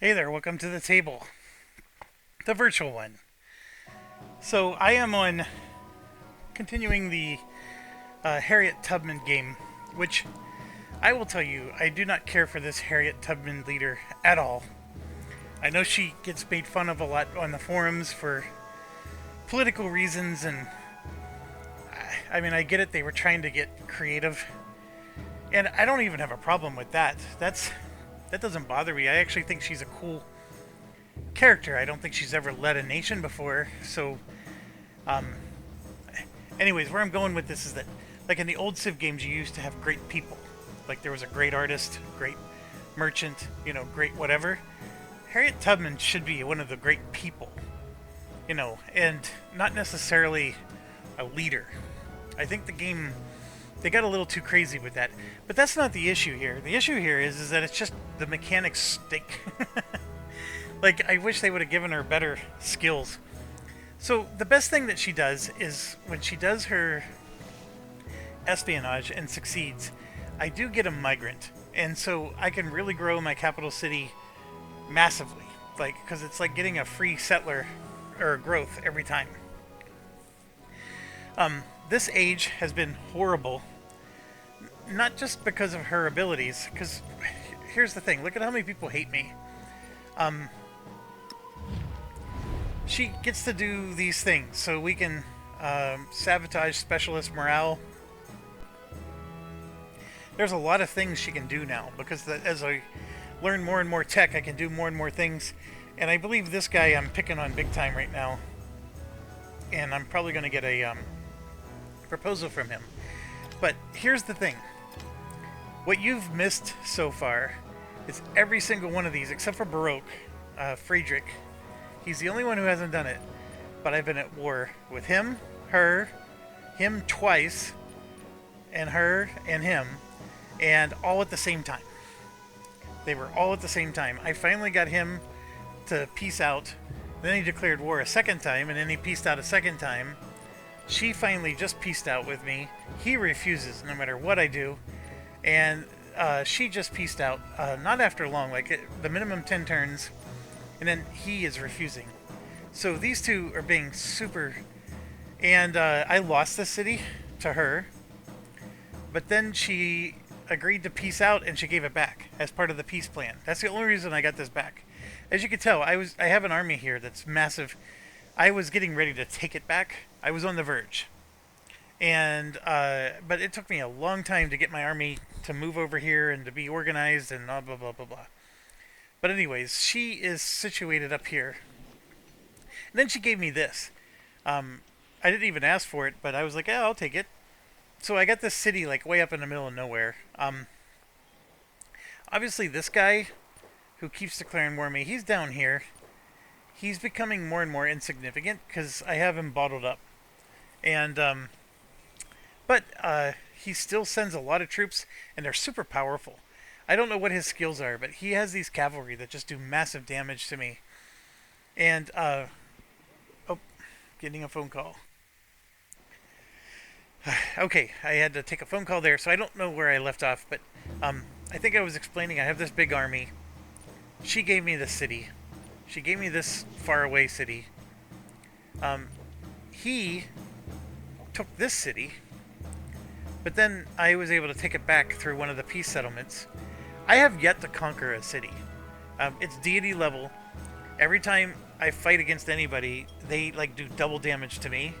Hey there, welcome to the table. The virtual one. So I am on continuing the Harriet Tubman game, which I will tell you, I do not care for this Harriet Tubman leader at all. I know she gets made fun of a lot on the forums for political reasons, and I mean, I get it, they were trying to get creative, and I don't even have a problem with that. That doesn't bother me. I actually think she's a cool character. I don't think she's ever led a nation before. So, um, anyways, where I'm going with this is that, like in the old Civ games, you used to have great people. Like there was a great artist, great merchant, great whatever. Harriet Tubman should be one of the great people, and not necessarily a leader. I think the game, they got a little too crazy with that. But that's not the issue here. The issue here is that it's just the mechanics stink. Like, I wish they would have given her better skills. So, the best thing that she does is when she does her espionage and succeeds, I do get a migrant. And so, I can really grow my capital city massively. Like, because it's like getting a free settler or growth every time. This age has been horrible. Not just because of her abilities, because here's the thing. Look at how many people hate me. She gets to do these things, so we can sabotage specialist morale. There's a lot of things she can do now, because as I learn more and more tech, I can do more and more things. And I believe this guy I'm picking on big time right now. And I'm probably going to get a proposal from him. But here's the thing. What you've missed so far is every single one of these, except for Baroque, Friedrich. He's the only one who hasn't done it. But I've been at war with him, her, him twice, and her and him, and all at the same time. They were all at the same time. I finally got him to peace out. Then he declared war a second time, and then he peaced out a second time. She finally just peaced out with me. He refuses no matter what I do. And she just peaced out, not after long, like the minimum 10 turns. And then he is refusing. So these two are being super... And I lost the city to her. But then she agreed to peace out and she gave it back as part of the peace plan. That's the only reason I got this back. As you can tell, I have an army here that's massive. I was getting ready to take it back. I was on the verge. And but it took me a long time to get my army to move over here and to be organized and blah blah blah blah blah. But anyways, she is situated up here. And then she gave me this. I didn't even ask for it, but I was like, yeah, I'll take it. So I got this city like way up in the middle of nowhere. Obviously this guy who keeps declaring war on me, he's down here. He's becoming more and more insignificant because I have him bottled up. And but he still sends a lot of troops, and they're super powerful. I don't know what his skills are, but he has these cavalry that just do massive damage to me. And, oh, getting a phone call. Okay, I had to take a phone call there, so I don't know where I left off, but I think I was explaining I have this big army. She gave me this city. She gave me this faraway city. He took this city, but then I was able to take it back through one of the peace settlements. I have yet to conquer a city. It's deity level. Every time I fight against anybody, they like do double damage to me.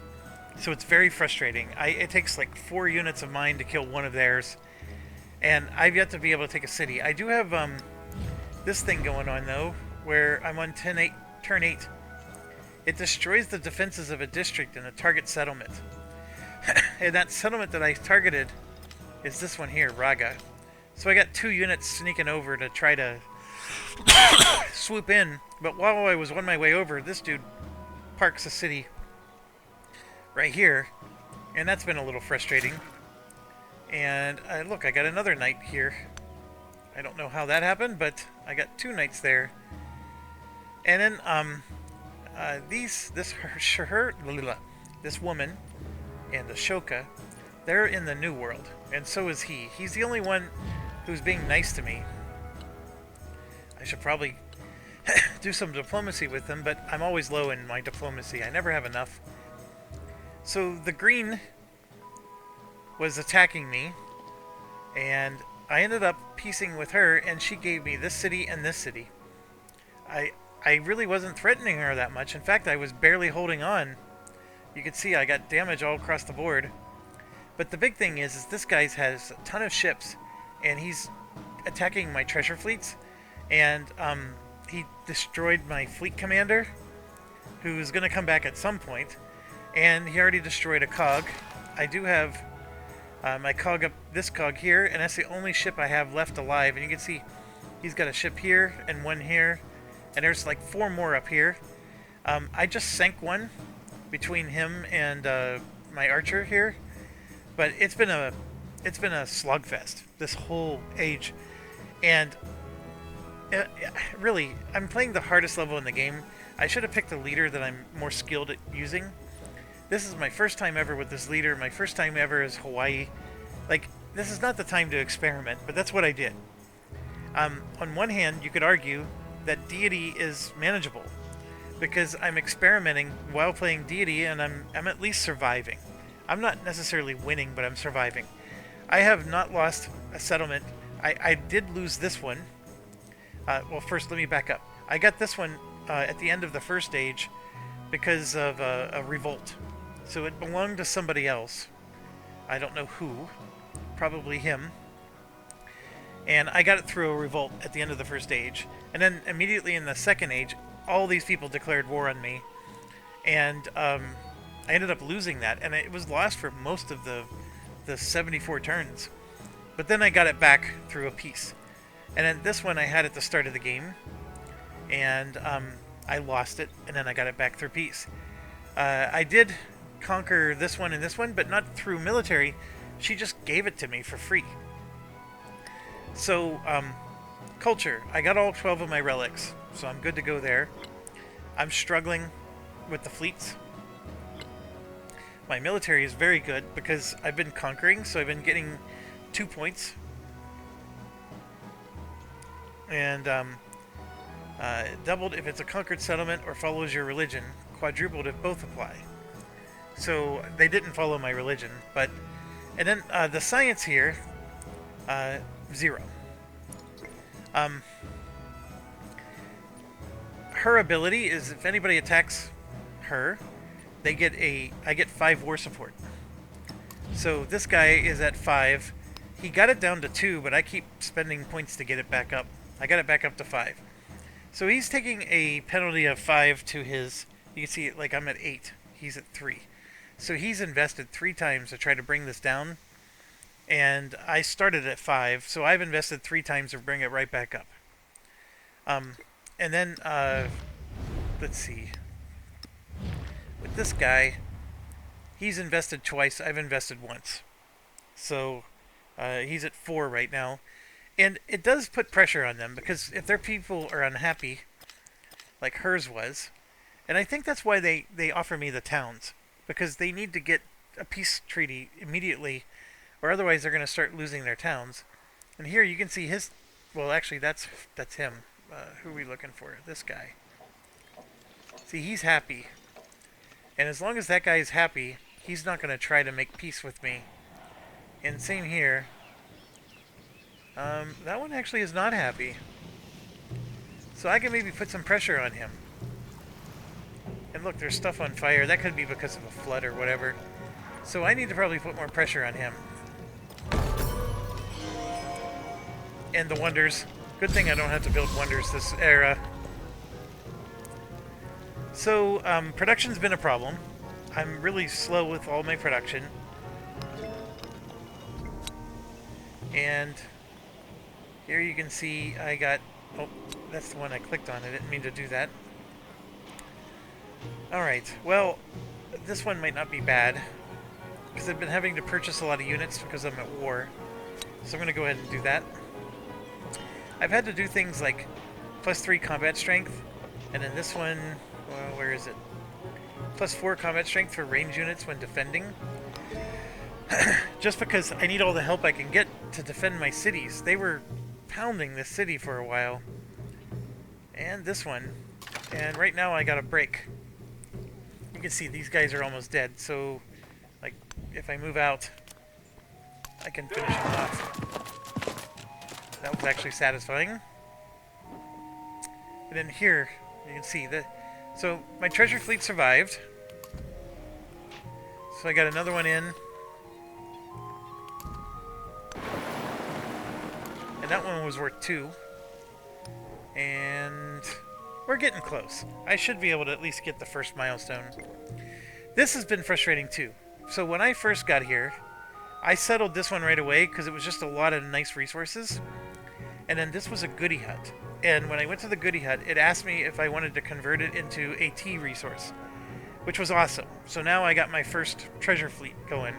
So it's very frustrating. It takes like 4 units of mine to kill one of theirs. And I've yet to be able to take a city. I do have this thing going on though, where I'm on turn 8. It destroys the defenses of a district in a target settlement. And that settlement that I targeted is this one here, Raga. So I got 2 units sneaking over to try to swoop in. But while I was on my way over, this dude parks a city right here. And that's been a little frustrating. And look, I got another knight here. I don't know how that happened, but I got 2 knights there. And then this woman and Ashoka, they're in the New World, and so is he. He's the only one who's being nice to me. I should probably do some diplomacy with them, but I'm always low in my diplomacy. I never have enough. So the green was attacking me, and I ended up piecing with her, and she gave me this city and this city. I really wasn't threatening her that much. In fact, I was barely holding on. You can see I got damage all across the board. But the big thing is this guy has a ton of ships, and he's attacking my treasure fleets, and he destroyed my fleet commander, who's going to come back at some point, and he already destroyed a cog. I do have my cog up, this cog here, and that's the only ship I have left alive, and you can see he's got a ship here and one here, and there's like 4 more up here. I just sank one between him and my archer here, but it's been a slugfest this whole age, and really, I'm playing the hardest level in the game. I should have picked a leader that I'm more skilled at using. This is my first time ever with this leader. My first time ever is Hawaii. Like, this is not the time to experiment, but that's what I did. On one hand, you could argue that deity is manageable, because I'm experimenting while playing deity, and I'm at least surviving. I'm not necessarily winning, but I'm surviving. I have not lost a settlement. I did lose this one. Well, first, let me back up. I got this one at the end of the first stage because of a revolt. So it belonged to somebody else. I don't know who. Probably him. And I got it through a revolt at the end of the first age. And then immediately in the second age, all these people declared war on me. And I ended up losing that. And it was lost for most of the 74 turns. But then I got it back through a peace. And then this one I had at the start of the game, and I lost it, and then I got it back through peace. I did conquer this one and this one, but not through military. She just gave it to me for free. So, culture. I got all 12 of my relics, so I'm good to go there. I'm struggling with the fleets. My military is very good because I've been conquering, so I've been getting 2 points. And doubled if it's a conquered settlement or follows your religion. Quadrupled if both apply. So they didn't follow my religion, but and then the science here, 0. Her ability is if anybody attacks her, I get 5 war support. So this guy is at 5. He got it down to 2, but I keep spending points to get it back up. I got it back up to 5. So he's taking a penalty of 5 to his... You can see, like, I'm at 8. He's at 3. So he's invested 3 times to try to bring this down. And I started at 5, so I've invested 3 times to bring it right back up. And then, let's see. With this guy, he's invested twice. I've invested once. So he's at 4 right now. And it does put pressure on them, because if their people are unhappy, like hers was, and I think that's why they offer me the towns, because they need to get a peace treaty immediately, or otherwise they're going to start losing their towns. And here you can see his, well actually that's him. Who are we looking for? This guy. See, he's happy. And as long as that guy is happy, he's not going to try to make peace with me. And same here. That one actually is not happy. So I can maybe put some pressure on him. And look, there's stuff on fire. That could be because of a flood or whatever. So I need to probably put more pressure on him. And the wonders. Good thing I don't have to build wonders this era. So, production's been a problem. I'm really slow with all my production. And here you can see I got... Oh, that's the one I clicked on. I didn't mean to do that. Alright, well, this one might not be bad, because I've been having to purchase a lot of units because I'm at war. So I'm going to go ahead and do that. I've had to do things like +3 combat strength, and then this one, well, where is it? +4 combat strength for range units when defending. Just because I need all the help I can get to defend my cities. They were pounding this city for a while. And this one. And right now I got a break. You can see these guys are almost dead, so like if I move out, I can finish them off. That was actually satisfying. And then here, you can see that. So my treasure fleet survived. So I got another one in. And that one was worth 2. And we're getting close. I should be able to at least get the first milestone. This has been frustrating too. So when I first got here, I settled this one right away because it was just a lot of nice resources. And then this was a goodie hut. And when I went to the goodie hut, it asked me if I wanted to convert it into a tea resource, which was awesome. So now I got my first treasure fleet going.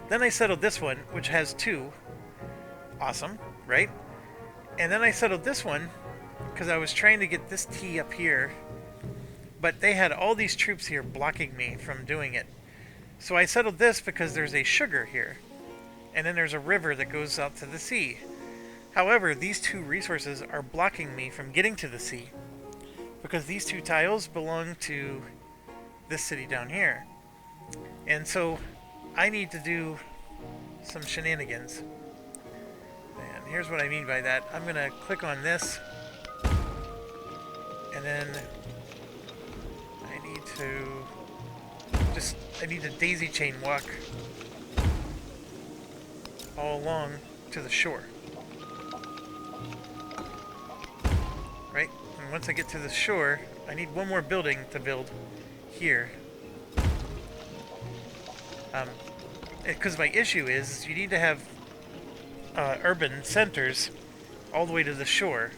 Then I settled this one, which has 2. Awesome, right? And then I settled this one because I was trying to get this tea up here, but they had all these troops here blocking me from doing it. So I settled this because there's a sugar here, and then there's a river that goes out to the sea. However, these 2 resources are blocking me from getting to the sea because these 2 tiles belong to this city down here. And so I need to do some shenanigans. And here's what I mean by that. I'm going to click on this, and then I need to daisy chain walk all along to the shore. Right? And once I get to the shore, I need one more building to build here. Because my issue is you need to have urban centers all the way to the shore.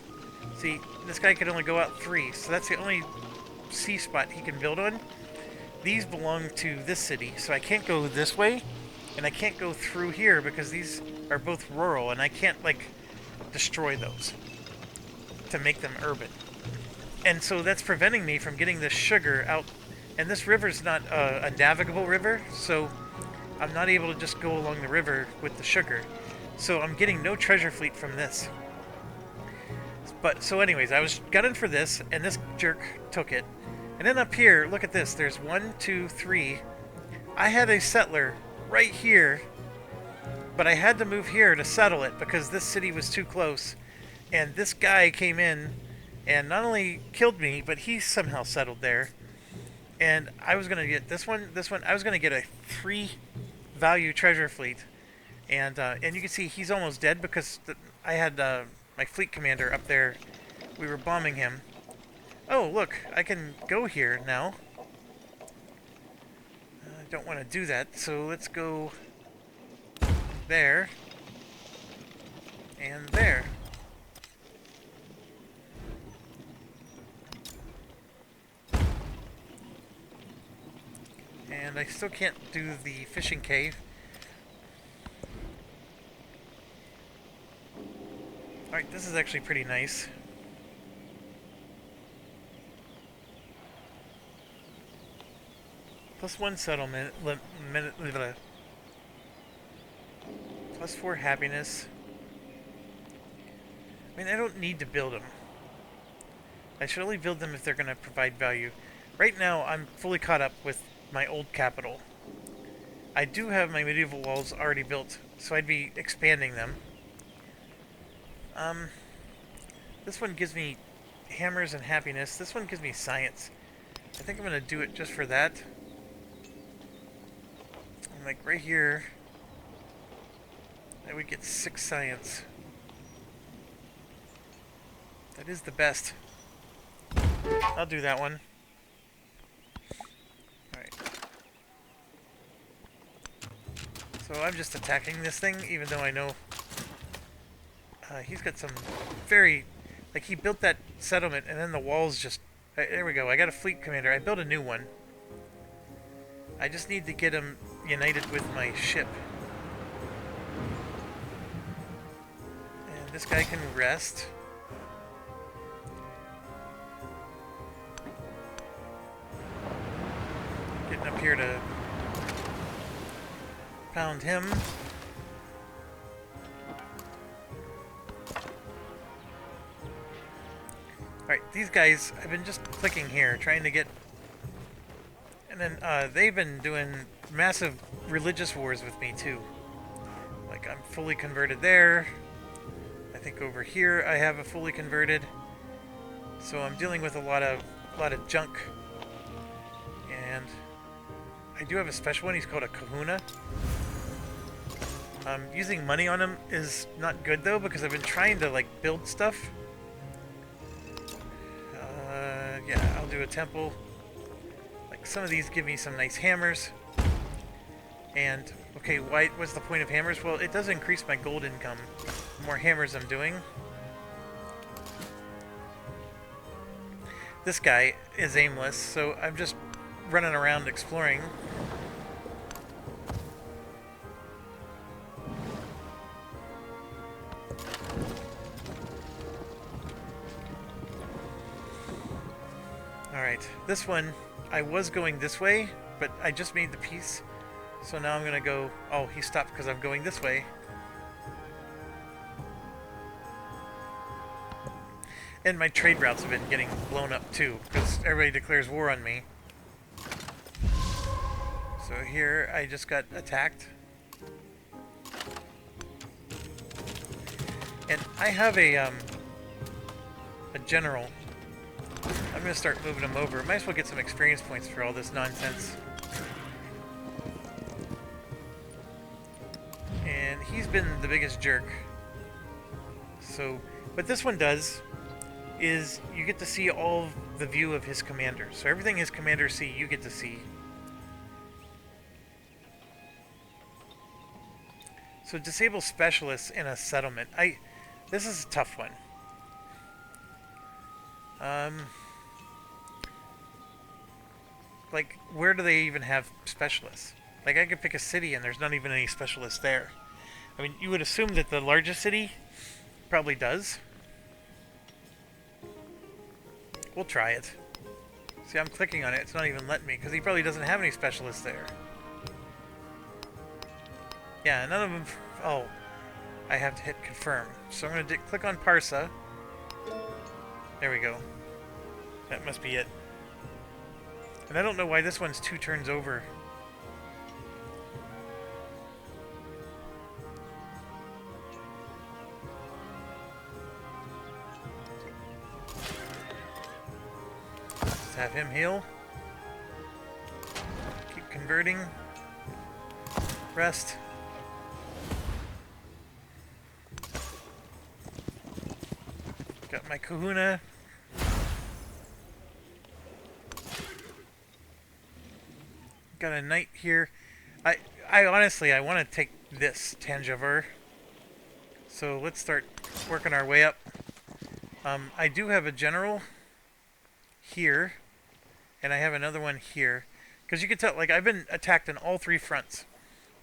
See, this guy can only go out 3, so that's the only sea spot he can build on. These belong to this city, so I can't go this way, and I can't go through here because these are both rural, and I can't, like, destroy those to make them urban. And so that's preventing me from getting this sugar out. And this river's not a navigable river, so I'm not able to just go along the river with the sugar. So I'm getting no treasure fleet from this. But, so anyways, I was gunning for this, and this jerk took it. And then up here, look at this. There's 1, 2, 3. I had a settler right here, but I had to move here to settle it because this city was too close. And this guy came in and not only killed me, but he somehow settled there. And I was going to get this one. I was going to get a 3 value treasure fleet. And you can see he's almost dead because I had my fleet commander up there. We were bombing him. Oh, look, I can go here now. I don't want to do that, so let's go there and there. And I still can't do the fishing cave. Alright, this is actually pretty nice. +1 settlement, +4 happiness. I mean, I don't need to build them. I should only build them if they're going to provide value. Right now, I'm fully caught up with my old capital. I do have my medieval walls already built, so I'd be expanding them. This one gives me hammers and happiness. This one gives me science. I think I'm going to do it just for that. And like right here, I would get 6 science. That is the best. I'll do that one. Alright. So I'm just attacking this thing, even though I know he's got some very... Like, he built that settlement, and then the walls just... There we go, I got a fleet commander. I built a new one. I just need to get him united with my ship. And this guy can rest. Getting up here to pound him. Alright, these guys, I've been just clicking here, trying to get... And then, they've been doing massive religious wars with me, too. Like, I'm fully converted there. I think over here I have a fully converted. So I'm dealing with a lot of junk. And I do have a special one, he's called a kahuna. Using money on him is not good, though, because I've been trying to, like, build stuff. Yeah, I'll do a temple. Like, some of these give me some nice hammers. And, okay, what's the point of hammers? Well, it does increase my gold income. The more hammers I'm doing. This guy is aimless, so I'm just running around exploring. Alright, this one, I was going this way, but I just made the piece. So now I'm going to go... Oh, he stopped because I'm going this way. And my trade routes have been getting blown up too, because everybody declares war on me. So here, I just got attacked. And I have a general. I'm going to start moving him over. Might as well get some experience points for all this nonsense. And he's been the biggest jerk. So, what this one does is you get to see all of the view of his commanders. So everything his commanders see, you get to see. So disable specialists in a settlement. This is a tough one. Like, where do they even have specialists? Like, I could pick a city and there's not even any specialists there. I mean, you would assume that the largest city probably does. We'll try it. See, I'm clicking on it. It's not even letting me, because he probably doesn't have any specialists there. Yeah, none of them... Oh, I have to hit confirm. So I'm going to click on Parsa. There we go. That must be it. And I don't know why this one's 2 turns over. Let's have him heal. Keep converting. Rest. Got my kahuna. Got a knight here. I honestly, I want to take this Tanjavur. So let's start working our way up. I do have a general here, and I have another one here. Because you can tell, like, I've been attacked on all 3 fronts.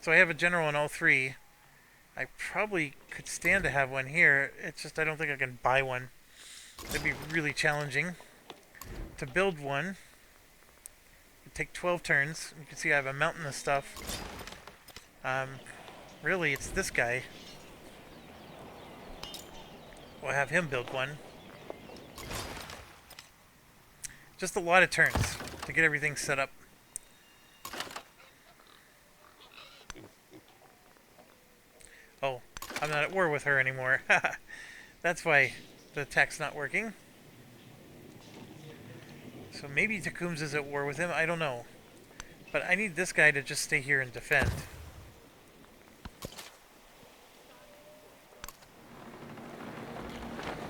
So I have a general on all 3. I probably could stand to have one here. It's just I don't think I can buy one. That'd be really challenging. To build one, it'd take 12 turns. You can see I have a mountain of stuff. Really, it's this guy. We'll have him build one. Just a lot of turns to get everything set up. Oh, I'm not at war with her anymore. That's why the attack's not working. So maybe Tecumseh is at war with him, I don't know. But I need this guy to just stay here and defend.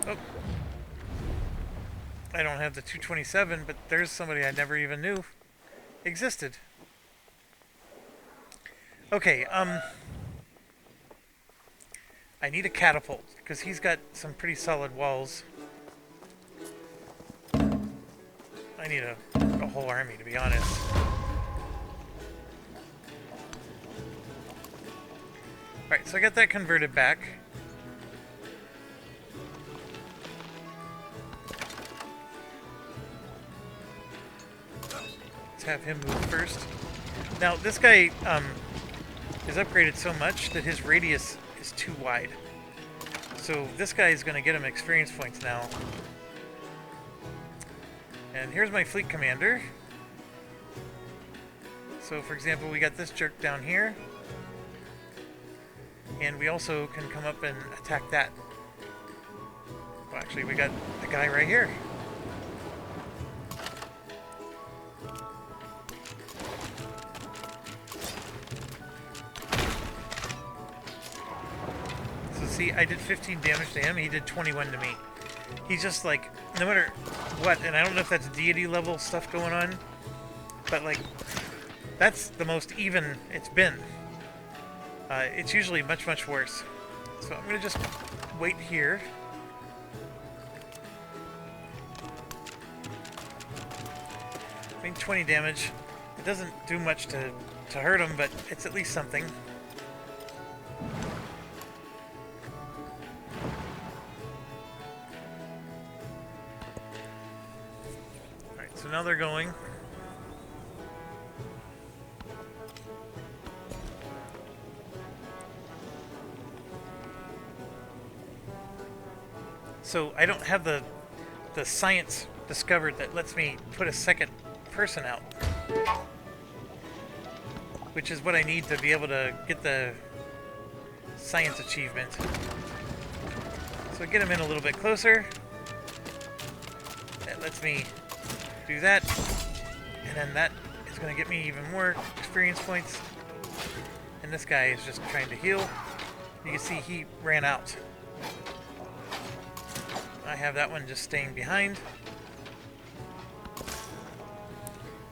Oh. I don't have the 227, but there's somebody I never even knew existed. Okay, I need a catapult, because he's got some pretty solid walls. I need a whole army, to be honest. Alright, so I got that converted back. Let's have him move first. Now, this guy is upgraded so much that his radius is too wide. So this guy is going to get him experience points now. And here's my fleet commander. So, for example, we got this jerk down here. And we also can come up and attack that. Well, actually, we got the guy right here. So see, I did 15 damage to him, he did 21 to me. He's just like, no matter what, and I don't know if that's deity level stuff going on, but like, that's the most even it's been. It's usually much, much worse. So I'm going to just wait here. I mean, 20 damage. It doesn't do much to hurt him, but it's at least something. Alright, so now they're going. So I don't have the science discovered that lets me put a second person out, which is what I need to be able to get the science achievement. So get him in a little bit closer. That lets me do that, and then that is going to get me even more experience points. And this guy is just trying to heal. You can see he ran out. I have that one just staying behind.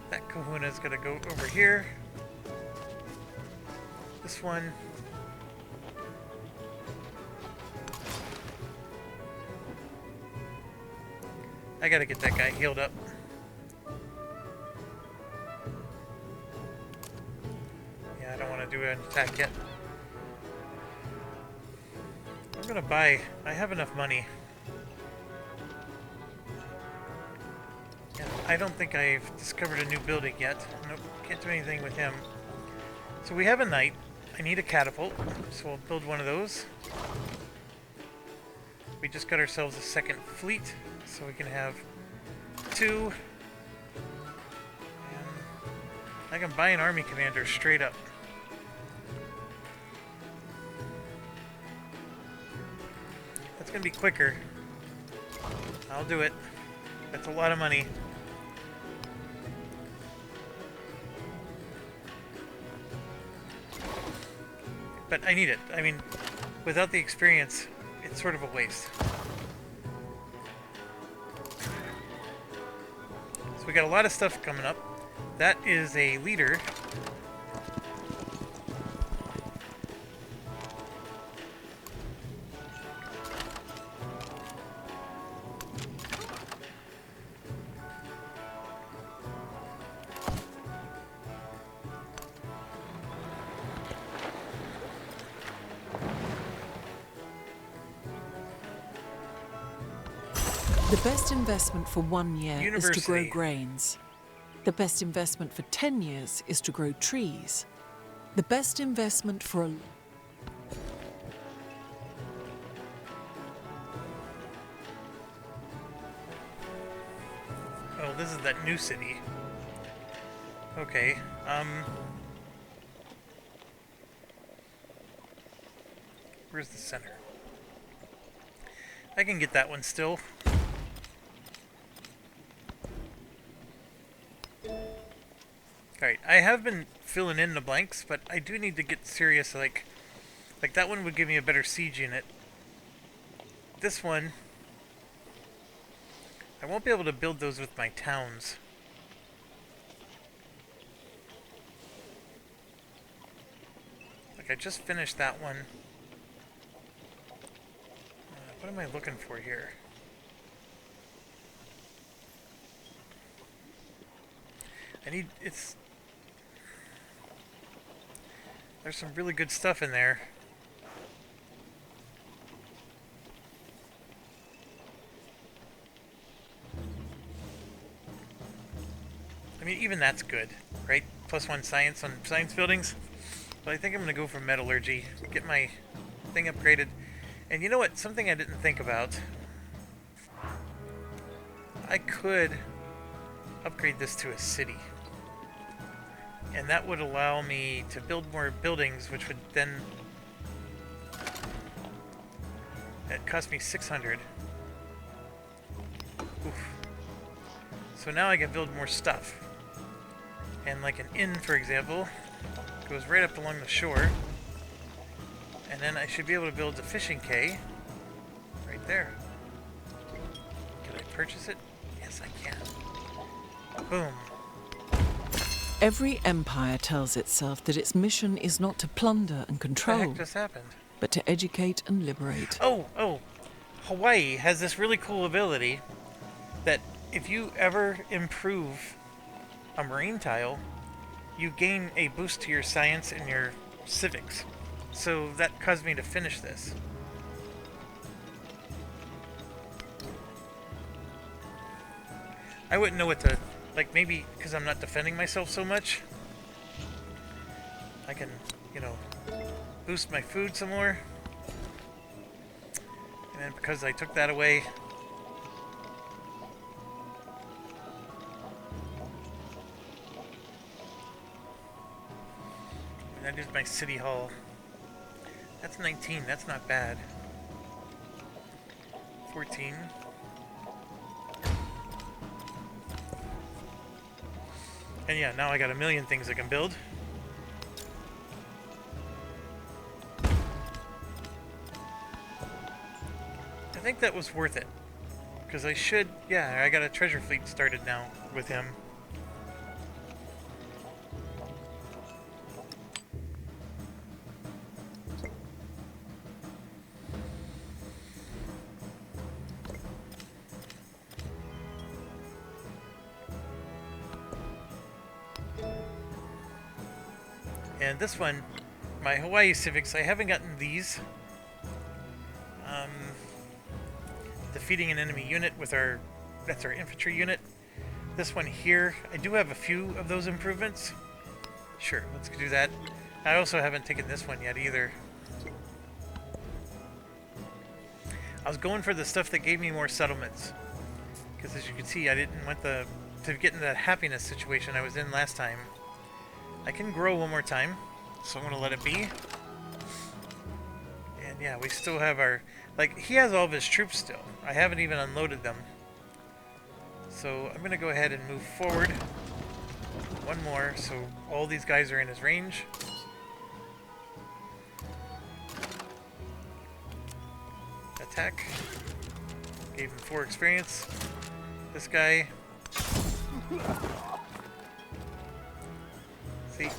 That kahuna is going to go over here. This one. I got to get that guy healed up. Yeah, I don't want to do an attack yet. I'm going to buy... I have enough money. I don't think I've discovered a new building yet. Nope, can't do anything with him. So we have a knight. I need a catapult, so we'll build one of those. We just got ourselves a second fleet, so we can have 2. And I can buy an army commander straight up. That's going to be quicker. I'll do it. That's a lot of money. But I need it. I mean, without the experience, it's sort of a waste. So we got a lot of stuff coming up. That is a leader. The best investment for 1 year is to grow University. grains. The best investment for 10 years is to grow trees. The best investment for a... Oh, this is that new city. Okay, where's the center? I can get that one still. Alright, I have been filling in the blanks, but I do need to get serious, like that one would give me a better siege unit. This one, I won't be able to build those with my towns. Like, I just finished that one. What am I looking for here? I need, there's some really good stuff in there. I mean, even that's good, right? +1 science on science buildings. But I think I'm going to go for metallurgy, get my thing upgraded. And you know what? Something I didn't think about. I could upgrade this to a city. And that would allow me to build more buildings, which would then... That cost me 600. Oof. So now I can build more stuff. And like an inn, for example, goes right up along the shore. And then I should be able to build a fishing quay right there. Can I purchase it? Yes, I can. Boom. Every empire tells itself that its mission is not to plunder and What the control, heck just happened? but to educate and liberate. Oh! Hawaii has this really cool ability that if you ever improve a marine tile, you gain a boost to your science and your civics. So that caused me to finish this. I wouldn't know what to... Like, maybe because I'm not defending myself so much, I can, you know, boost my food some more. And then because I took that away... And that is my city hall. That's 19, that's not bad. 14. And yeah, now I got a million things I can build. I think that was worth it. Because I should... Yeah, I got a treasure fleet started now with him. And this one, my Hawaii Civics, I haven't gotten these. Defeating an enemy unit with our... That's our infantry unit. This one here, I do have a few of those improvements. Sure, let's do that. I also haven't taken this one yet either. I was going for the stuff that gave me more settlements. Because as you can see, I didn't want to get in that happiness situation I was in last time. I can grow one more time, so I'm going to let it be. And yeah, we still have our... Like, he has all of his troops still. I haven't even unloaded them. So I'm going to go ahead and move forward. One more, so all these guys are in his range. Attack. Gave him 4 experience. This guy... See,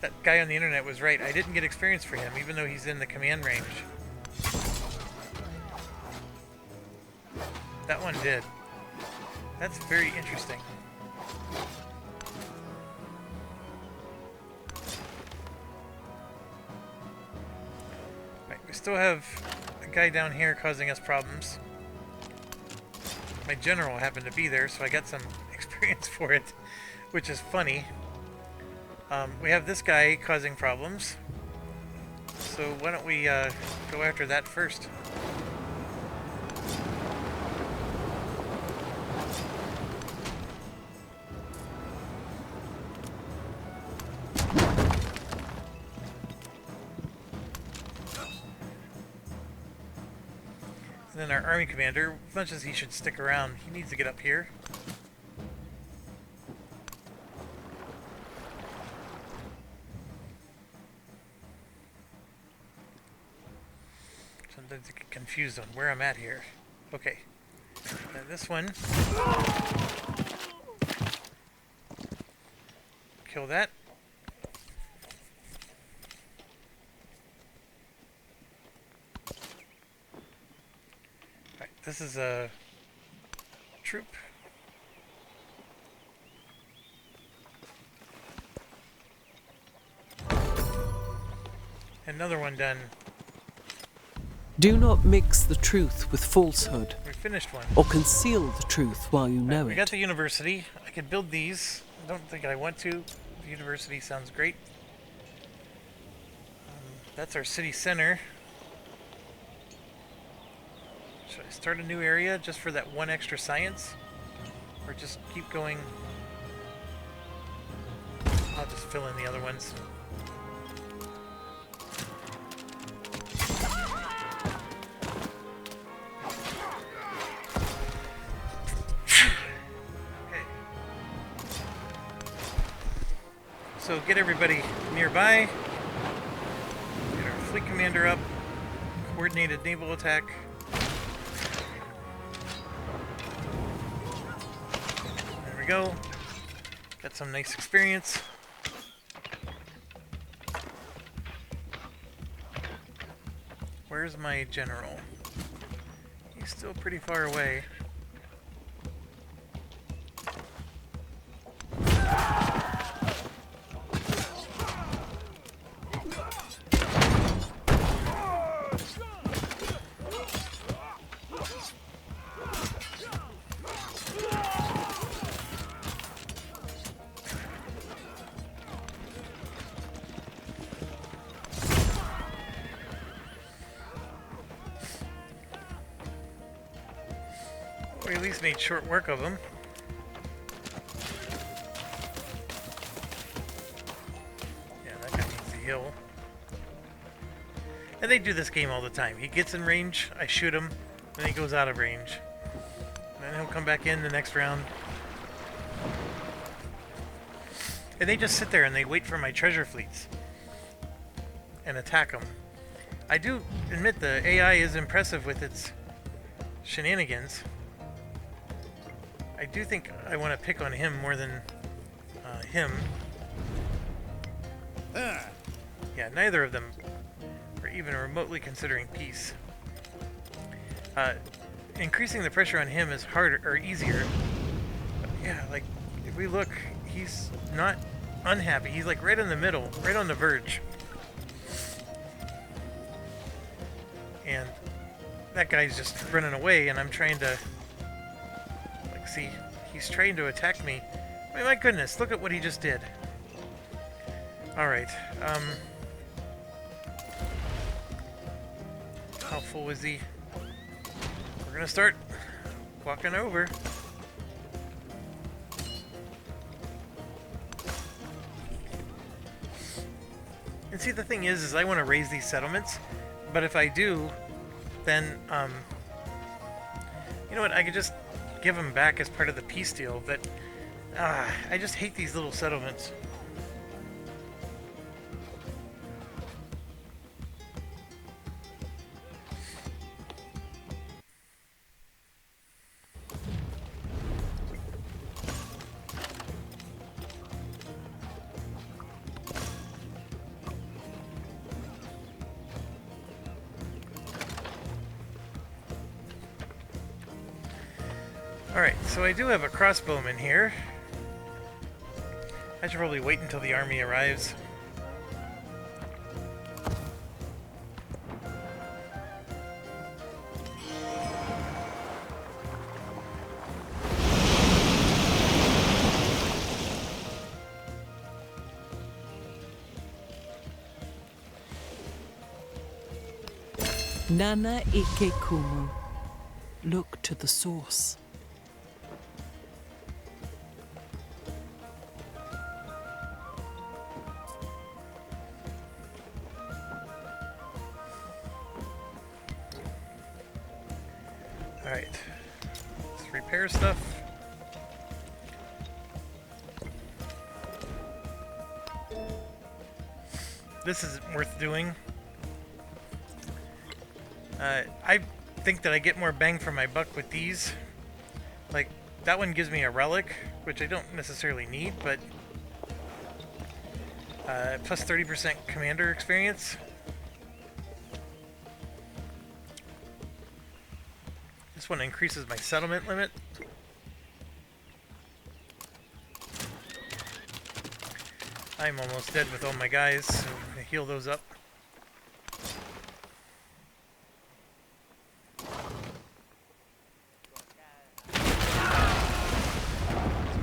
that guy on the internet was right. I didn't get experience for him, even though he's in the command range. That one did. That's very interesting. Right, we still have a guy down here causing us problems. My general happened to be there, so I got some experience for it, which is funny. We have this guy causing problems, so why don't we go after that first? And then our army commander, as much as he should stick around, he needs to get up here. Sometimes I get confused on where I'm at here. Okay. Now this one. Kill that. Alright, this is a troop. Another one done. Do not mix the truth with falsehood, We finished one. or conceal the truth while you know We got it. the university. I could build these. I don't think I want to. The university sounds great. That's our city center. Should I start a new area just for that one extra science? Or just keep going. I'll just fill in the other ones. Okay. So get everybody nearby. Get our fleet commander up. Coordinated naval attack. There we go. Got some nice experience. Where's my general? He's still pretty far away. We at least made short work of them. Yeah, that guy needs to heal. And they do this game all the time. He gets in range, I shoot him, then he goes out of range. And then he'll come back in the next round. And they just sit there and they wait for my treasure fleets and attack them. I do admit the AI is impressive with its shenanigans. I do think I want to pick on him more than him. Yeah, neither of them are even remotely considering peace. Increasing the pressure on him is harder or easier. But yeah, like if we look, he's not unhappy. He's like right in the middle, right on the verge. And that guy's just running away, and I'm trying to... See, he's trying to attack me. I mean, my goodness, look at what he just did. Alright, how full is he? We're gonna start walking over. And see, the thing is I want to raise these settlements, but if I do, then, you know what, I could just give them back as part of the peace deal, but I just hate these little settlements. Alright, so I do have a crossbowman here. I should probably wait until the army arrives. Nana ike kumu. Look to the source. Alright, let's repair stuff. This is worth doing. I think that I get more bang for my buck with these. Like, that one gives me a relic, which I don't necessarily need, but plus 30% commander experience. This one increases my settlement limit. I'm almost dead with all my guys, so I'm gonna heal those up. So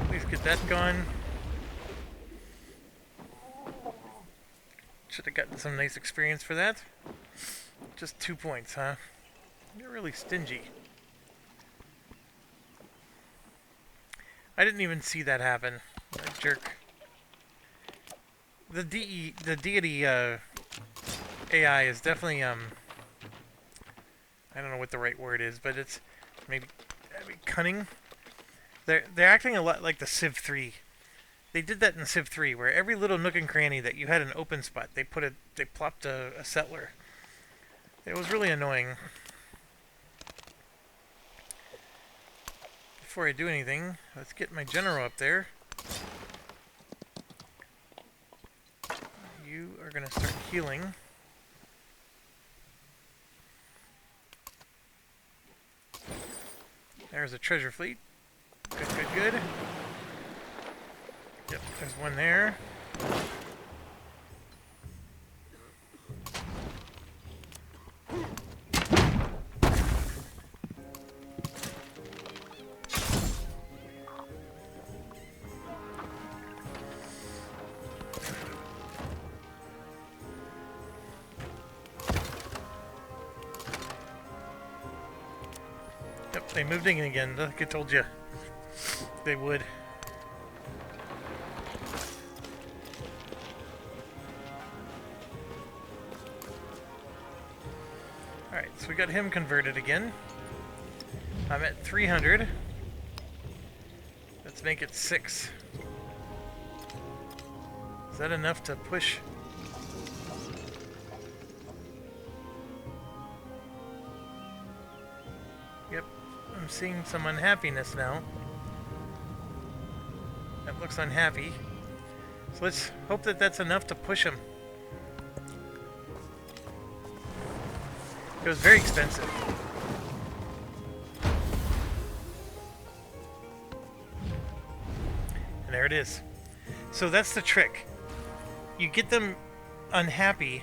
please get that gone. Should have gotten some nice experience for that. Just 2 points, huh? You're really stingy. I didn't even see that happen. That jerk. The deity AI is definitely I don't know what the right word is, but it's maybe cunning. They're acting a lot like the Civ 3. They did that in Civ 3, where every little nook and cranny that you had an open spot, they plopped a settler. It was really annoying. Before I do anything, let's get my general up there. You are going to start healing. There's a treasure fleet. Good, good, good. Yep, there's one there. Yep, they moved in again, like I told you. They would. Alright, so we got him converted again. I'm at 300. Let's make it 6. Is that enough to push? Yep, I'm seeing some unhappiness now. That looks unhappy. So let's hope that that's enough to push him. It was very expensive. And there it is. So that's the trick. You get them unhappy,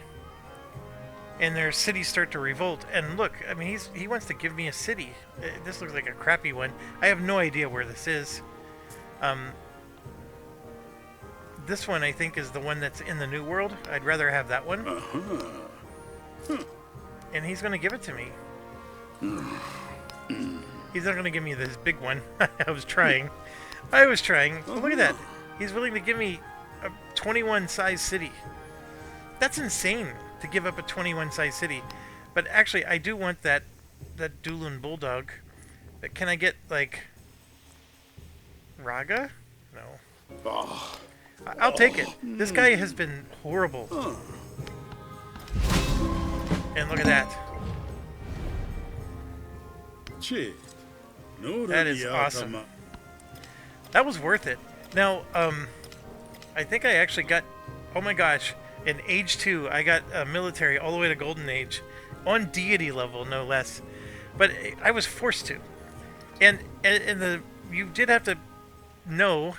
and their cities start to revolt. And look, I mean, he wants to give me a city. This looks like a crappy one. I have no idea where this is. This one, I think, is the one that's in the New World. I'd rather have that one. And he's going to give it to me. He's not going to give me this big one. I was trying. But look at that. He's willing to give me a 21 size city. That's insane to give up a 21 size city. But actually, I do want that Dulun Bulldog. But can I get, like, Raga? No. I'll take it. This guy has been horrible. And look at that. That is awesome. That was worth it. Now, I think I actually got, oh my gosh, in Age 2, I got military all the way to Golden Age. On deity level, no less. But I was forced to. And you did have to know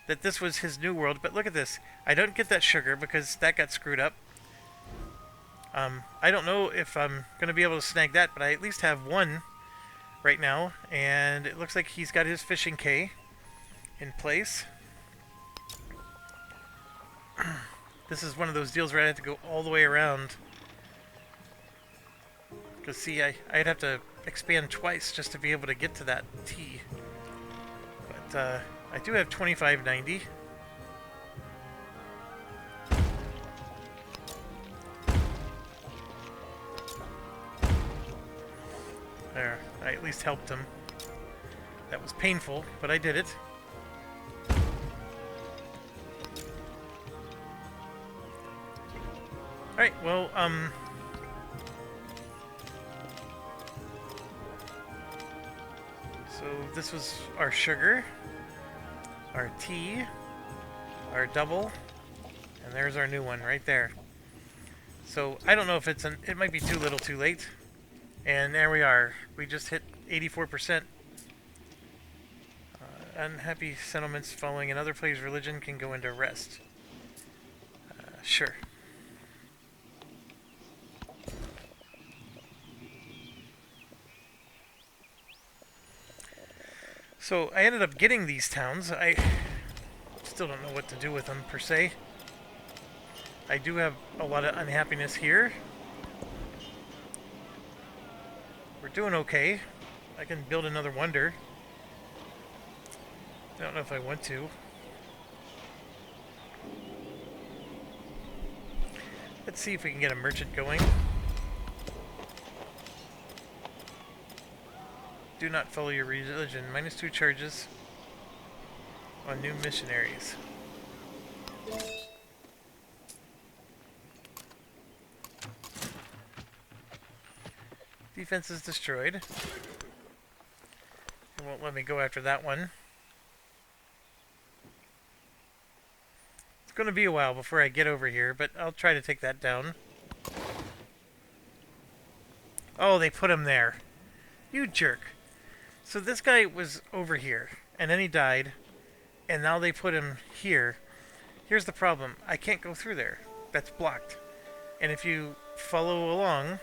that this was his new world. But look at this. I don't get that sugar because that got screwed up. I don't know if I'm going to be able to snag that, but I at least have one right now. And it looks like he's got his fishing K in place. This is one of those deals where I have to go all the way around. Because, see, I'd have to expand twice just to be able to get to that T. But I do have 2590. There, I at least helped him. That was painful, but I did it. Alright, well, so this was our sugar, our tea, our double, and there's our new one right there. So I don't know if it might be too little too late. And there we are. We just hit 84%. Unhappy settlements following another player's religion can go into rest. Sure. So I ended up getting these towns. I still don't know what to do with them, per se. I do have a lot of unhappiness here. We're doing okay. I can build another wonder. I don't know if I want to. Let's see if we can get a merchant going. Do not follow your religion. -2 charges on new missionaries. Defense is destroyed. It won't let me go after that one. It's going to be a while before I get over here, but I'll try to take that down. Oh, they put him there. You jerk. So this guy was over here, and then he died, and now they put him here. Here's the problem. I can't go through there. That's blocked. And if you follow along,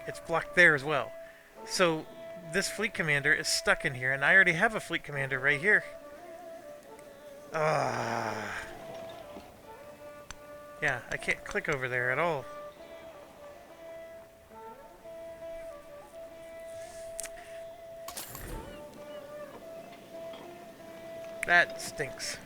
it's blocked there as well. So this fleet commander is stuck in here, and I already have a fleet commander right here. Yeah, I can't click over there at all. That stinks.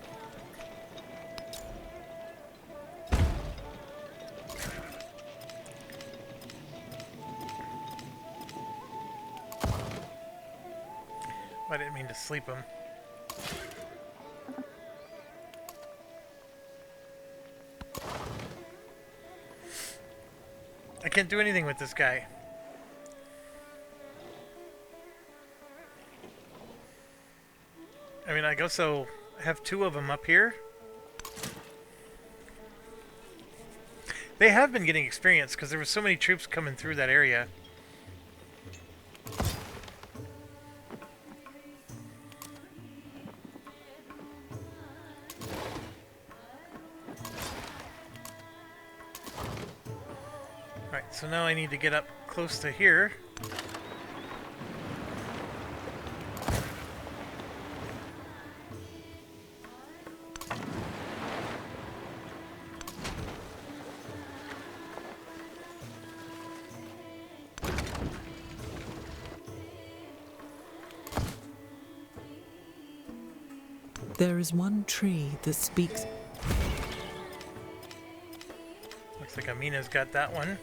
I didn't mean to sleep him. I can't do anything with this guy. I mean, I guess I'll have 2 of them up here. They have been getting experience because there were so many troops coming through that area. Alright, so now I need to get up close to here. There is one tree that speaks. Looks like Amina's got that one.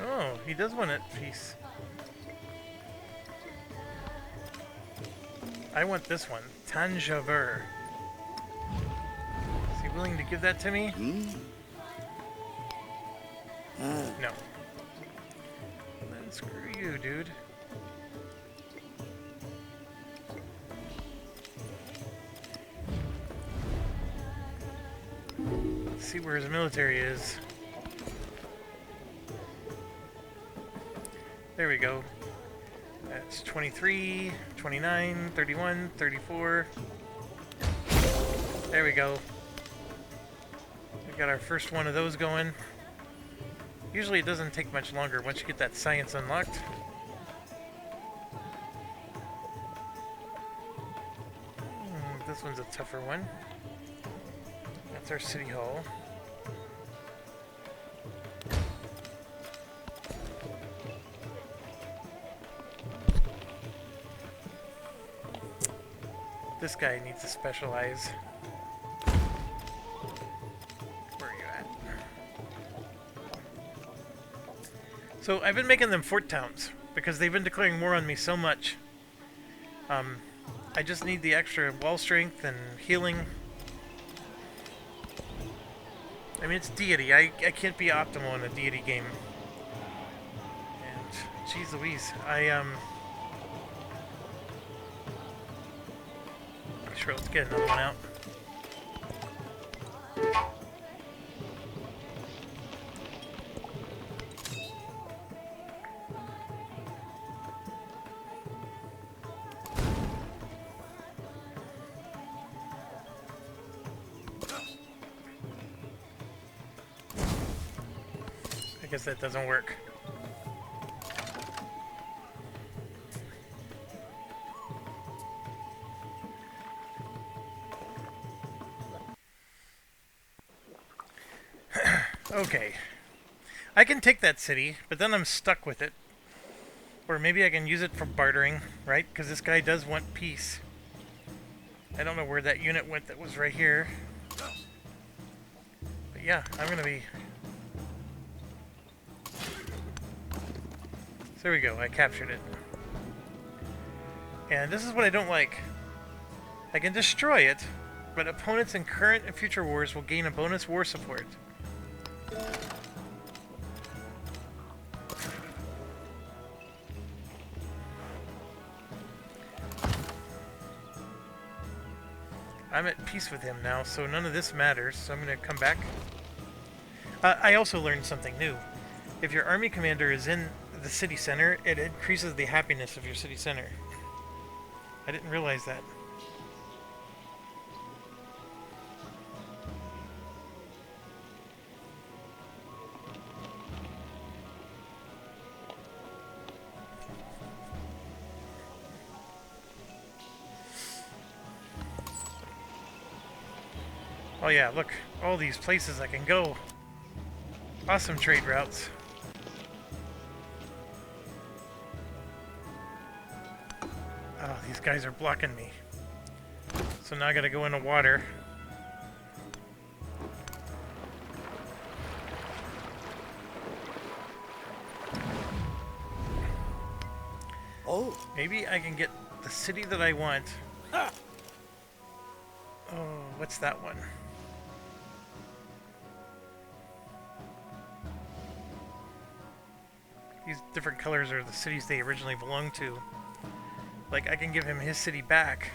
Oh, he does want it peace. I want this one, Tanjavur. Is he willing to give that to me? No. Then screw you, dude. Let's see where his military is. There we go. That's 23, 29, 31, 34. There we go. We got our first one of those going. Usually it doesn't take much longer once you get that science unlocked. This one's a tougher one. That's our city hall. This guy needs to specialize. Where are you at? So I've been making them fort towns because they've been declaring war on me so much. I just need the extra wall strength and healing. I mean, it's deity. I can't be optimal in a deity game. And geez Louise, Sure, let's get another one out. guess that doesn't work. Okay. I can take that city, but then I'm stuck with it. Or maybe I can use it for bartering, right? Because this guy does want peace. I don't know where that unit went that was right here. But yeah, I'm gonna be... So there we go, I captured it. And this is what I don't like. I can destroy it, but opponents in current and future wars will gain a bonus war support. I'm at peace with him now, so none of this matters, so I'm going to come back. I also learned something new. If your army commander is in the city center, it increases the happiness of your city center. I didn't realize that. Oh yeah, look, all these places I can go. Awesome trade routes. Oh, these guys are blocking me. So now I gotta go into water. Oh. Maybe I can get the city that I want. Oh, what's that one? These different colors are the cities they originally belonged to. Like, I can give him his city back.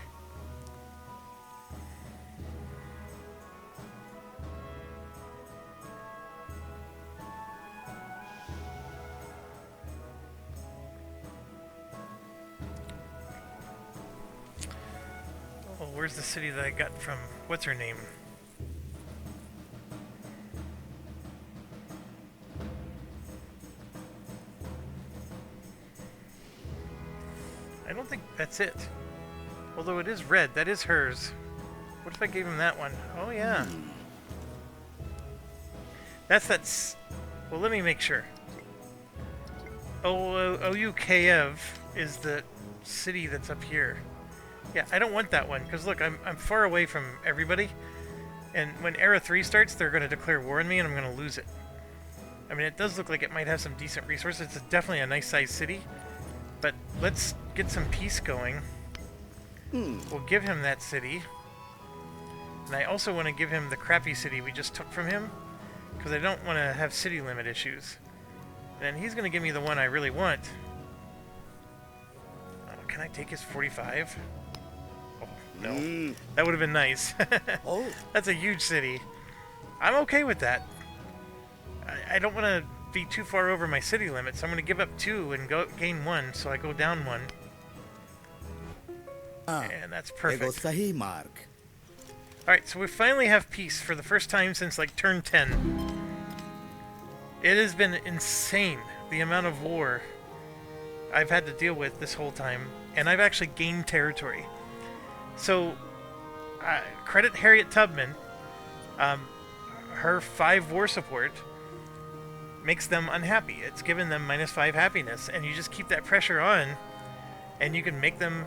Oh, where's the city that I got from... What's her name? I don't think that's it. Although it is red, that is hers. What if I gave him that one? Oh yeah. That's... Well, let me make sure. Oukiev is the city that's up here. Yeah, I don't want that one, because look, I'm far away from everybody. And when Era 3 starts, they're going to declare war on me, and I'm going to lose it. I mean, it does look like it might have some decent resources. It's definitely a nice-sized city. But let's get some peace going. We'll give him that city. And I also want to give him the crappy city we just took from him, because I don't want to have city limit issues. And he's going to give me the one I really want. Oh, can I take his 45? Oh, no. That would have been nice. Oh. That's a huge city. I'm okay with that. I don't want to be too far over my city limits. I'm going to give up 2 and gain 1, so I go down 1. And that's perfect. Alright, so we finally have peace for the first time since like turn 10. It has been insane, the amount of war I've had to deal with this whole time. And I've actually gained territory. So, credit Harriet Tubman. Her 5 war support makes them unhappy. It's given them -5 happiness, and you just keep that pressure on, and you can make them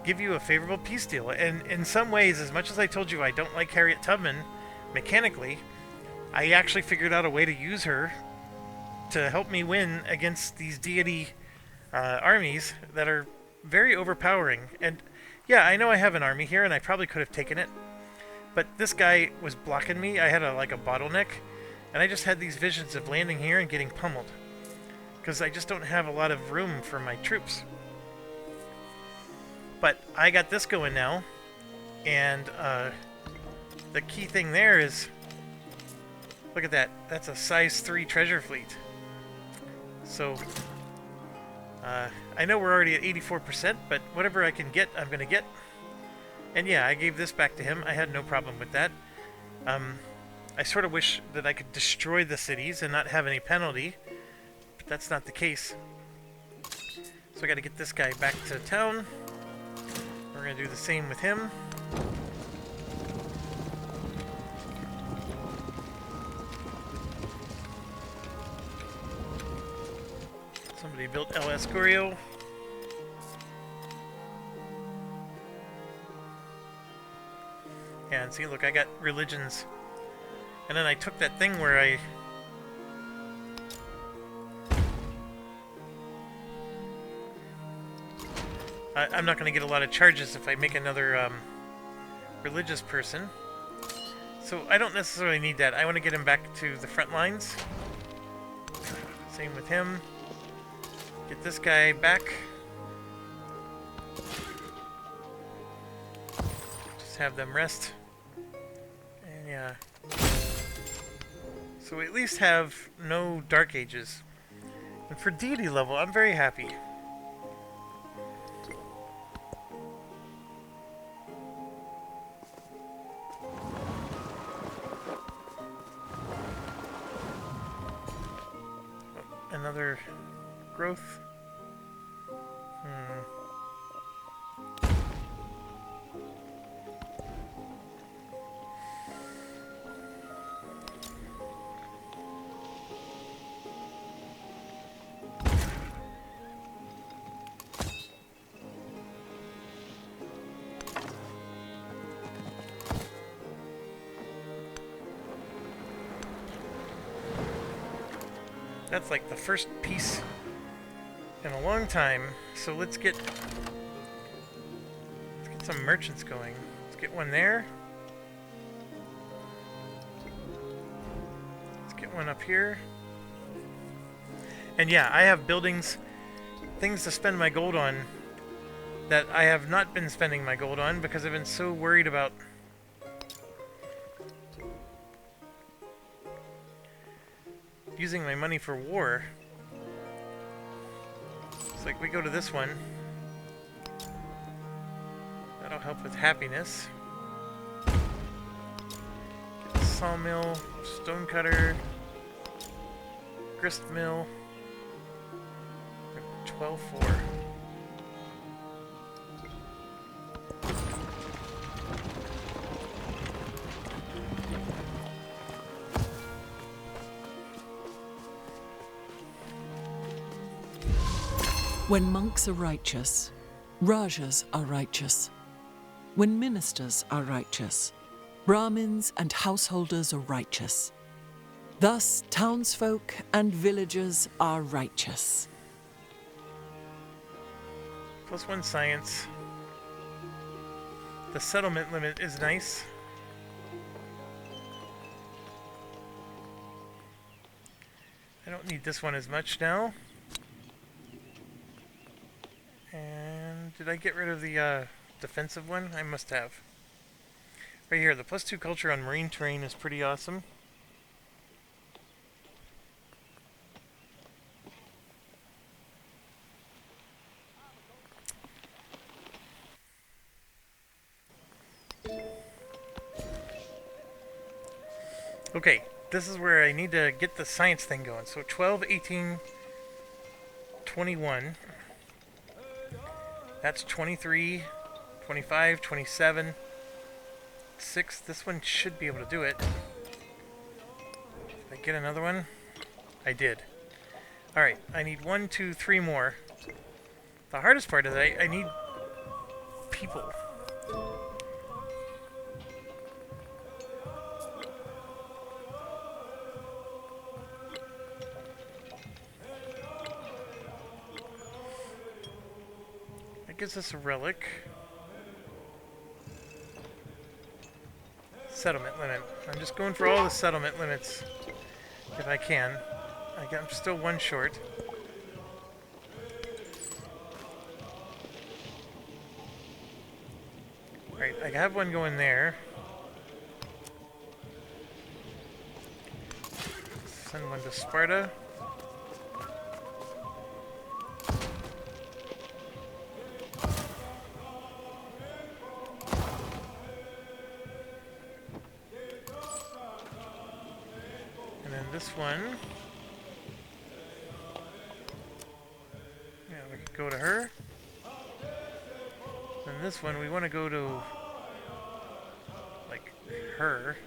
give you a favorable peace deal. And in some ways, as much as I told you I don't like Harriet Tubman mechanically, I actually figured out a way to use her to help me win against these deity armies that are very overpowering. And yeah, I know I have an army here, and I probably could have taken it, but this guy was blocking me. I had a bottleneck. And I just had these visions of landing here and getting pummeled. Because I just don't have a lot of room for my troops. But I got this going now. And the key thing there is... Look at that. That's a size 3 treasure fleet. So... I know we're already at 84%, but whatever I can get, I'm going to get. And yeah, I gave this back to him. I had no problem with that. I sort of wish that I could destroy the cities and not have any penalty, but that's not the case. So I gotta get this guy back to town. We're gonna do the same with him. Somebody built El Escorial. Yeah, and see, look, I got religions. And then I took that thing where I'm not going to get a lot of charges if I make another religious person. So I don't necessarily need that. I want to get him back to the front lines. Same with him. Get this guy back. Just have them rest. And yeah. So we at least have no Dark Ages. And for deity level, I'm very happy. Oh, another growth. That's like the first piece in a long time. So let's get some merchants going. Let's get one there. Let's get one up here. And yeah, I have buildings, things to spend my gold on that I have not been spending my gold on because I've been so worried about using my money for war. It's like we go to this one. That'll help with happiness. Get the sawmill, stonecutter, grist mill. 12-4. When monks are righteous, Rajas are righteous. When ministers are righteous, Brahmins and householders are righteous. Thus, townsfolk and villagers are righteous. +1 science. The settlement limit is nice. I don't need this one as much now. And did I get rid of the defensive one? I must have. Right here, the +2 culture on marine terrain is pretty awesome. Okay, this is where I need to get the science thing going. So 12, 18, 21. That's 23, 25, 27, 6. This one should be able to do it. Did I get another one? I did. Alright, I need 1, 2, 3 more. The hardest part is I need people. Gives us a relic. Settlement limit. I'm just going for all the settlement limits if I can. I'm still one short. Right, I have one going there. Send one to Sparta. this one... Yeah, we can go to her. And this one, we want to go to... like, her.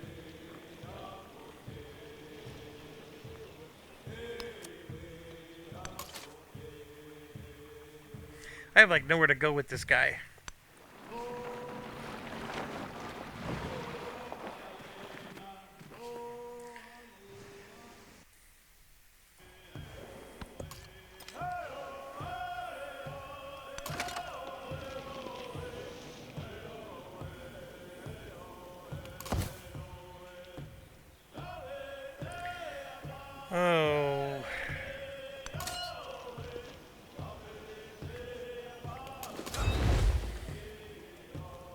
I have, like, nowhere to go with this guy. Oh.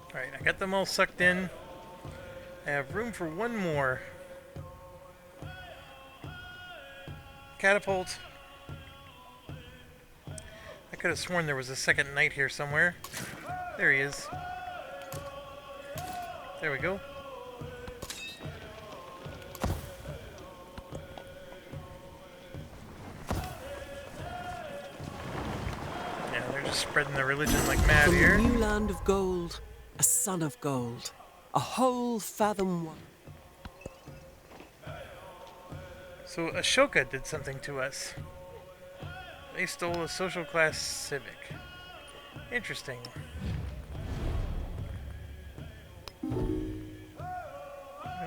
Alright, I got them all sucked in. I have room for one more. Catapult. I could have sworn there was a second knight here somewhere. There he is. There we go. Yeah, they're just spreading the religion like mad From here. the new land of gold, a son of gold, a whole fathom one. So Ashoka did something to us. They stole a social class civic. Interesting. At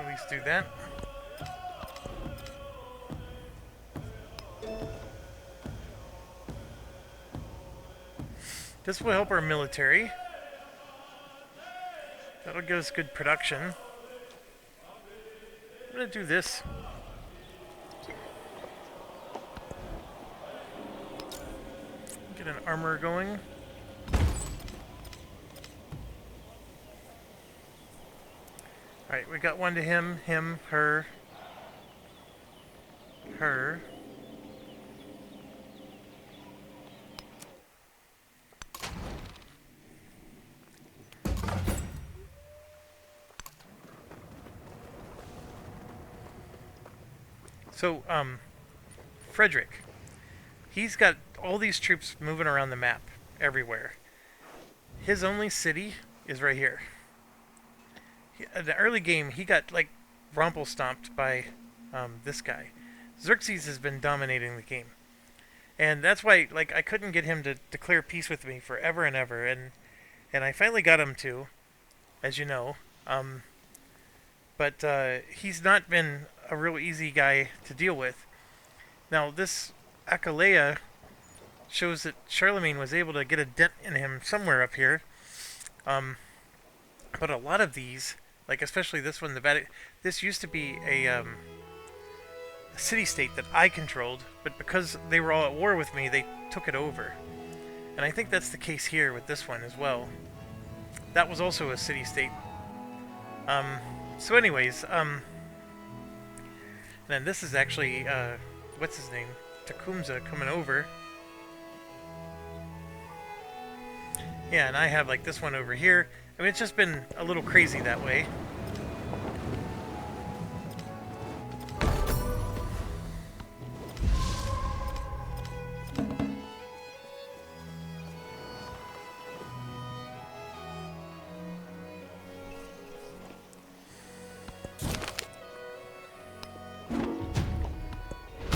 least do that. This will help our military. That'll give us good production. I'm gonna do this. Get an armor going. Alright, we got one to him, her, her. So, Frederick. He's got all these troops moving around the map, everywhere. His only city is right here. In the early game, he got, like, rumple-stomped by this guy. Xerxes has been dominating the game. And that's why, like, I couldn't get him to declare peace with me forever and ever. And I finally got him to, as you know. But he's not been a real easy guy to deal with. Now, this Aquileia shows that Charlemagne was able to get a dent in him somewhere up here. But a lot of these, like especially this one, this used to be a city-state that I controlled, but because they were all at war with me, they took it over. And I think that's the case here with this one as well. That was also a city-state. So anyways, and then this is actually, what's his name? Tecumseh coming over. Yeah, and I have like this one over here. I mean, it's just been a little crazy that way.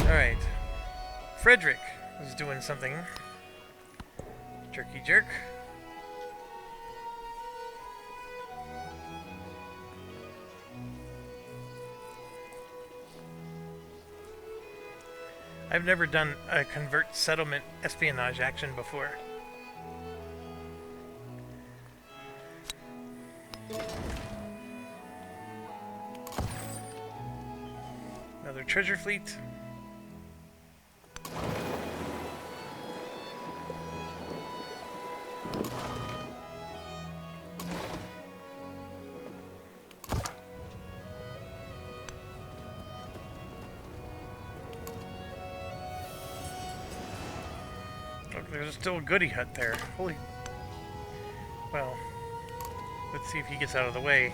Alright. Frederick is doing something. Jerky jerk. I've never done a convert settlement espionage action before. Another treasure fleet. There's still a goody hut there. Holy... Well, let's see if he gets out of the way.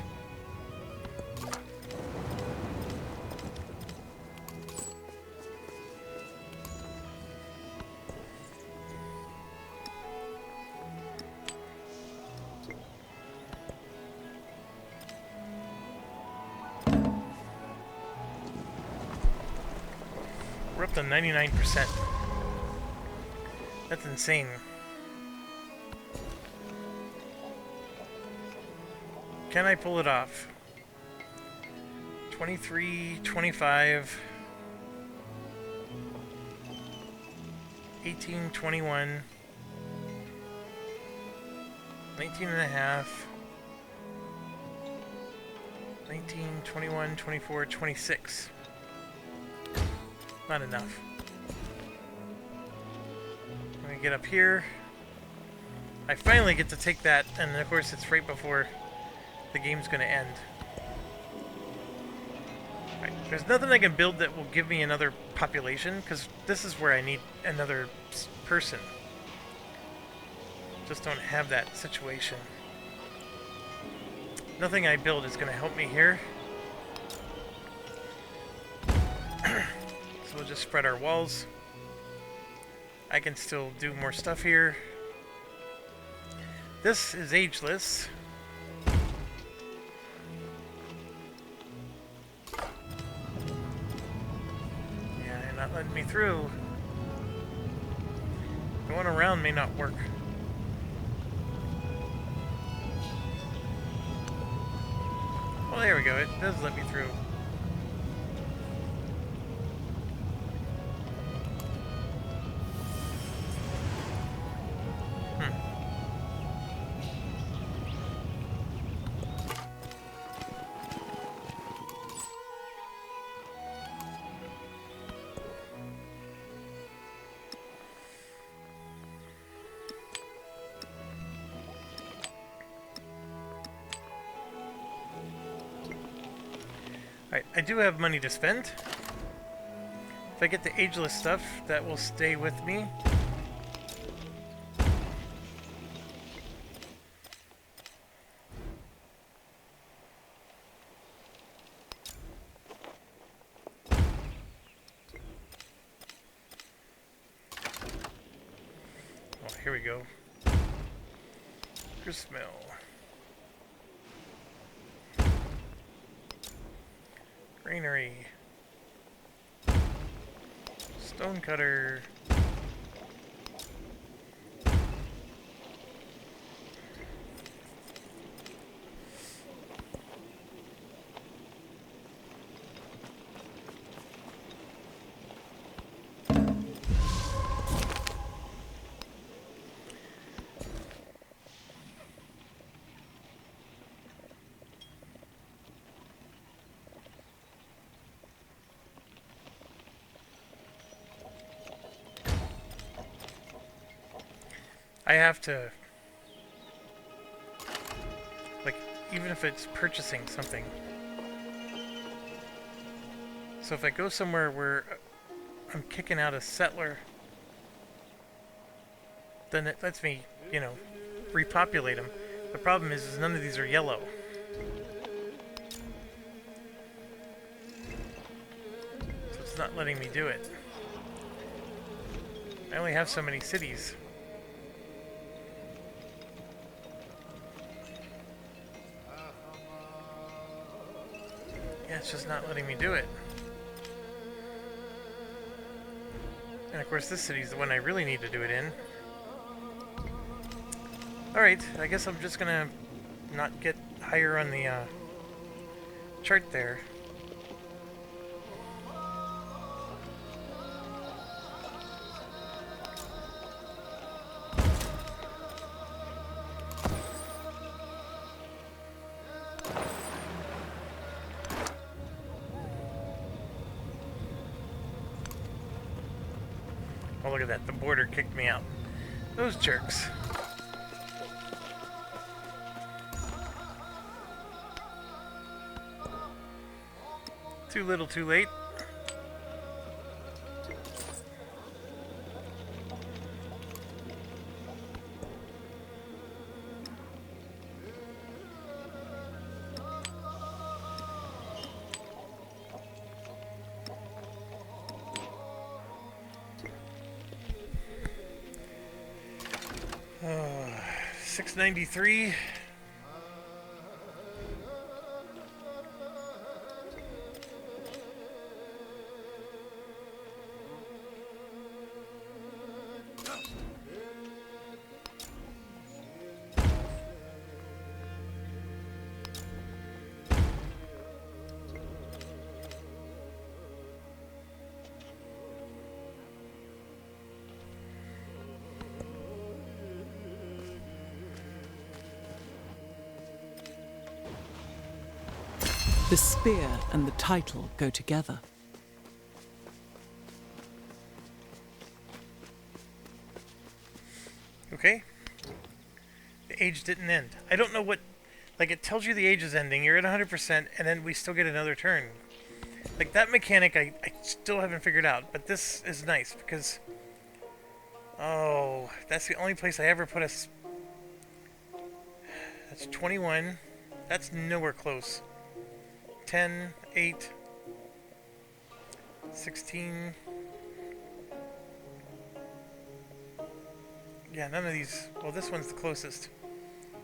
up to 99%. That's insane. Can I pull it off? 23, 25, 18, 21, 19 and a half, 19, 21, 24, 26. Not enough. I'm gonna get up here. I finally get to take that, and of course it's right before the game's gonna end. Right. There's nothing I can build that will give me another population, because this is where I need another person. Just don't have that situation. Nothing I build is gonna help me here. So we'll just spread our walls. I can still do more stuff here. This is ageless. Yeah, they're not letting me through. Going around may not work. Well, there we go. It does let me through. Alright, I do have money to spend. If I get the ageless stuff, that will stay with me. Oh, here we go. Gristmill. Granary. Stonecutter. I have to, like, even if it's purchasing something. So if I go somewhere where I'm kicking out a settler, then it lets me, you know, repopulate them. The problem is none of these are yellow. So it's not letting me do it. I only have so many cities. Yeah, it's just not letting me do it. And of course this city's the one I really need to do it in. Alright, I guess I'm just gonna not get higher on the chart there. Oh, look at that. The border kicked me out. Those jerks. Too little, too late. Oh, 693. The spear and the title go together. Okay. The age didn't end. I don't know what... Like, it tells you the age is ending, you're at 100%, and then we still get another turn. Like, that mechanic I still haven't figured out, but this is nice, because... Oh, that's the only place I ever put a... That's 21. That's nowhere close. 10, 8, 16... Yeah, none of these... Well, this one's the closest.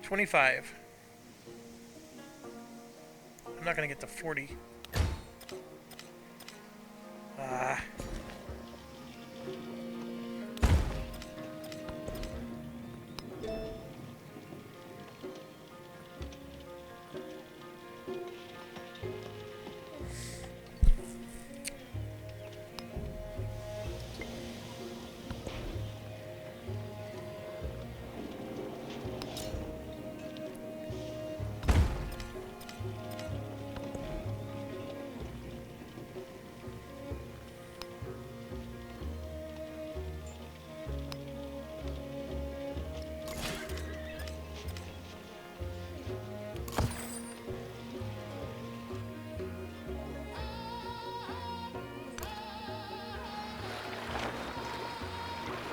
25. I'm not gonna get to 40. Ah.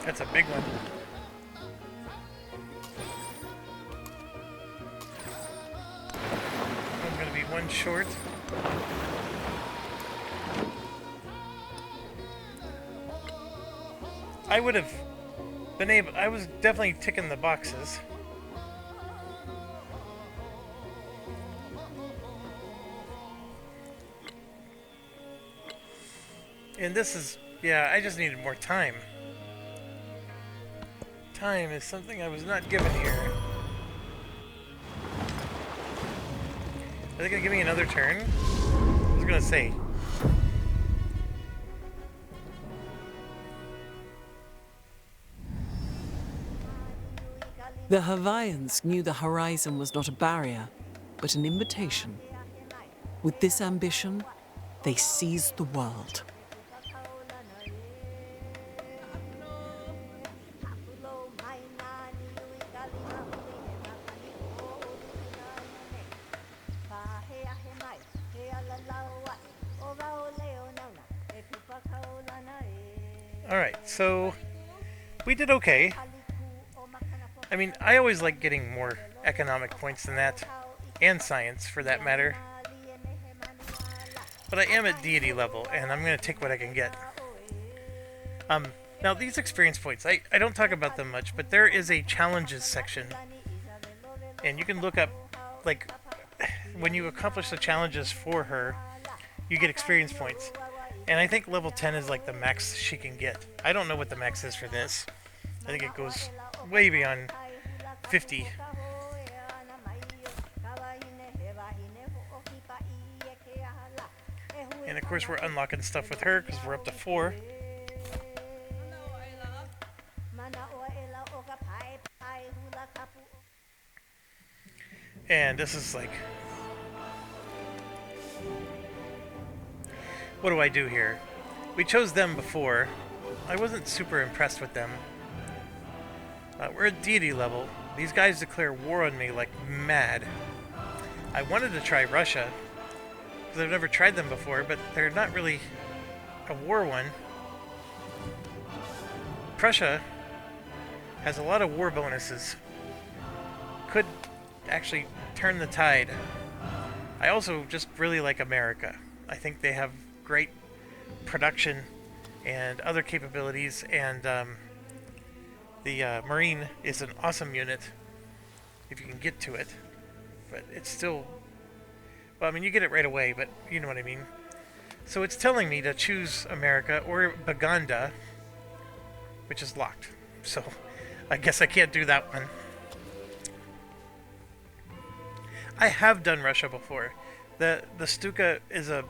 That's a big one. I'm gonna be one short. I would have been able... I was definitely ticking the boxes. And this is... Yeah, I just needed more time. Time is something I was not given here. Are they gonna give me another turn? I was gonna say. The Hawaiians knew the horizon was not a barrier, but an invitation. With this ambition, they seized the world. Alright, so we did okay. I mean, I always like getting more economic points than that, and science for that matter. But I am at deity level, and I'm going to take what I can get. Now these experience points, I don't talk about them much, but there is a challenges section. And you can look up, like, when you accomplish the challenges for her, you get experience points. And I think level 10 is like the max she can get. I don't know what the max is for this. I think it goes way beyond 50. And of course we're unlocking stuff with her because we're up to 4. And this is like... What do I do here? We chose them before. I wasn't super impressed with them. We're at deity level. These guys declare war on me like mad. I wanted to try Russia, because I've never tried them before, but they're not really a war one. Prussia has a lot of war bonuses. Could actually turn the tide. I also just really like America. I think they have great production and other capabilities, and the Marine is an awesome unit if you can get to it, but it's still, well, I mean, you get it right away, but you know what I mean. So it's telling me to choose America or Baganda, which is locked, so I guess I can't do that one. I have done Russia before. The Stuka is a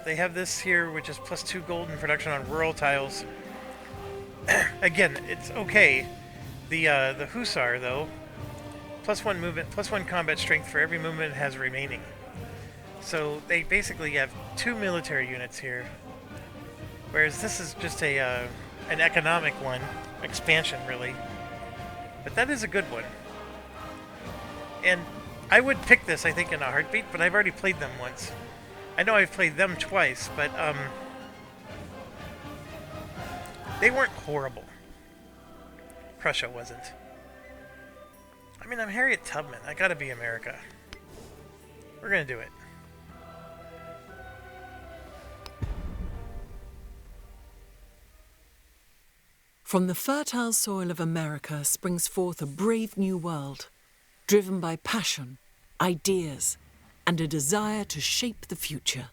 they have this here, which is +2 gold in production on rural tiles. Again, it's okay. The Hussar, though, +1 movement, +1 combat strength for every movement it has remaining. So they basically have 2 military units here, whereas this is just a an economic one, expansion really. But that is a good one. And I would pick this, I think, in a heartbeat, but I've already played them once. I know I've played them twice, but they weren't horrible. Prussia wasn't. I mean, I'm Harriet Tubman. I gotta be America. We're gonna do it. From the fertile soil of America springs forth a brave new world, driven by passion, ideas, and a desire to shape the future.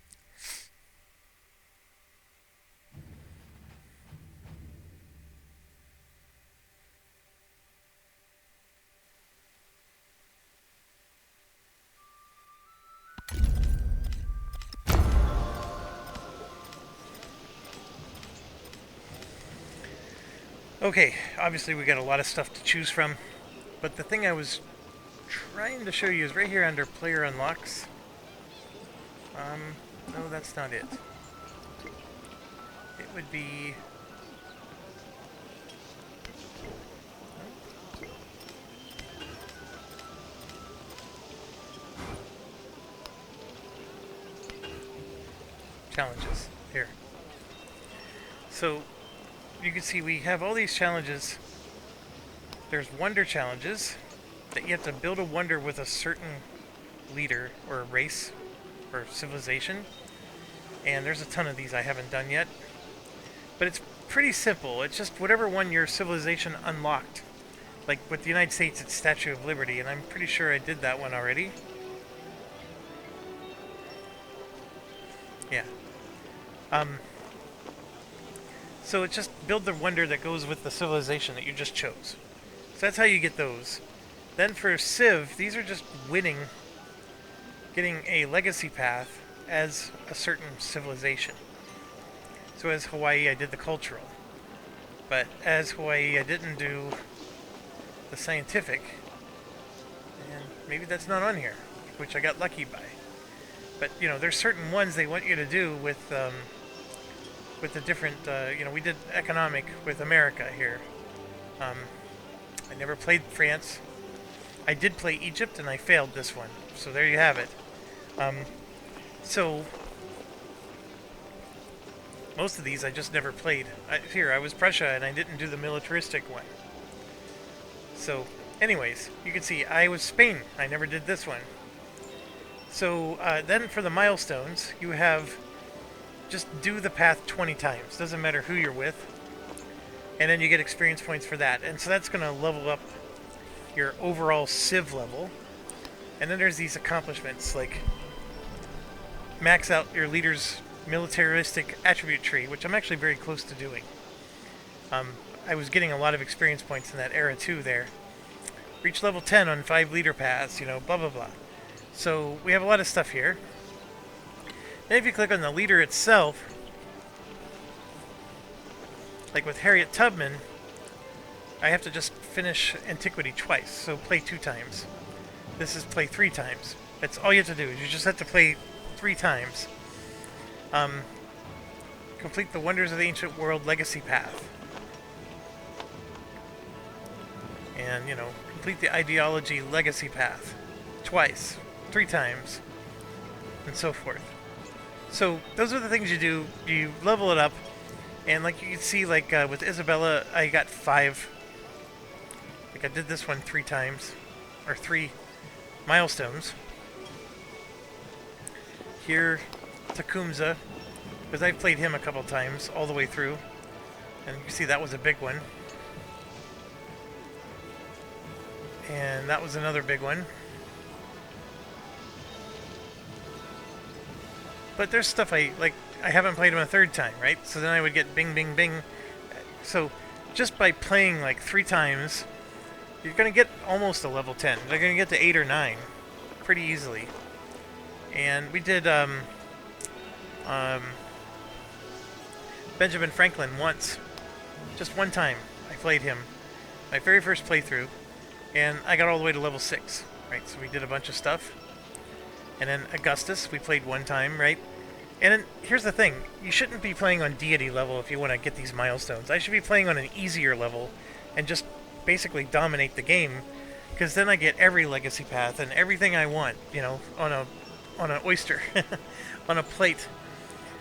Okay, obviously we got a lot of stuff to choose from, but the thing I was trying to show you is right here under Player Unlocks. No, that's not it. It would be... challenges. Here. So, you can see we have all these challenges. There's wonder challenges that you have to build a wonder with a certain leader or race or civilization. And there's a ton of these I haven't done yet. But it's pretty simple. It's just whatever one your civilization unlocked. Like with the United States, it's Statue of Liberty, and I'm pretty sure I did that one already. Yeah. So it's just build the wonder that goes with the civilization that you just chose. So that's how you get those. Then for Civ, these are just winning, getting a legacy path as a certain civilization. So as Hawaii, I did the cultural. But as Hawaii, I didn't do the scientific. And maybe that's not on here, which I got lucky by. But, you know, there's certain ones they want you to do with the different, you know, we did economic with America here. I never played France. I did play Egypt, and I failed this one. So there you have it. So, most of these I just never played. Here, I was Prussia, and I didn't do the militaristic one. So, anyways, you can see I was Spain. I never did this one. So, then for the milestones, you have just do the path 20 times. Doesn't matter who you're with. And then you get experience points for that. And so that's going to level up your overall Civ level. And then there's these accomplishments, like max out your leader's militaristic attribute tree, which I'm actually very close to doing. I was getting a lot of experience points in that era too there. Reach level 10 on 5 leader paths, you know, blah blah blah. So we have a lot of stuff here. Then if you click on the leader itself, like with Harriet Tubman, I have to just finish Antiquity twice, so play 2 times. This is play 3 times. That's all you have to do, is you just have to play 3 times. Complete the Wonders of the Ancient World Legacy Path. And, you know, complete the Ideology Legacy Path. Twice. 3 times. And so forth. So, those are the things you do. You level it up. And like you can see, like with Isabella, I got 5. Like I did this one 3 times. Or 3 milestones. Here, Tecumseh, because I've played him a couple times all the way through. And you can see that was a big one. And that was another big one. But there's stuff I haven't played him a 3rd time, right? So then I would get bing, bing, bing. So just by playing like 3 times, you're going to get almost a level 10. They're going to get to 8 or 9 pretty easily. And we did Benjamin Franklin once. Just one time I played him. My very first playthrough. And I got all the way to level 6. Right, so we did a bunch of stuff. And then Augustus, we played one time, right? And then, here's the thing. You shouldn't be playing on deity level if you want to get these milestones. I should be playing on an easier level and just basically dominate the game, because then I get every legacy path and everything I want, you know, on an oyster, on a plate.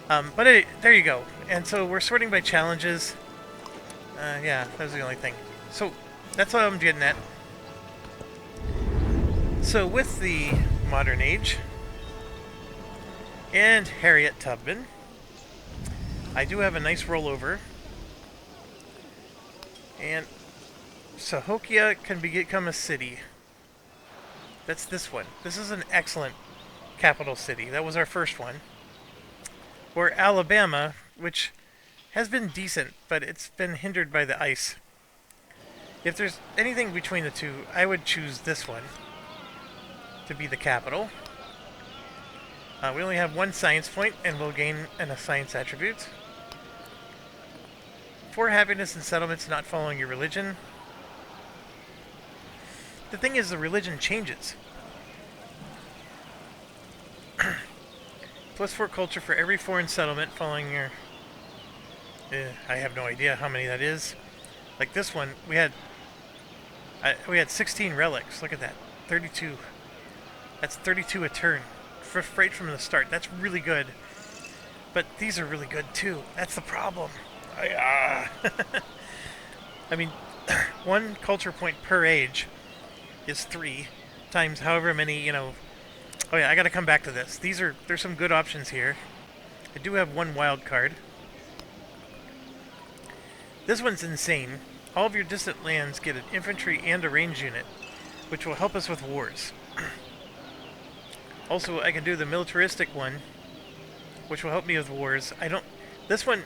There you go. And so we're sorting by challenges. Yeah, that was the only thing. So that's what I'm getting at. So with the modern age and Harriet Tubman, I do have a nice rollover. And Cahokia can become a city. That's this one. This is an excellent capital city. That was our first one. Or Alabama, which has been decent, but it's been hindered by the ice. If there's anything between the two, I would choose this one to be the capital. We only have one science point, and we'll gain a science attribute. 4 happiness and settlements not following your religion. The thing is, the religion changes. +4 culture for every foreign settlement following your... I have no idea how many that is. Like this one, we had 16 relics. Look at that. 32. That's 32 a turn. Right from the start. That's really good. But these are really good too. That's the problem. I mean, 1 culture point per age is 3 times however many, you know... Oh yeah, I gotta come back to this. There's some good options here. I do have 1 wild card. This one's insane. All of your distant lands get an infantry and a range unit, which will help us with wars. Also, I can do the militaristic one, which will help me with wars. This one,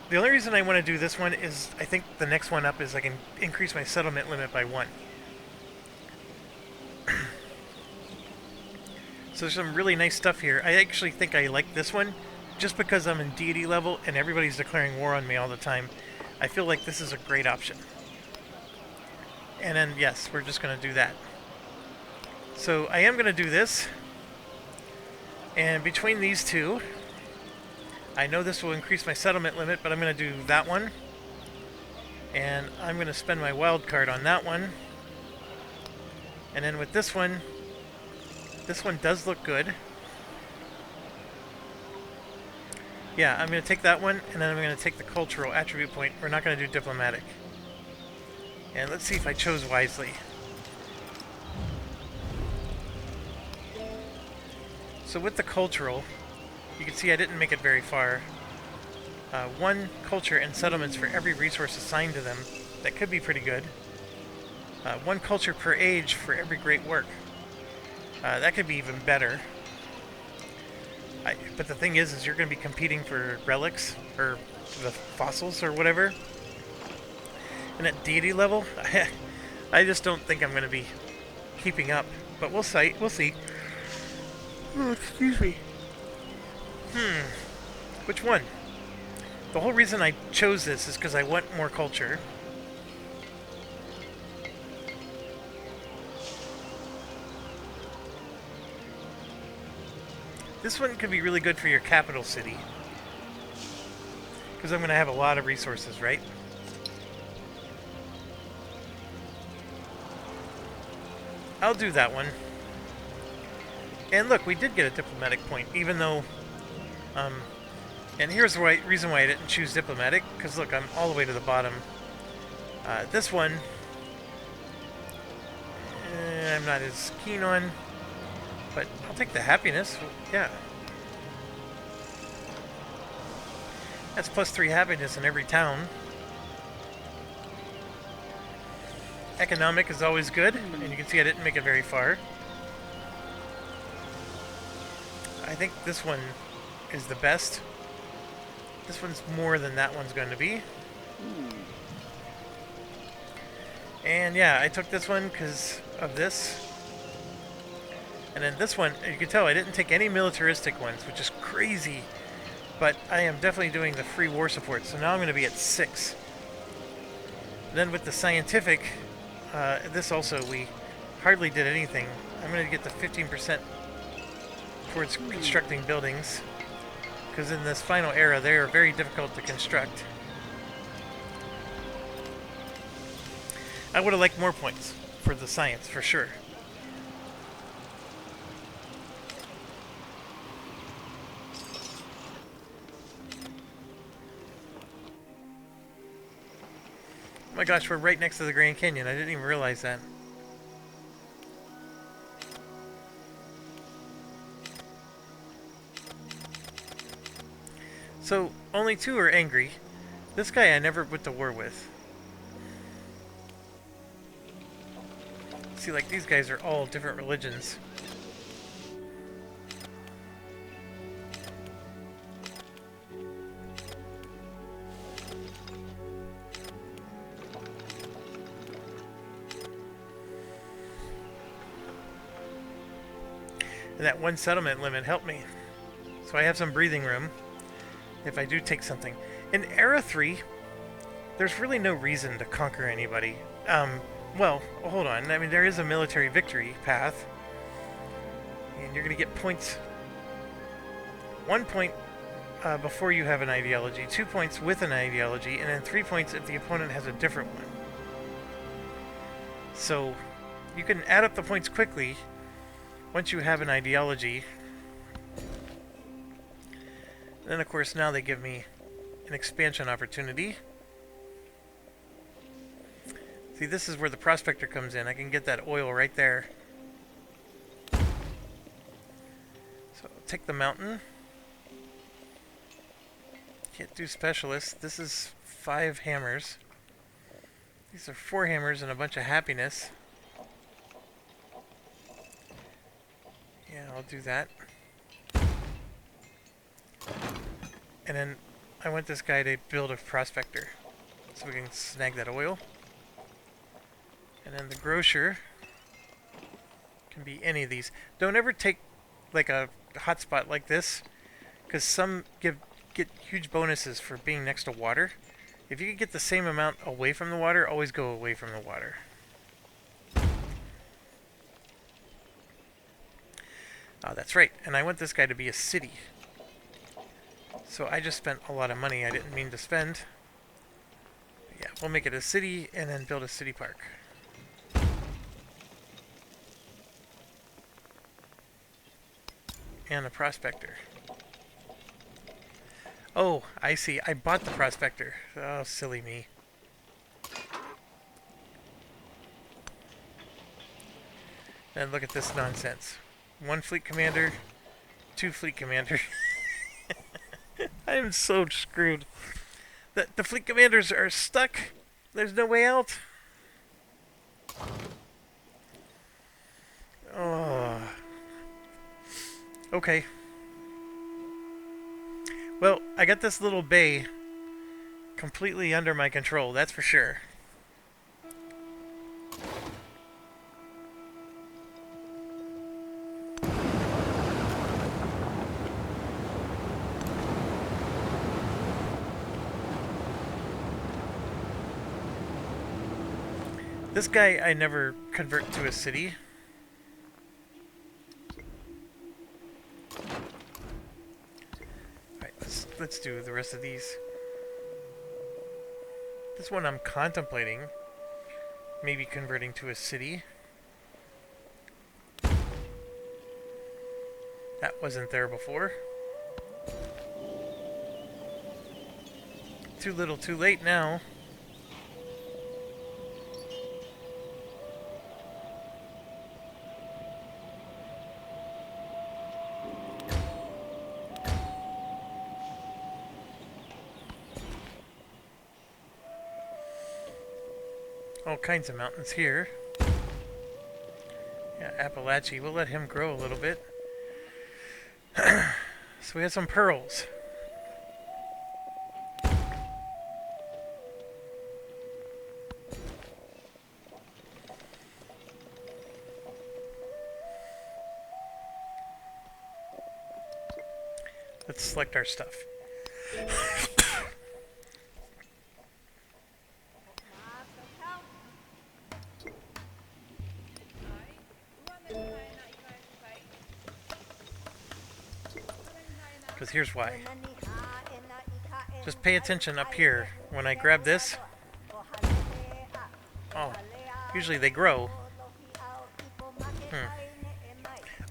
the only reason I want to do this one is I think the next one up is I can increase my settlement limit by 1. So there's some really nice stuff here. I actually think I like this one just because I'm in deity level and everybody's declaring war on me all the time. I feel like this is a great option. And then, yes, we're just going to do that. So I am going to do this. And between these two, I know this will increase my settlement limit, but I'm going to do that one. And I'm going to spend my wild card on that one. And then with this one does look good. Yeah, I'm going to take that one, and then I'm going to take the cultural attribute point. We're not going to do diplomatic. And let's see if I chose wisely. So with the cultural, you can see I didn't make it very far. 1 culture and settlements for every resource assigned to them. That could be pretty good. 1 culture per age for every great work. That could be even better. But the thing is you're going to be competing for relics, or the fossils, or whatever. And at deity level, I just don't think I'm going to be keeping up. But we'll see. We'll see. Oh, excuse me. Which one? The whole reason I chose this is because I want more culture. This one could be really good for your capital city. Because I'm going to have a lot of resources, right? I'll do that one. And look, we did get a diplomatic point, even though... and here's the reason why I didn't choose diplomatic, because look, I'm all the way to the bottom. This one... I'm not as keen on, but I'll take the happiness, yeah. That's +3 happiness in every town. Economic is always good, and you can see I didn't make it very far. I think this one is the best. This one's more than that one's going to be. And yeah, I took this one because of this. And then this one, you can tell I didn't take any militaristic ones, which is crazy. But I am definitely doing the free war support, so now I'm going to be at 6. Then with the scientific, this also, we hardly did anything. I'm going to get the 15% towards constructing buildings, because in this final era they are very difficult to construct. I would have liked more points for the science, for sure. Oh my gosh, we're right next to the Grand Canyon. I didn't even realize that. So, only 2 are angry. This guy I never went to war with. See, like, these guys are all different religions. And that 1 settlement limit helped me. So I have some breathing room if I do take something. In Era 3, there's really no reason to conquer anybody. Well, hold on. I mean, there is a military victory path. And you're going to get points. 1 point before you have an ideology, 2 points with an ideology, and then 3 points if the opponent has a different one. So, you can add up the points quickly once you have an ideology. Then, of course, now they give me an expansion opportunity. See, this is where the prospector comes in. I can get that oil right there. So, I'll take the mountain. Can't do specialists. This is 5 hammers. These are 4 hammers and a bunch of happiness. Yeah, I'll do that. And then I want this guy to build a prospector so we can snag that oil. And then the grocer can be any of these. Don't ever take like a hotspot like this, because some get huge bonuses for being next to water. If you can get the same amount away from the water, always go away from the water. Oh, that's right. And I want this guy to be a city. So I just spent a lot of money I didn't mean to spend. But yeah, we'll make it a city and then build a city park. And a prospector. Oh, I see. I bought the prospector. Oh, silly me. And look at this nonsense. 1 fleet commander, 2 fleet commander. I am so screwed. The fleet commanders are stuck. There's no way out. Oh. Okay. Well, I got this little bay completely under my control, that's for sure. This guy I never convert to a city. Alright, let's do the rest of these. This one I'm contemplating maybe converting to a city. That wasn't there before. Too little too late now. All kinds of mountains here. Yeah, Appalachia. We'll let him grow a little bit. So we have some pearls. Let's select our stuff. Because here's why. Just pay attention up here. When I grab this, oh, usually they grow.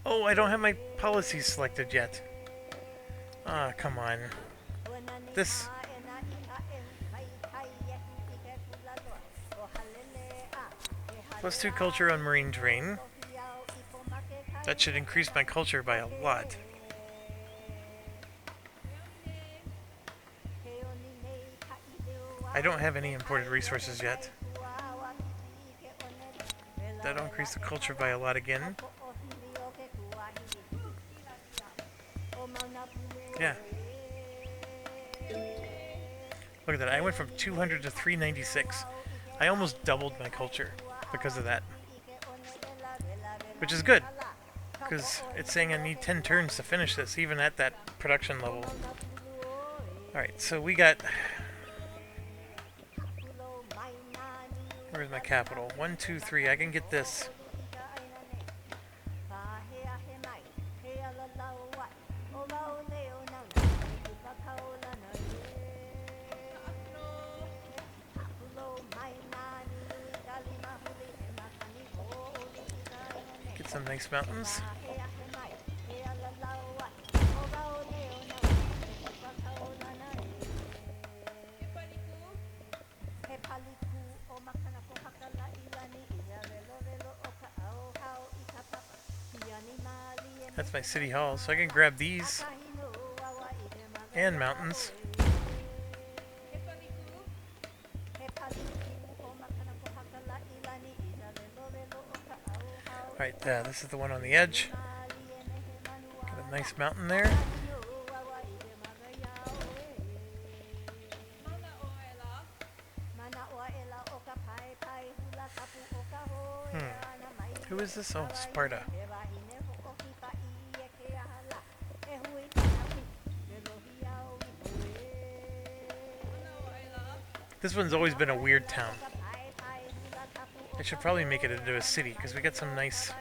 Oh, I don't have my policies selected yet. Ah, come on. This... +2 culture on marine terrain. That should increase my culture by a lot. I don't have any imported resources yet. That'll increase the culture by a lot again. Yeah. Look at that. I went from 200 to 396. I almost doubled my culture because of that. Which is good. Because it's saying I need 10 turns to finish this, even at that production level. Alright, so we got... Where's my capital? 1, 2, 3. I can get this. Get some nice mountains. That's my city hall, so I can grab these and mountains. Alright, this is the one on the edge. Got a nice mountain there. Who is this? Oh, Sparta. This one's always been a weird town. I should probably make it into a city, because we got some nice...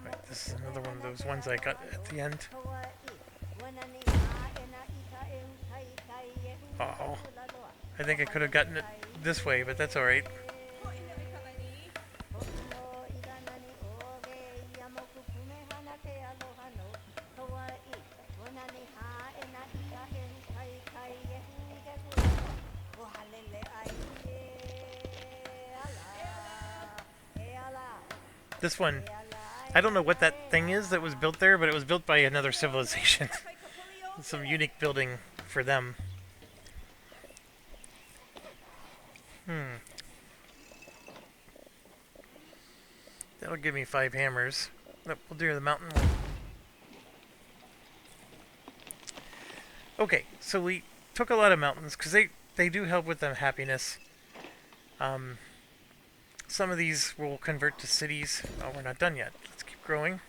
Right, this is another one of those ones I got at the end. Uh-oh. I think I could have gotten it this way, but that's alright. This one, I don't know what that thing is that was built there, but it was built by another civilization. Some unique building for them. That'll give me 5 hammers. Nope, we'll do the mountain one. Okay, so we took a lot of mountains, because they do help with the happiness. Some of these will convert to cities. Oh, we're not done yet. Let's keep growing.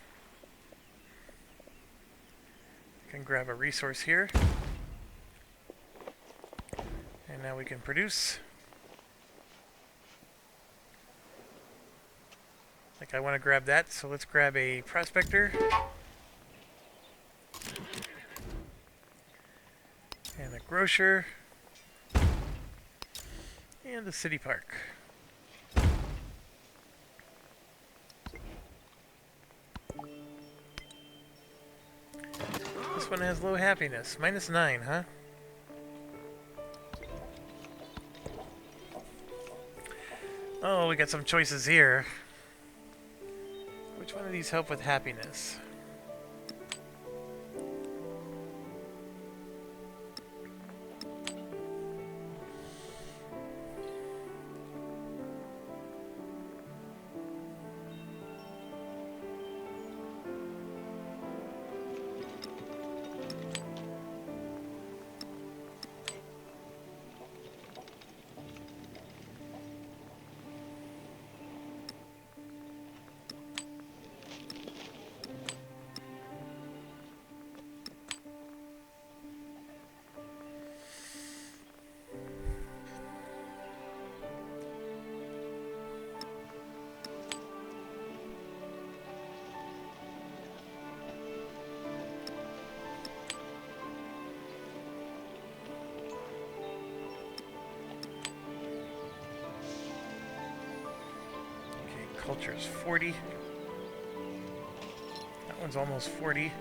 I can grab a resource here. And now we can produce. Like, I want to grab that, so let's grab a prospector. And a grocer. And a city park. This one has low happiness. -9, huh? Oh, we got some choices here. Which one of these help with happiness? Agriculture is 40. That one's almost 40.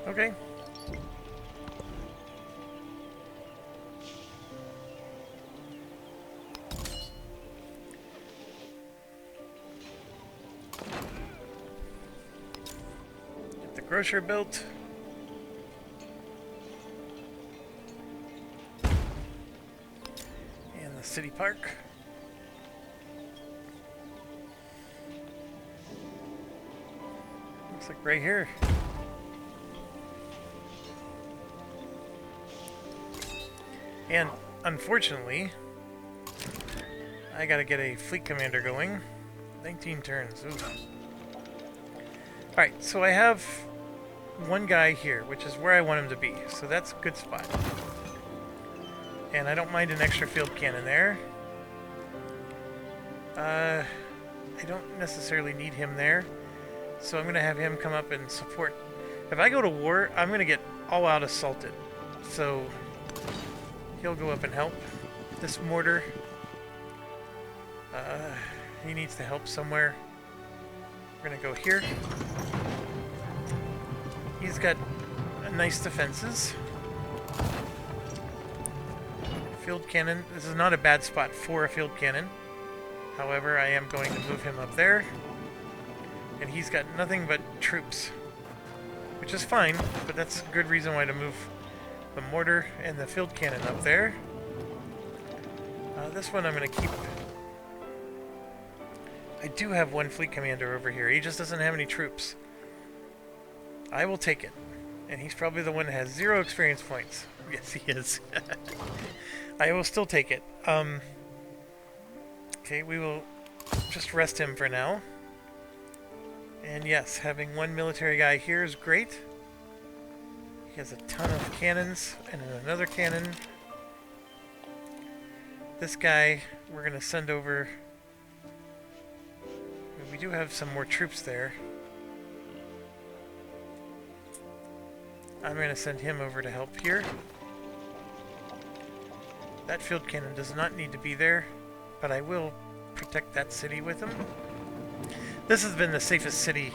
Okay. Get the grocer built. And the city park. Looks like right here. And unfortunately, I gotta get a fleet commander going. 19 turns. Ooh. Alright, so I have one guy here, which is where I want him to be. So that's a good spot. And I don't mind an extra field cannon there. I don't necessarily need him there. So I'm gonna have him come up and support. If I go to war, I'm gonna get all out assaulted. So he'll go up and help. This mortar, he needs to help somewhere. We're gonna go here. He's got nice defenses. Field cannon. This is not a bad spot for a field cannon. However, I am going to move him up there. And he's got nothing but troops. Which is fine, but that's a good reason why to move the mortar and the field cannon up there. This one I'm going to keep. I do have one fleet commander over here. He just doesn't have any troops. I will take it. And he's probably the one that has 0 experience points. Yes, he is. I will still take it. Okay, we will just rest him for now. And yes, having one military guy here is great. He has a ton of cannons and another cannon. This guy, we're going to send over. We do have some more troops there. I'm going to send him over to help here. That field cannon does not need to be there, but I will protect that city with him. This has been the safest city.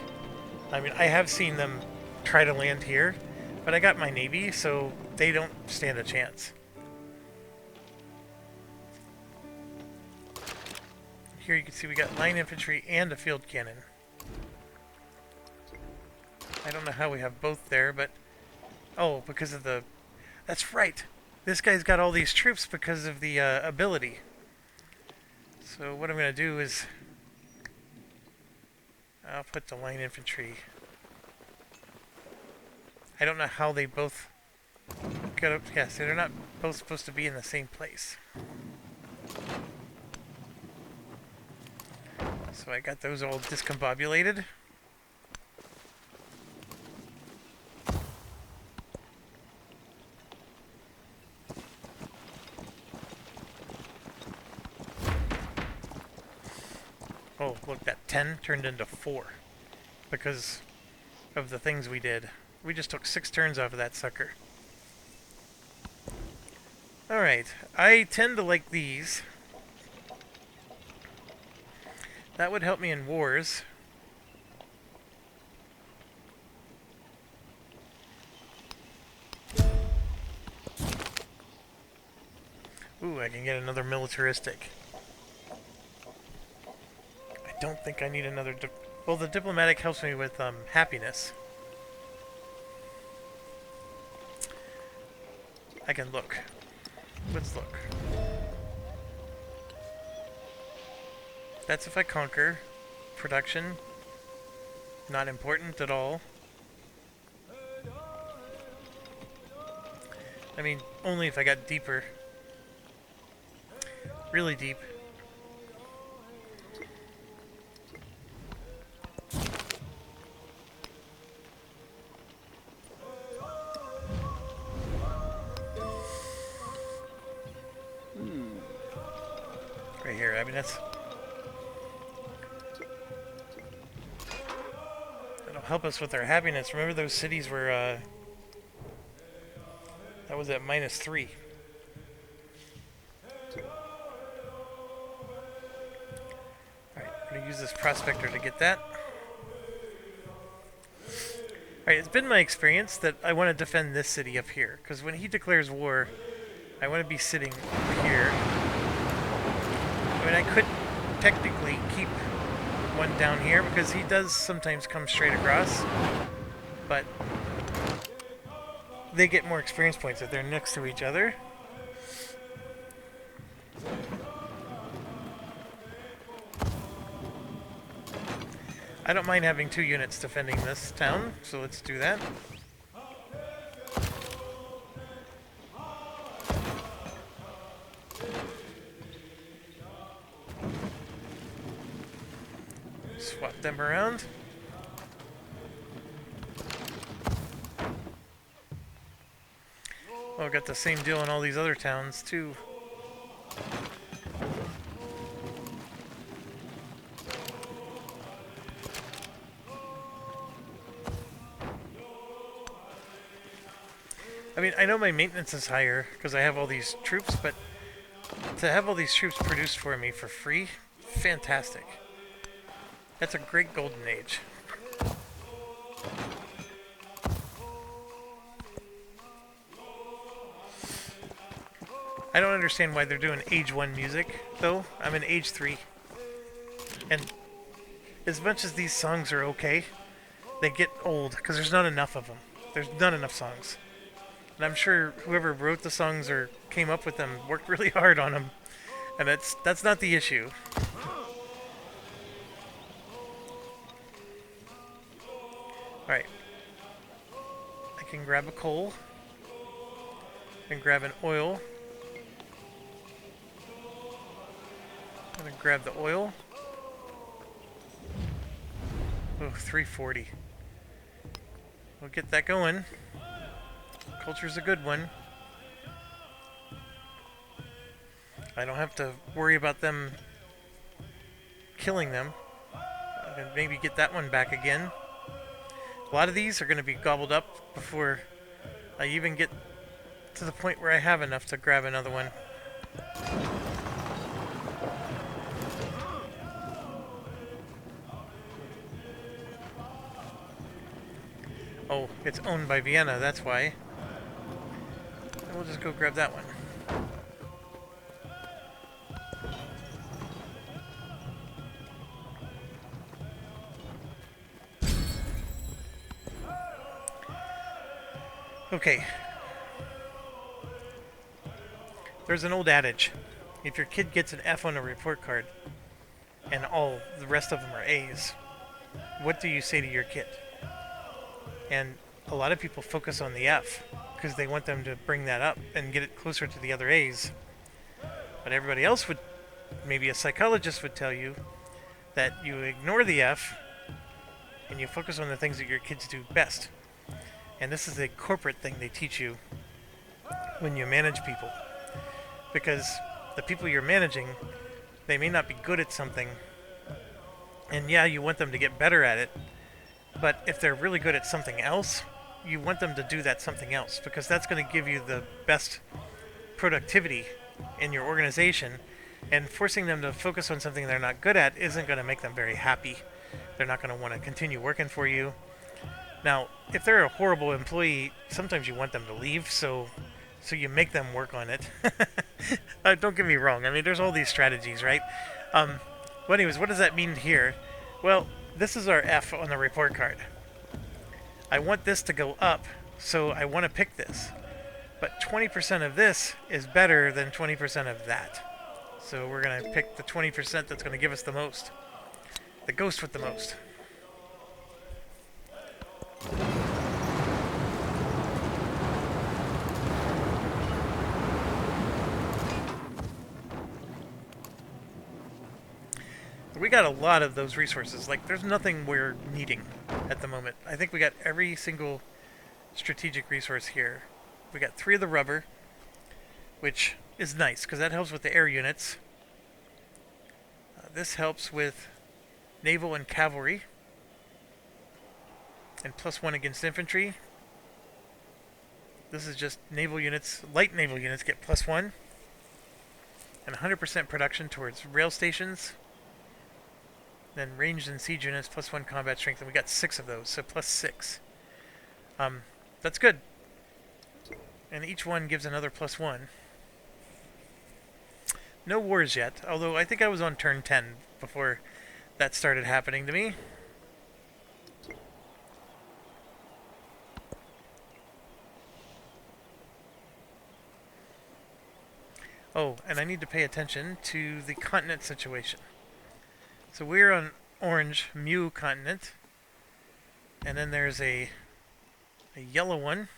I mean, I have seen them try to land here, but I got my navy, so they don't stand a chance. Here you can see we got line infantry and a field cannon. I don't know how we have both there, but... Oh, because of the... That's right! This guy's got all these troops because of the ability. So what I'm going to do is... I'll put the line infantry... I don't know how they both... got up. Yeah, so they're not both supposed to be in the same place. So I got those all discombobulated. Oh, look, that 10 turned into 4 because of the things we did. We just took 6 turns off of that sucker. Alright, I tend to like these. That would help me in wars. Ooh, I can get another militaristic. I don't think I need another... Well, the diplomatic helps me with happiness. I can look. Let's look. That's if I conquer. Production. Not important at all. I mean, only if I got deeper. Really deep. Right here, I mean that's... help us with our happiness. Remember those cities were, that was at -3. Alright, I'm going to use this prospector to get that. Alright, it's been my experience that I want to defend this city up here, because when he declares war, I want to be sitting here. I mean, I could technically keep one down here, because he does sometimes come straight across, but they get more experience points if they're next to each other. I don't mind having 2 units defending this town, so let's do that. Swap them around. Oh, got the same deal in all these other towns, too. I mean, I know my maintenance is higher because I have all these troops, but to have all these troops produced for me for free, fantastic. That's a great golden age. I don't understand why they're doing age 1 music, though. I'm in age 3. And as much as these songs are okay, they get old because there's not enough of them. There's not enough songs. And I'm sure whoever wrote the songs or came up with them worked really hard on them. And that's not the issue. Alright. I can grab a coal. And grab an oil. I'm gonna grab the oil. Oh, 340. We'll get that going. Culture's a good one. I don't have to worry about them killing them. I can maybe get that one back again. A lot of these are going to be gobbled up before I even get to the point where I have enough to grab another one. Oh, it's owned by Vienna, that's why. We'll just go grab that one. Okay. There's an old adage. If your kid gets an F on a report card, and all the rest of them are A's, what do you say to your kid? And a lot of people focus on the F, because they want them to bring that up and get it closer to the other A's. But everybody else would, maybe a psychologist would tell you, that you ignore the F, and you focus on the things that your kids do best. And this is a corporate thing they teach you when you manage people. Because the people you're managing, they may not be good at something, and yeah, you want them to get better at it, but if they're really good at something else, you want them to do that something else, because that's going to give you the best productivity in your organization, and forcing them to focus on something they're not good at isn't going to make them very happy. They're not going to want to continue working for you. Now, if they're a horrible employee, sometimes you want them to leave, so you make them work on it. Don't get me wrong. I mean, there's all these strategies, right? Well, anyways, what does that mean here? Well, this is our F on the report card. I want this to go up, so I want to pick this. But 20% of this is better than 20% of that. So we're going to pick the 20% that's going to give us the most. The ghost with the most. We got a lot of those resources. Like, there's nothing we're needing at the moment. I think we got every single strategic resource here. We got 3 of the rubber, which is nice, because that helps with the air units. This helps with naval and cavalry. and +1 against infantry. This is just naval units. Light naval units get +1. And 100% production towards rail stations. Then ranged and siege units, +1 combat strength, and we got 6 of those, so +6. That's good. And each one gives another +1. No wars yet, although I think I was on turn 10 before that started happening to me. Oh, and I need to pay attention to the continent situation. So we're on orange Mu continent, and then there's a yellow one.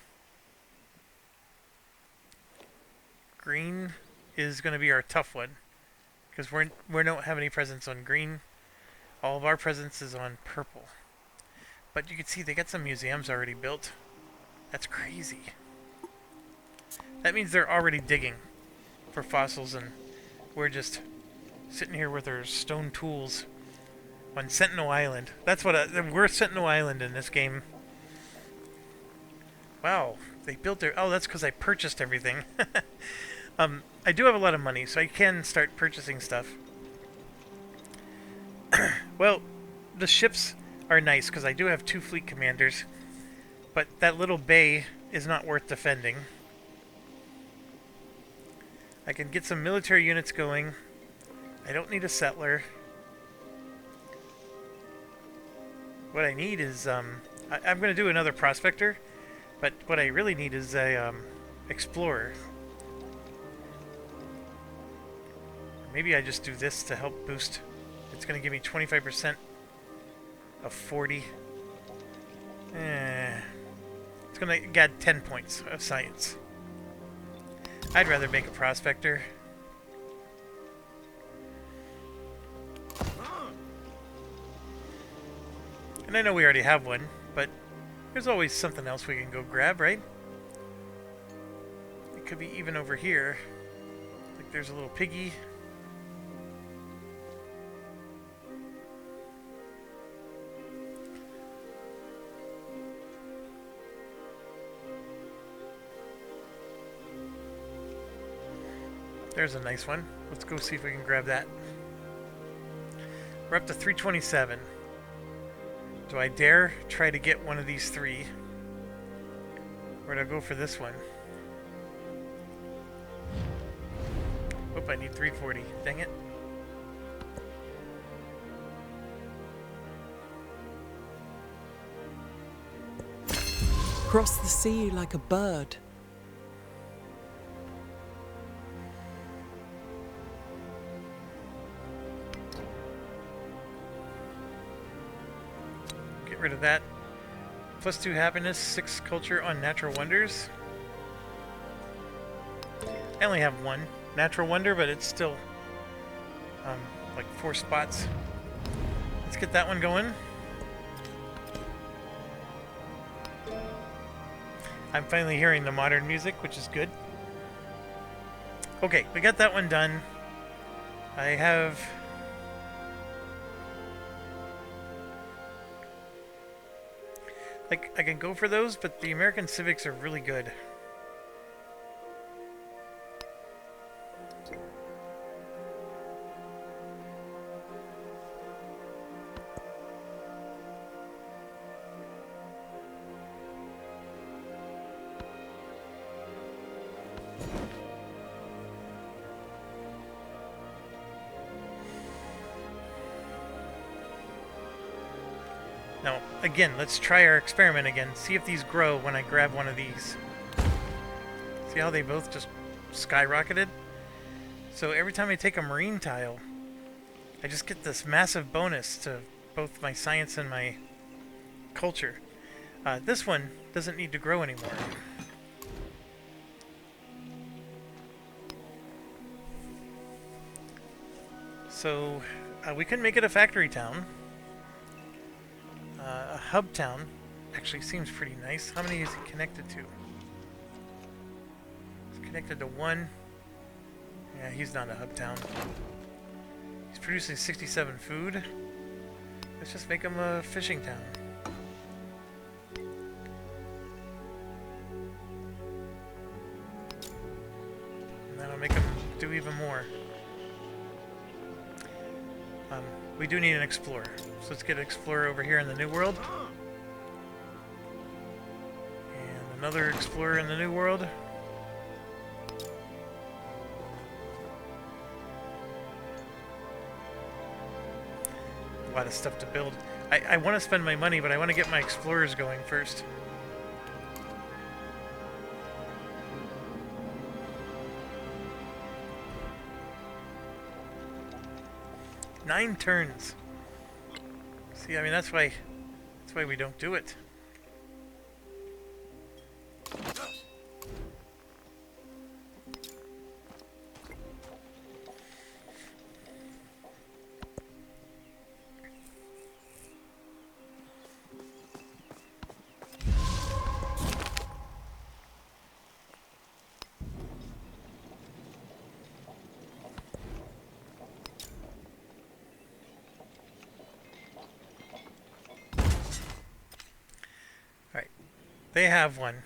Green is going to be our tough one, because we don't have any presence on green. All of our presence is on purple. But you can see they got some museums already built. That's crazy. That means they're already digging for fossils, and we're just sitting here with our stone tools on Sentinel Island. That's what we're Sentinel Island in this game. Wow, they built their... Oh, that's because I purchased everything. I do have a lot of money, so I can start purchasing stuff. Well, the ships are nice because I do have 2 fleet commanders, but that little bay is not worth defending. I can get some military units going. I don't need a settler. What I need is, I'm going to do another prospector, but what I really need is a explorer. Maybe I just do this to help boost. It's going to give me 25% of 40. It's going to add 10 points of science. I'd rather make a prospector. And I know we already have one, but there's always something else we can go grab, right? It could be even over here. Like there's a little piggy. There's a nice one. Let's go see if we can grab that. We're up to 327. Do I dare try to get one of these 3? Or do I go for this one? Oop, I need 340. Dang it. Cross the sea like a bird. Get rid of that. +2 happiness, 6 culture on natural wonders. I only have 1 natural wonder, but it's still like 4 spots. Let's get that one going. I'm finally hearing the modern music, which is good. Okay, we got that one done. I have... Like, I can go for those, but the American Civics are really good. Now, again, let's try our experiment again. See if these grow when I grab one of these. See how they both just skyrocketed? So every time I take a marine tile, I just get this massive bonus to both my science and my culture. This one doesn't need to grow anymore. So we can make it a factory town. A hub town actually seems pretty nice. How many is it connected to? It's connected to 1. Yeah, he's not a hub town. He's producing 67 food. Let's just make him a fishing town. make them do even more. We do need an explorer. So let's get an explorer over here in the New World. And another explorer in the New World. A lot of stuff to build. I want to spend my money, but I want to get my explorers going first. Nine turns. See, I mean that's why we don't do it. They have one.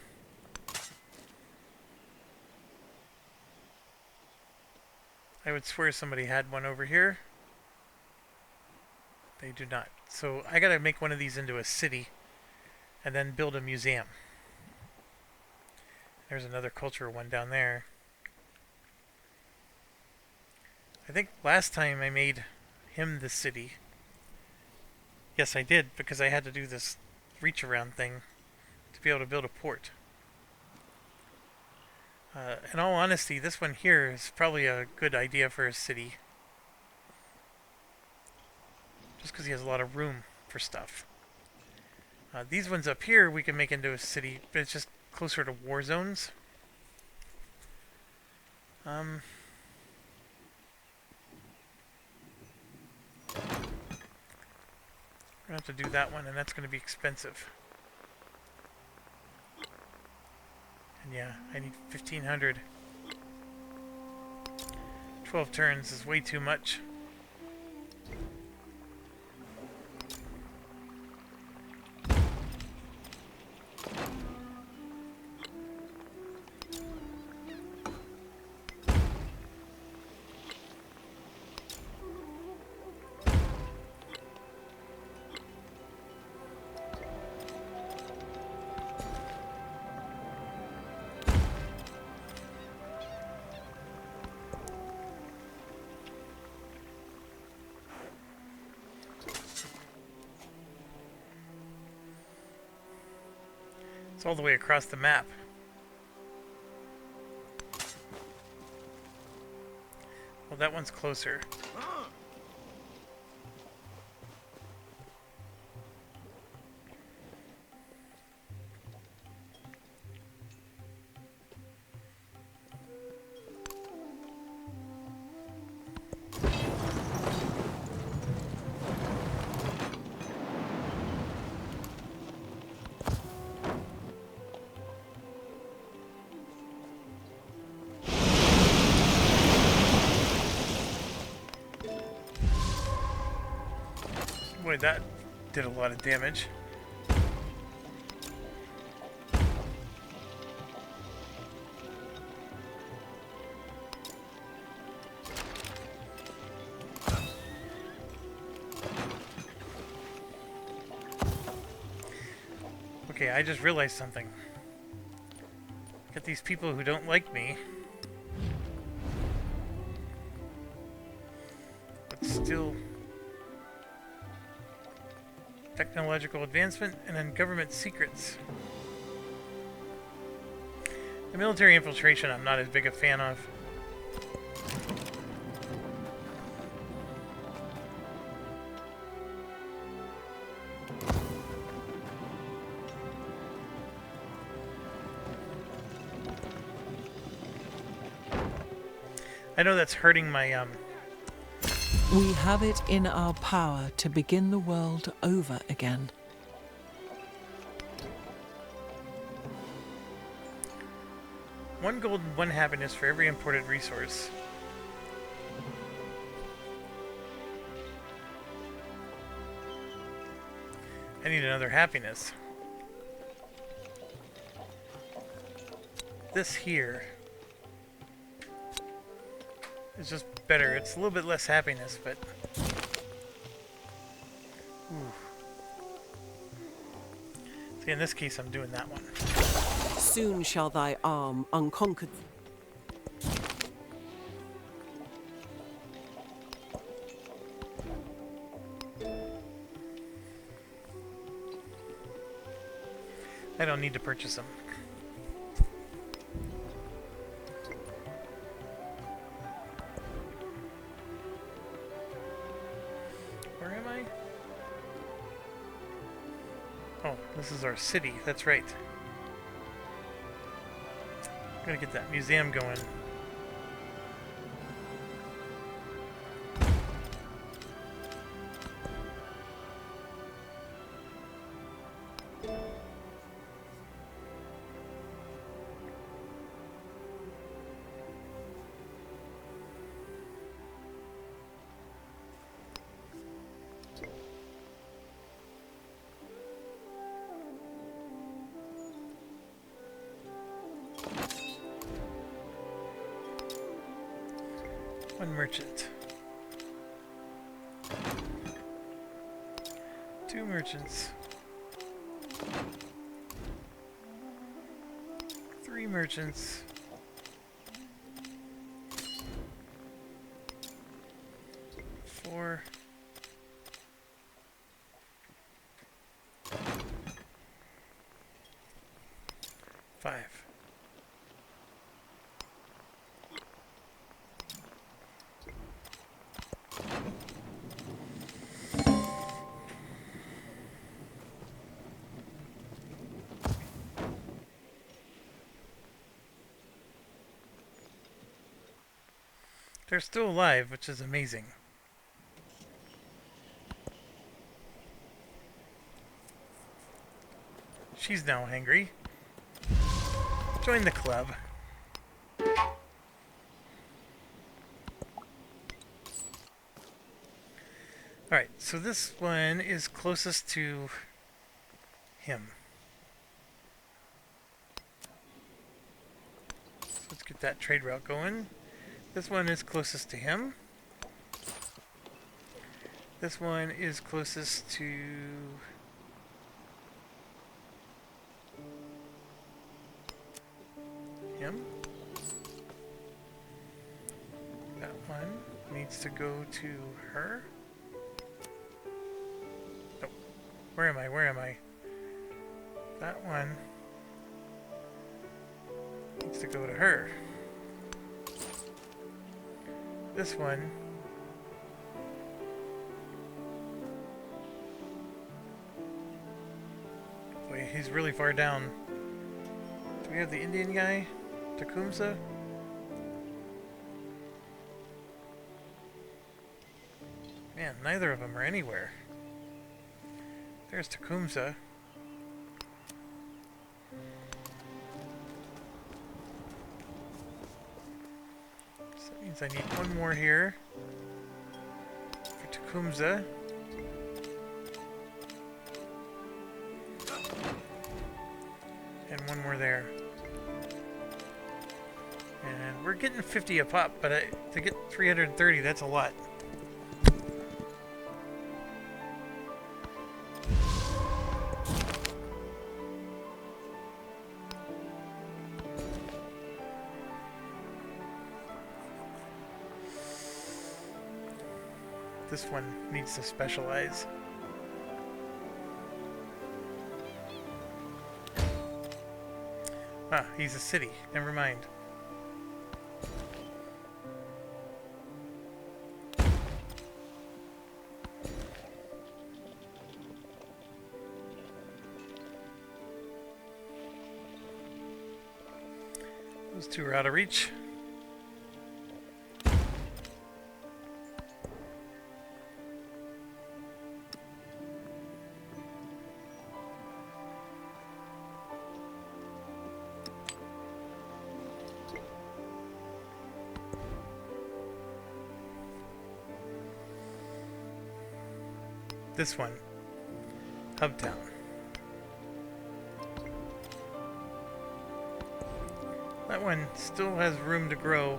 I would swear somebody had one over here. They do not. So I gotta make one of these into a city and then build a museum. There's another cultural one down there. I think last time I made him the city. Yes, I did, because I had to do this reach around thing to be able to build a port. In all honesty, this one here is probably a good idea for a city. Just because he has a lot of room for stuff. These ones up here we can make into a city, but it's just closer to war zones. We're gonna have to do that one, and that's gonna be expensive. And yeah, I need 1,500. 12 turns is way too much. It's all the way across the map. Well, that one's closer. Boy, that did a lot of damage. Okay, I just realized something. Got these people who don't like me. But still... technological advancement, and then government secrets. The military infiltration I'm not as big a fan of. I know that's hurting my We have it in our power to begin the world over again. One gold and one happiness for every imported resource. I need another happiness. This here. It's just better. It's a little bit less happiness, but... Ooh. See, in this case, I'm doing that one. Soon shall thy arm unconquered. I don't need to purchase them. Where am I? Oh, this is our city. That's right. Gotta get that museum going. One merchant. 2 merchants. 3 merchants. 4. 5. They're still alive, which is amazing. She's now hangry. Join the club. Alright, so this one is closest to him. So let's get that trade route going. This one is closest to him. This one is closest to him. That one needs to go to her. Oh, where am I? Where am I? That one needs to go to her. This one boy, he's really far down. Do we have the Indian guy? Tecumseh? Man, neither of them are anywhere. There's Tecumseh. So that means I need one more here for Tecumseh. And one more there. And we're getting 50 a pop, but to get 330, that's a lot. This one needs to specialize. Ah, he's a city. Never mind. Those two are out of reach. This one, Hubtown. That one still has room to grow,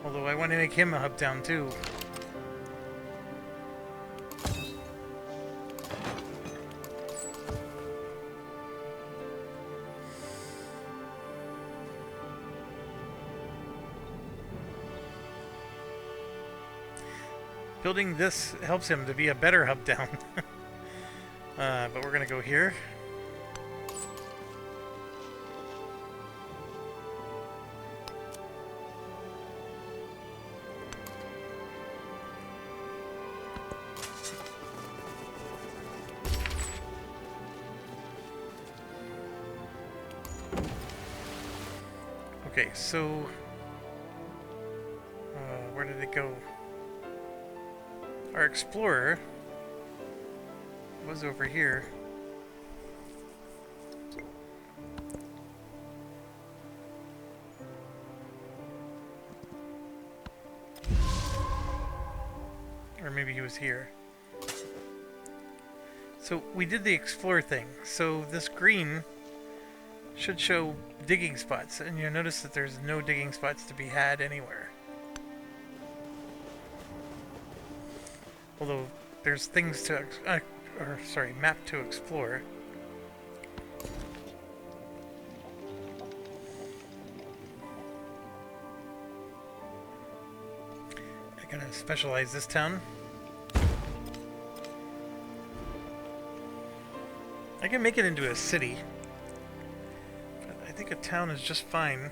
Although I want to make him a hub town too. Building this helps him to be a better hub town. But we're going to go here. Okay, so where did it go? Our explorer was over here. Or maybe he was here. So we did the explore thing. So this green should show digging spots, and you'll notice that there's no digging spots to be had anywhere. Although there's things to, map to explore. I gotta specialize this town. I can make it into a city. But I think a town is just fine.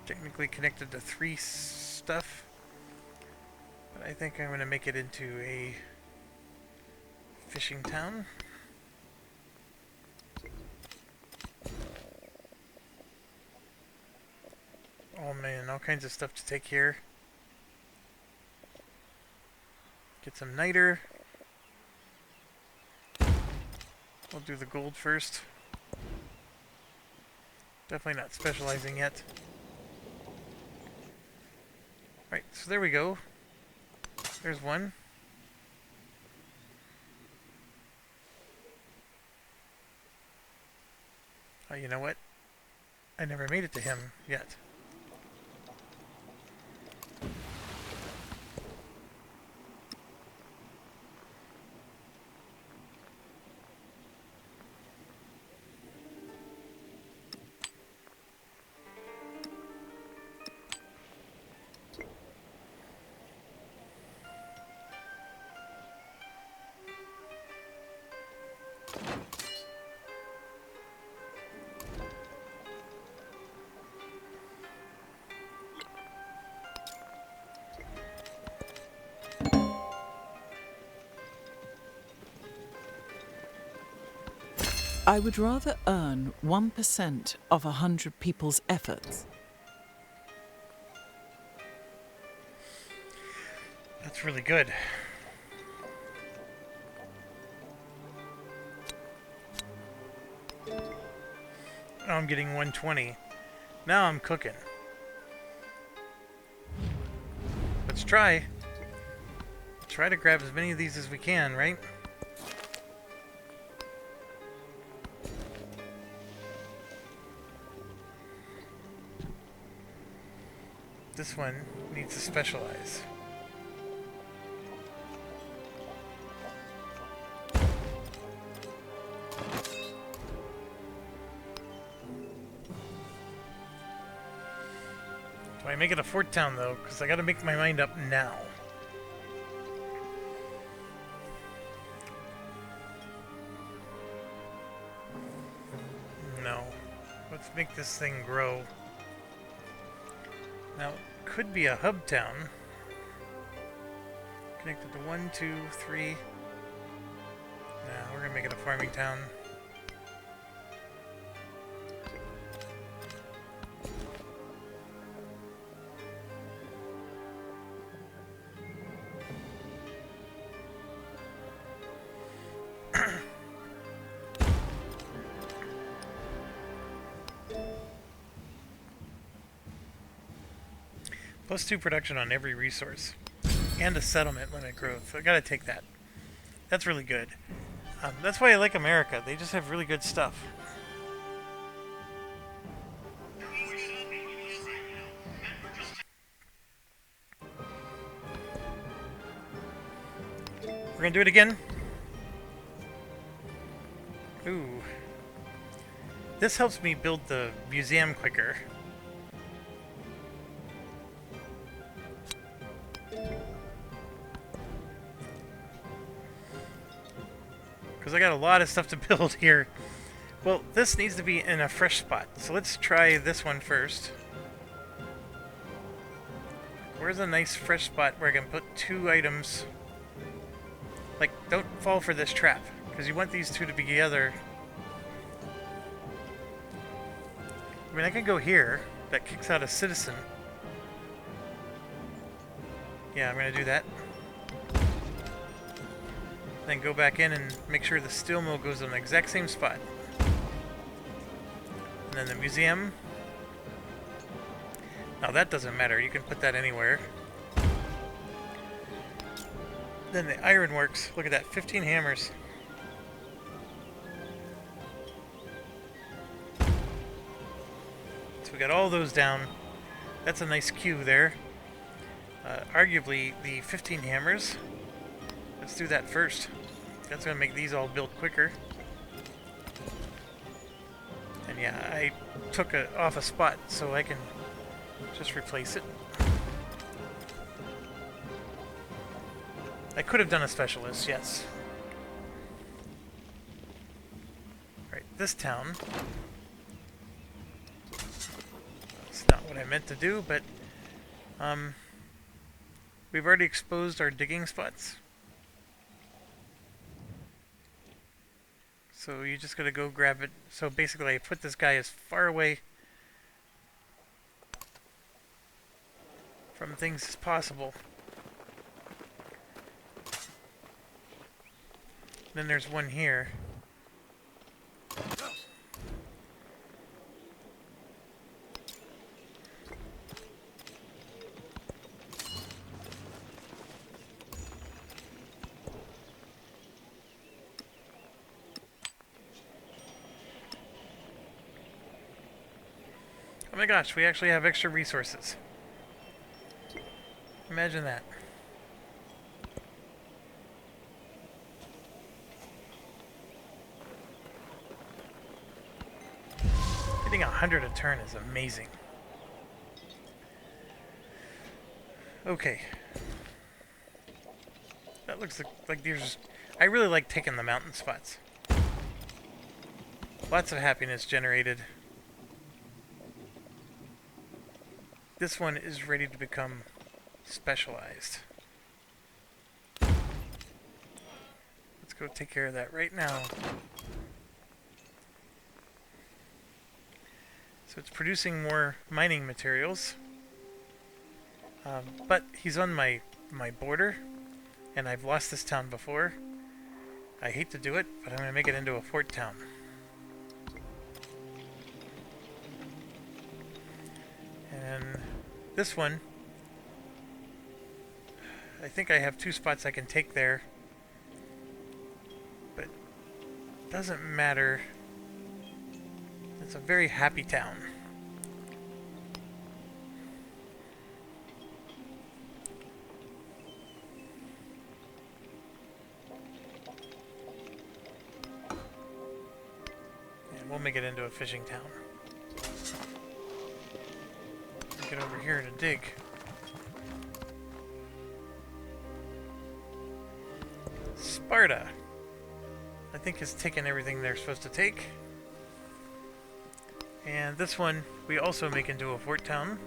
Technically connected to 3 stuff, but I think I'm going to make it into a fishing town. Oh man, all kinds of stuff to take here. Get some niter. We'll do the gold first. Definitely not specializing yet. Right, so there we go. There's one. Oh, you know what? I never made it to him yet. I would rather earn 1% of 100 people's efforts. That's really good. Now I'm getting 120. Now I'm cooking. Let's try. Try to grab as many of these as we can, right? This one needs to specialize. Do I make it a fort town though? Because I gotta make my mind up now. No. Let's make this thing grow. Now, it could be a hub town. Connected to 1, 2, 3. Nah, we're gonna make it a farming town. +2 production on every resource. And a settlement limit growth. I gotta take that. That's really good. That's why I like America. They just have really good stuff. We're gonna do it again. Ooh. This helps me build the museum quicker. Because I got a lot of stuff to build here. Well, this needs to be in a fresh spot. So let's try this one first. Where's a nice fresh spot where I can put 2 items? Like, don't fall for this trap. Because you want these 2 to be together. I mean, I can go here. That kicks out a citizen. Yeah, I'm going to do that. Then go back in and make sure the steel mill goes on the exact same spot. And then the museum. Now that doesn't matter, you can put that anywhere. Then the ironworks, look at that, 15 hammers. So we got all those down. That's a nice queue there. Arguably the 15 hammers. Let's do that first. That's going to make these all build quicker. And yeah, I took it off a spot so I can just replace it. I could have done a specialist, yes. Alright, this town. It's not what I meant to do, but we've already exposed our digging spots. So you just gotta go grab it. So basically I put this guy as far away from things as possible. Then there's one here. Oh my gosh, we actually have extra resources. Imagine that. Getting 100 a turn is amazing. Okay. That looks like there's... I really like taking the mountain spots. Lots of happiness generated. This one is ready to become specialized. Let's go take care of that right now. So it's producing more mining materials. But he's on my border, and I've lost this town before. I hate to do it, but I'm going to make it into a fort town. And this one, I think I have 2 spots I can take there, but it doesn't matter. It's a very happy town. And we'll make it into a fishing town. Get over here to dig. Sparta, I think, has taken everything they're supposed to take. And this one we also make into a fort town.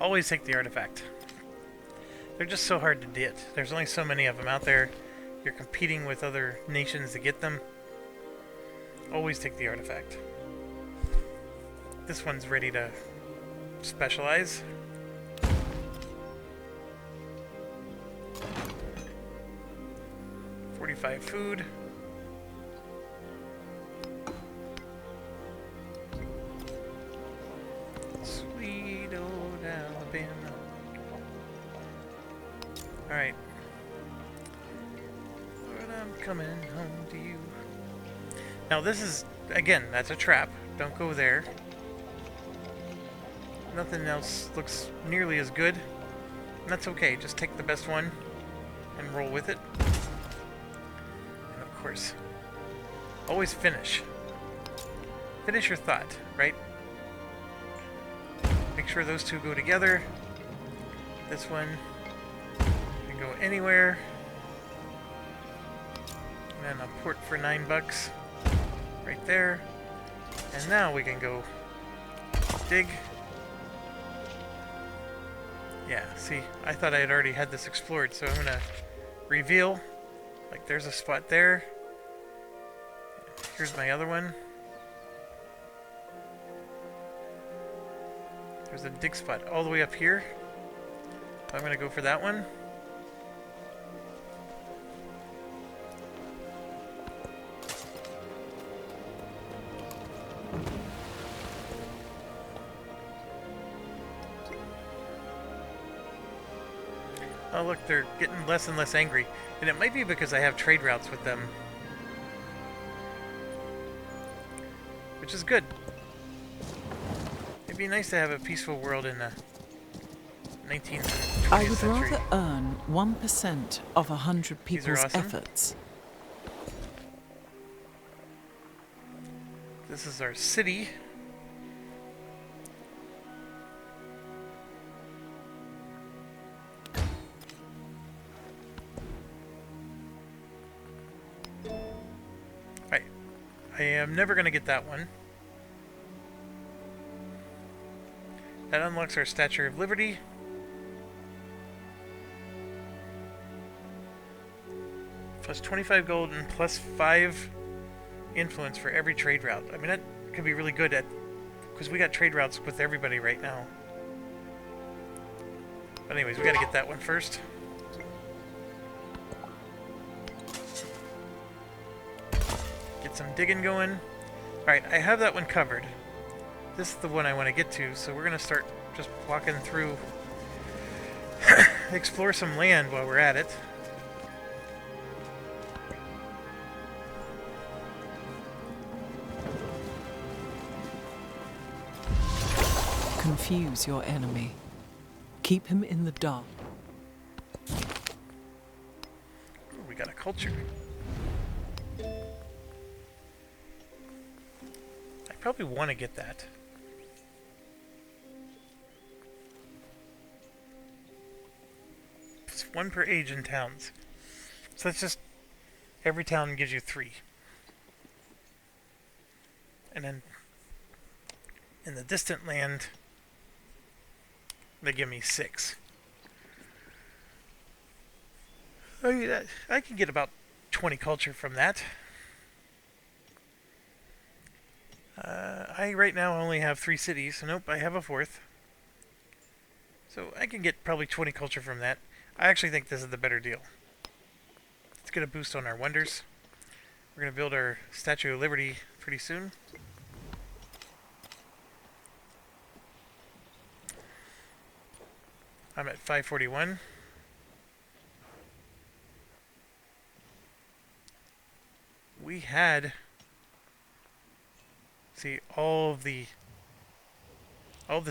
Always take the artifact. They're just so hard to get. There's only so many of them out there. You're competing with other nations to get them. Always take the artifact. This one's ready to specialize. .45 food. Alright. Lord, I'm coming home to you. Now this is, again, that's a trap. Don't go there. Nothing else looks nearly as good. And that's okay, just take the best one and roll with it. And of course, always finish. Finish your thought, right? Make sure those two go together. This one can go anywhere. And then a port for $9 right there. And now we can go dig. Yeah, see, I thought I had already had this explored, so I'm gonna reveal. Like, there's a spot there. Here's my other one. There's a dig spot all the way up here. I'm gonna go for that one. Oh look, they're getting less and less angry. And it might be because I have trade routes with them. Which is good. It'd be nice to have a peaceful world in the 19th and 20th I would century. rather earn 1% of 100 These are people's awesome. efforts. This is our city. Alright. I am never going to get that one. That unlocks our Statue of Liberty. Plus 25 gold and plus 5 influence for every trade route. I mean, that could be really good at, because we got trade routes with everybody right now. But anyways, we gotta get that one first. Get some digging going. Alright, I have that one covered. This is the one I want to get to, so we're gonna start just walking through, explore some land while we're at it. Confuse your enemy. Keep him in the dark. Ooh, we got a culture. I probably want to get that. It's one per age in towns. So that's just, every town gives you 3. And then in the distant land, they give me 6. I can get about 20 culture from that. I right now only have 3 cities, so nope, I have a 4th. So I can get probably 20 culture from that. I actually think this is the better deal. Let's get a boost on our wonders. We're going to build our Statue of Liberty pretty soon. I'm at 541. We had, see, all of the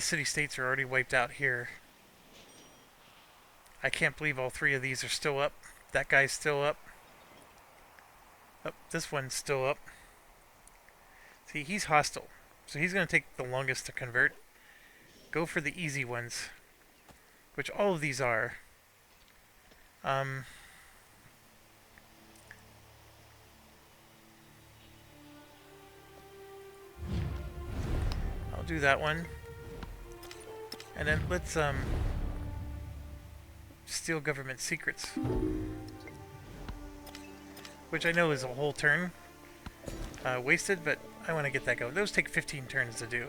city-states are already wiped out here. I can't believe all 3 of these are still up. That guy's still up. Oh, this one's still up. See, he's hostile, so he's going to take the longest to convert. Go for the easy ones, which all of these are. I'll do that one. And then let's steal government secrets. Which I know is a whole turn wasted, but I want to get that going. Those take 15 turns to do.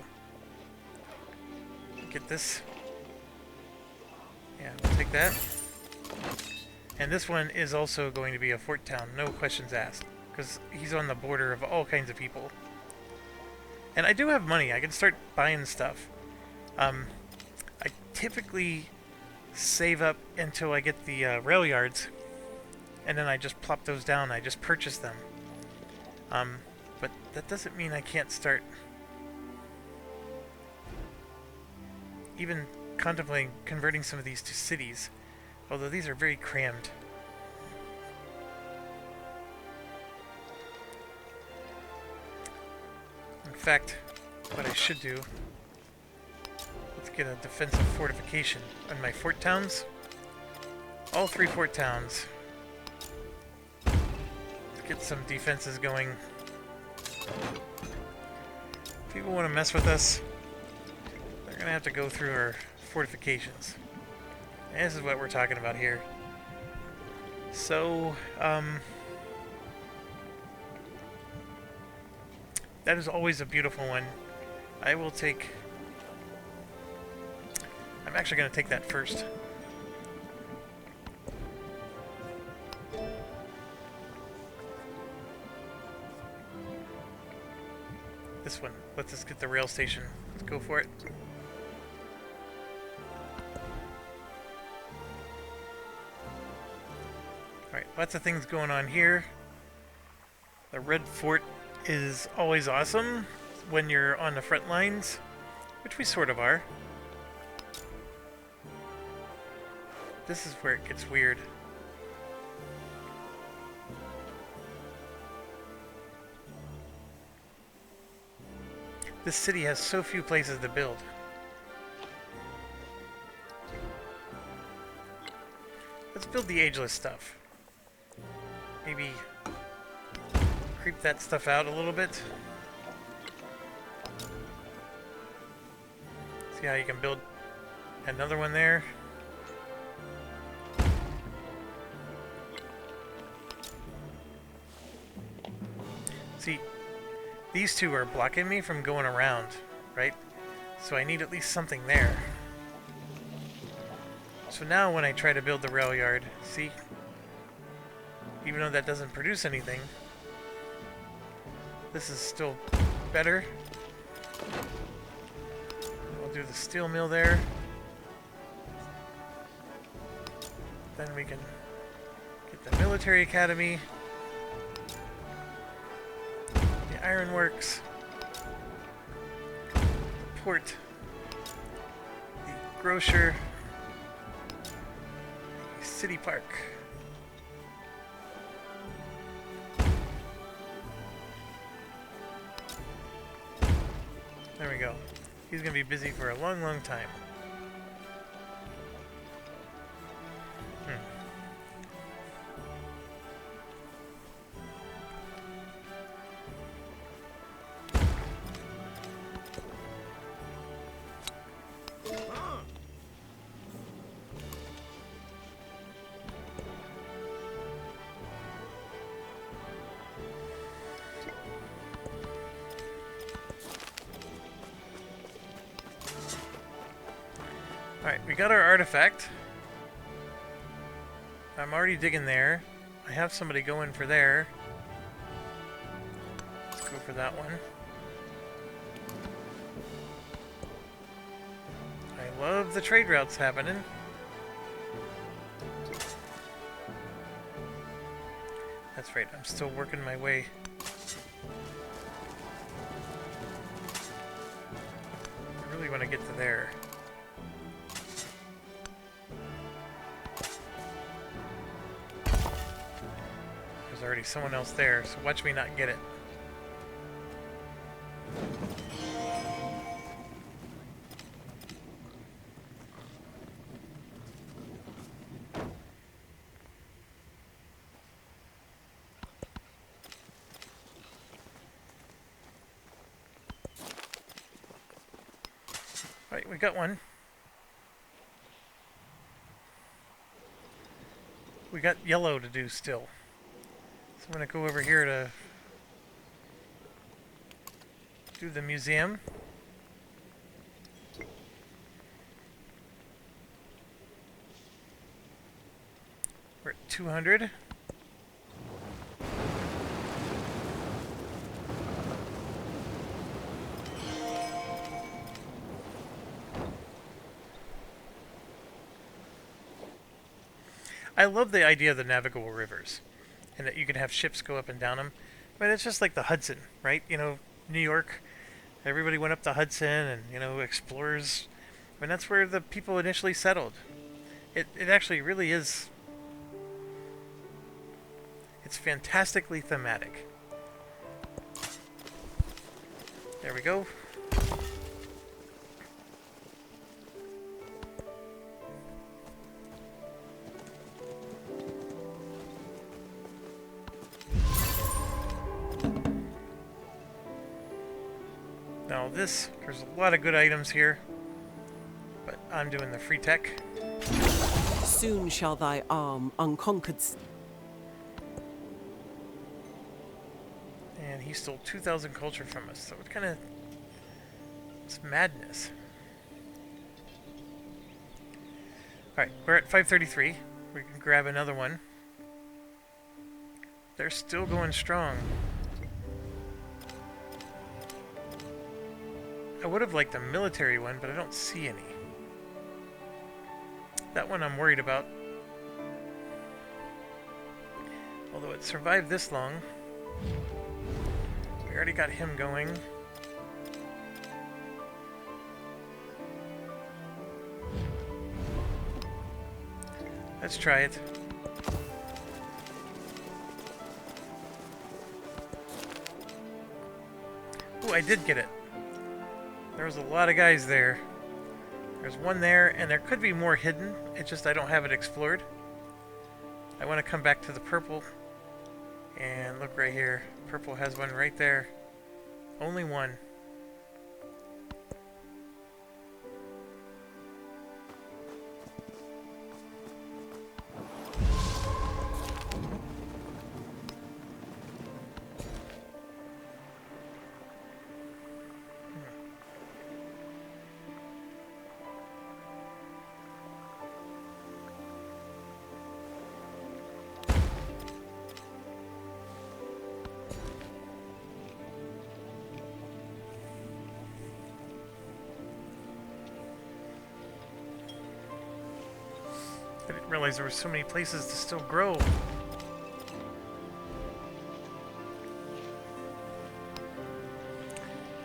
Get this. Yeah, we'll take that. And this one is also going to be a fort town, no questions asked, because he's on the border of all kinds of people. And I do have money. I can start buying stuff. I typically save up until I get the rail yards, and then I just plop those down. I just purchase them. But that doesn't mean I can't start even contemplating converting some of these to cities, although these are very crammed. In fact, what I should do, let's get a defensive fortification on my fort towns. All 3 fort towns. Let's get some defenses going. If people want to mess with us, they're going to have to go through our fortifications. And this is what we're talking about here. So, that is always a beautiful one. I will take... I'm actually going to take that first. This one. Let's just get the rail station. Let's go for it. Alright, lots of things going on here. The Red Fort is always awesome when you're on the front lines, which we sort of are. This is where it gets weird. This city has so few places to build. Let's build the ageless stuff. Maybe creep that stuff out a little bit. See how you can build another one there. See, these two are blocking me from going around, right? So I need at least something there. So now when I try to build the rail yard, see? Even though that doesn't produce anything, this is still better. We'll do the steel mill there. Then we can get the military academy. The ironworks. The port. The grocer. The city park. There we go. He's gonna be busy for a long, long time. Alright, we got our artifact. I'm already digging there. I have somebody going for there. Let's go for that one. I love the trade routes happening. That's right, I'm still working my way. I really want to get to there. There's already someone else there, so watch me not get it. Alright, we got one. We got yellow to do still. So I'm going to go over here to do the museum. We're at 200. I love the idea of the navigable rivers, and that you can have ships go up and down them. But it's just like the Hudson, right? You know, New York. Everybody went up the Hudson, and explorers. I mean, that's where the people initially settled. It actually really is. It's fantastically thematic. There we go. Now there's a lot of good items here, but I'm doing the free tech. Soon shall thy arm unconquered. And he stole 2,000 culture from us, so it's madness. Alright, we're at 533. We can grab another one. They're still going strong. I would have liked a military one, but I don't see any. That one I'm worried about. Although it survived this long. We already got him going. Let's try it. Ooh, I did get it. There was a lot of guys there. There's one there, and there could be more hidden. It's just I don't have it explored. I want to come back to the purple. And look right here. Purple has one right there. Only one. I didn't realize there were so many places to still grow.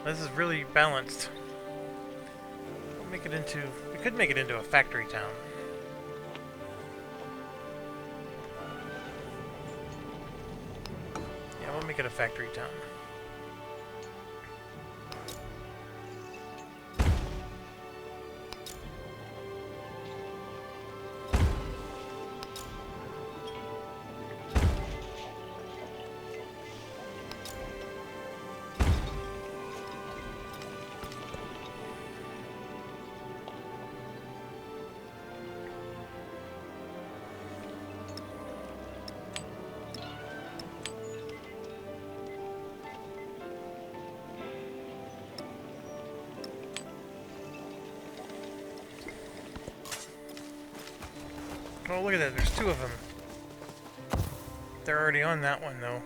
This is really balanced. We'll make it into... We could make it into a factory town. Yeah, we'll make it a factory town. Oh, look at that. There's two of them. They're already on that one, though.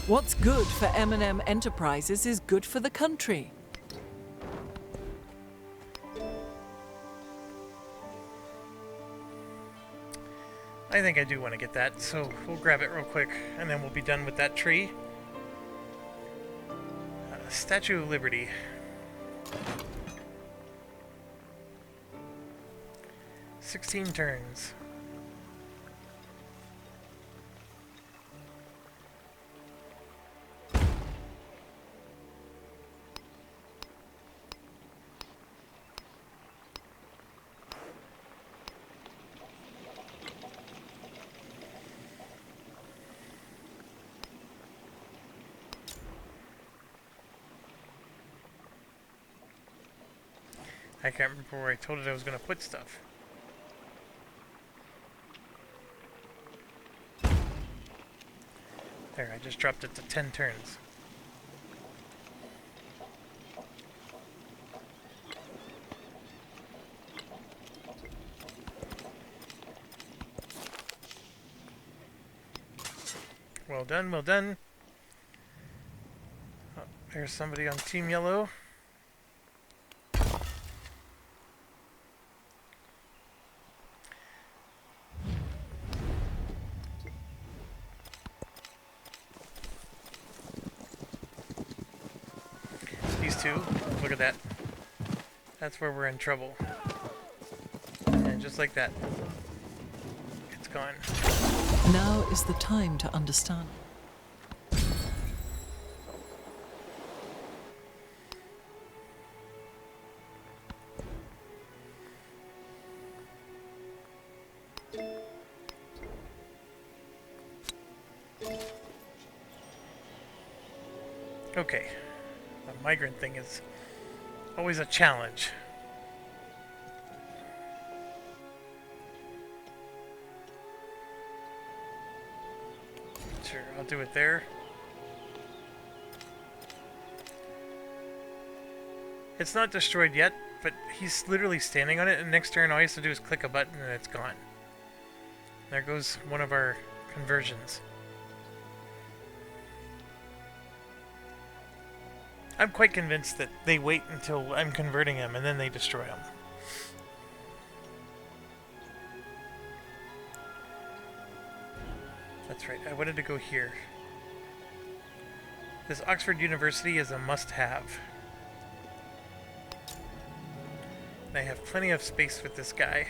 What's good for M&M Enterprises is good for the country. I think I do want to get that, so we'll grab it real quick, and then we'll be done with that tree. Statue of Liberty. "16 turns. I can't remember where I told it I was going to put stuff. There, I just dropped it to 10 turns. Well done, well done. Oh, there's somebody on Team Yellow. These two, look at that. That's where we're in trouble. And just like that, it's gone. Now is the time to understand. Okay, the migrant thing is always a challenge. Sure, I'll do it there. It's not destroyed yet, but he's literally standing on it, and next turn all he has to do is click a button and it's gone. There goes one of our conversions. I'm quite convinced that they wait until I'm converting him and then they destroy him. That's right, I wanted to go here. This Oxford University is a must-have. I have plenty of space with this guy.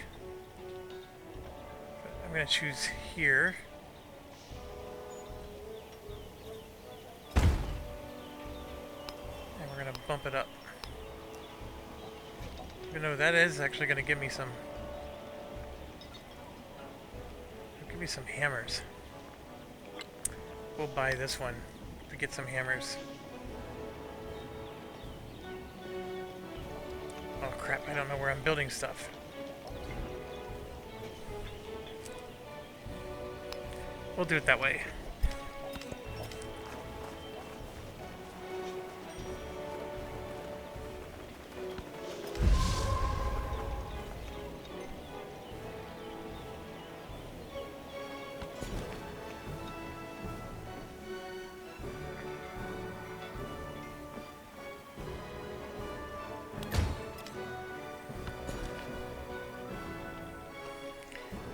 But I'm going to choose here. And we're going to bump it up. Even though that is actually going to give me some... Give me some hammers. We'll buy this one to get some hammers. Oh crap, I don't know where I'm building stuff. We'll do it that way.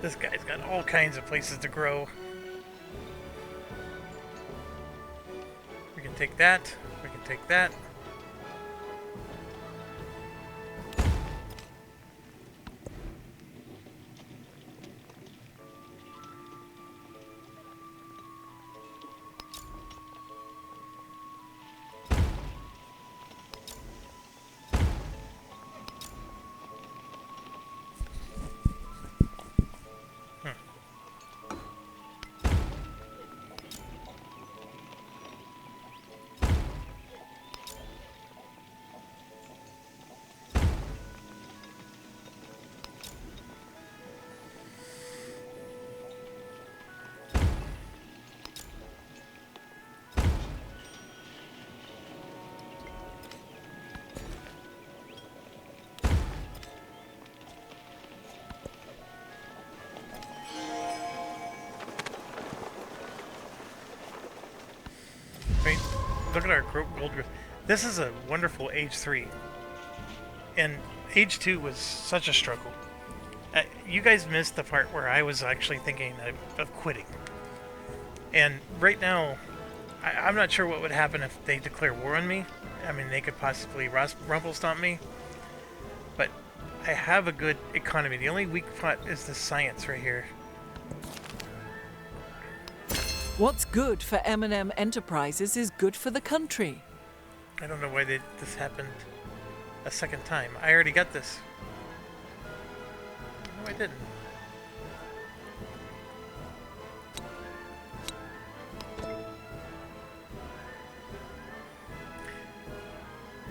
This guy's got all kinds of places to grow. We can take that. We can take that. Right, look at our gold growth. This is a wonderful age 3. And age 2 was such a struggle. You guys missed the part where I was actually thinking of quitting. And right now, I'm not sure what would happen if they declare war on me. I mean, they could possibly rumble stomp me. But I have a good economy. The only weak spot is the science right here. What's good for M&M Enterprises is good for the country. I don't know why this happened a second time. I already got this. No, I didn't.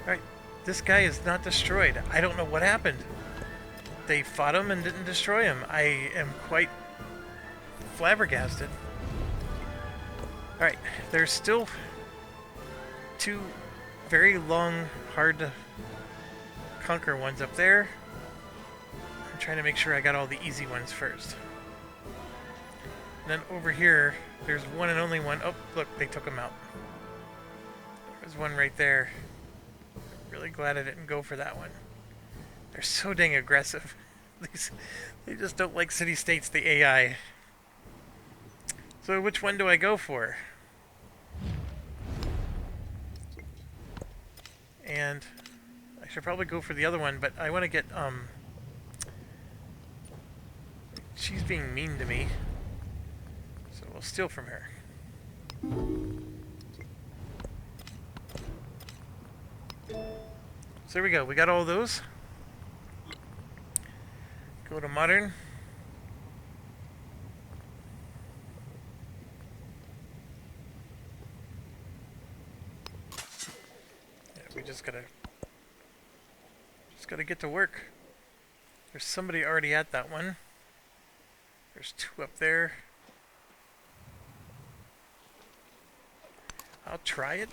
Alright, this guy is not destroyed. I don't know what happened. They fought him and didn't destroy him. I am quite flabbergasted. Alright, there's still 2 very long, hard to conquer ones up there. I'm trying to make sure I got all the easy ones first. And then over here, there's one and only one. Oh, look, they took him out. There's one right there. Really glad I didn't go for that one. They're so dang aggressive. They just don't like city-states, the AI. So which one do I go for? And I should probably go for the other one, but I want to get, she's being mean to me. So we'll steal from her. So there we go. We got all those. Go to modern. Yeah, we just gotta get to work. There's somebody already at that one. There's two up there. I'll try it.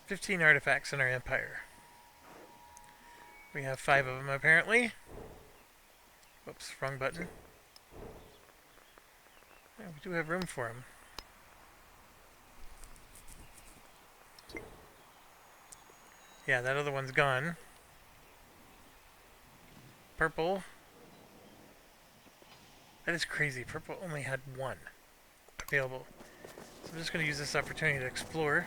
"15 artifacts in our empire. We have 5 of them apparently. Whoops, wrong button. Yeah, we do have room for them. Yeah, that other one's gone. Purple. That is crazy. Purple only had 1 available. So I'm just going to use this opportunity to explore.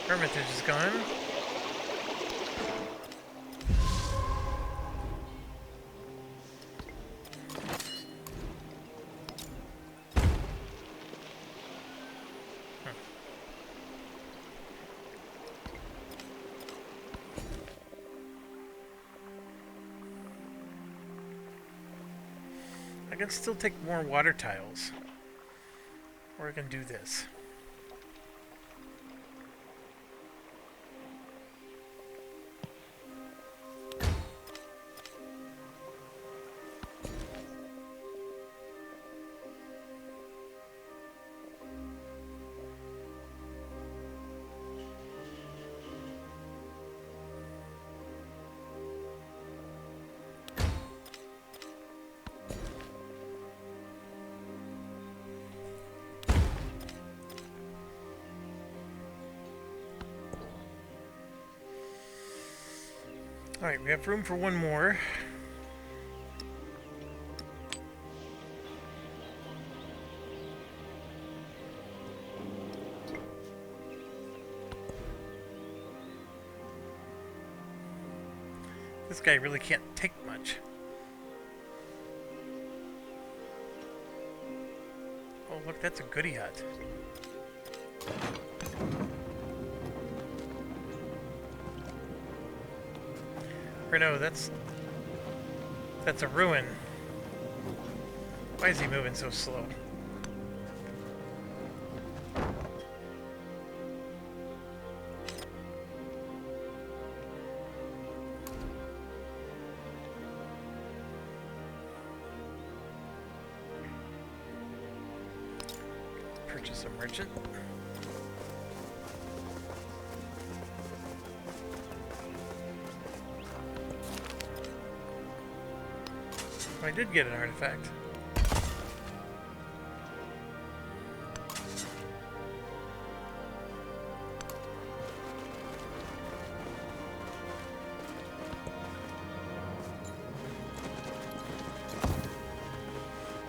Hermitage is gone. I can still take more water tiles. Or I can do this. Alright, we have room for one more. This guy really can't take much. Oh, look, that's a goodie hut. Or no, that's a ruin. Why is he moving so slow? Purchase a merchant. I did get an artifact.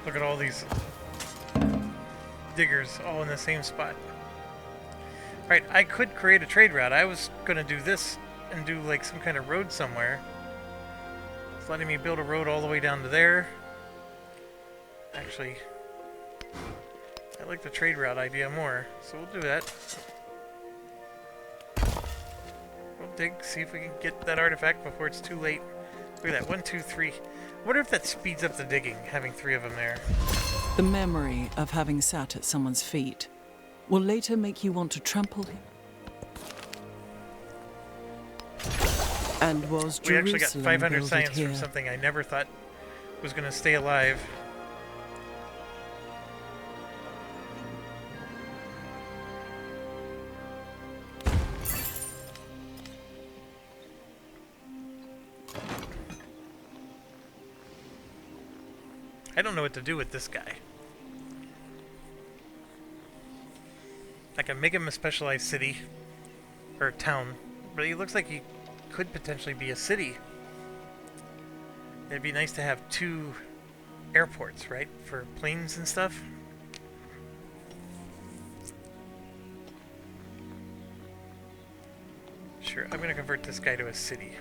Look at all these diggers all in the same spot. Alright, I could create a trade route. I was gonna do this and do like some kind of road somewhere. It's letting me build a road all the way down to there. Actually, I like the trade route idea more, so we'll do that. We'll dig, see if we can get that artifact before it's too late. Look at that, 1, 2, 3. I wonder if that speeds up the digging, having 3 of them there. The memory of having sat at someone's feet will later make you want to trample him. And was We actually got Jerusalem 500 builded science here? from something I never thought was going to stay alive. I don't know what to do with this guy. I can make him a specialized city, or town, but he looks like he could potentially be a city. It'd be nice to have 2 airports, right, for planes and stuff. Sure, I'm gonna convert this guy to a city.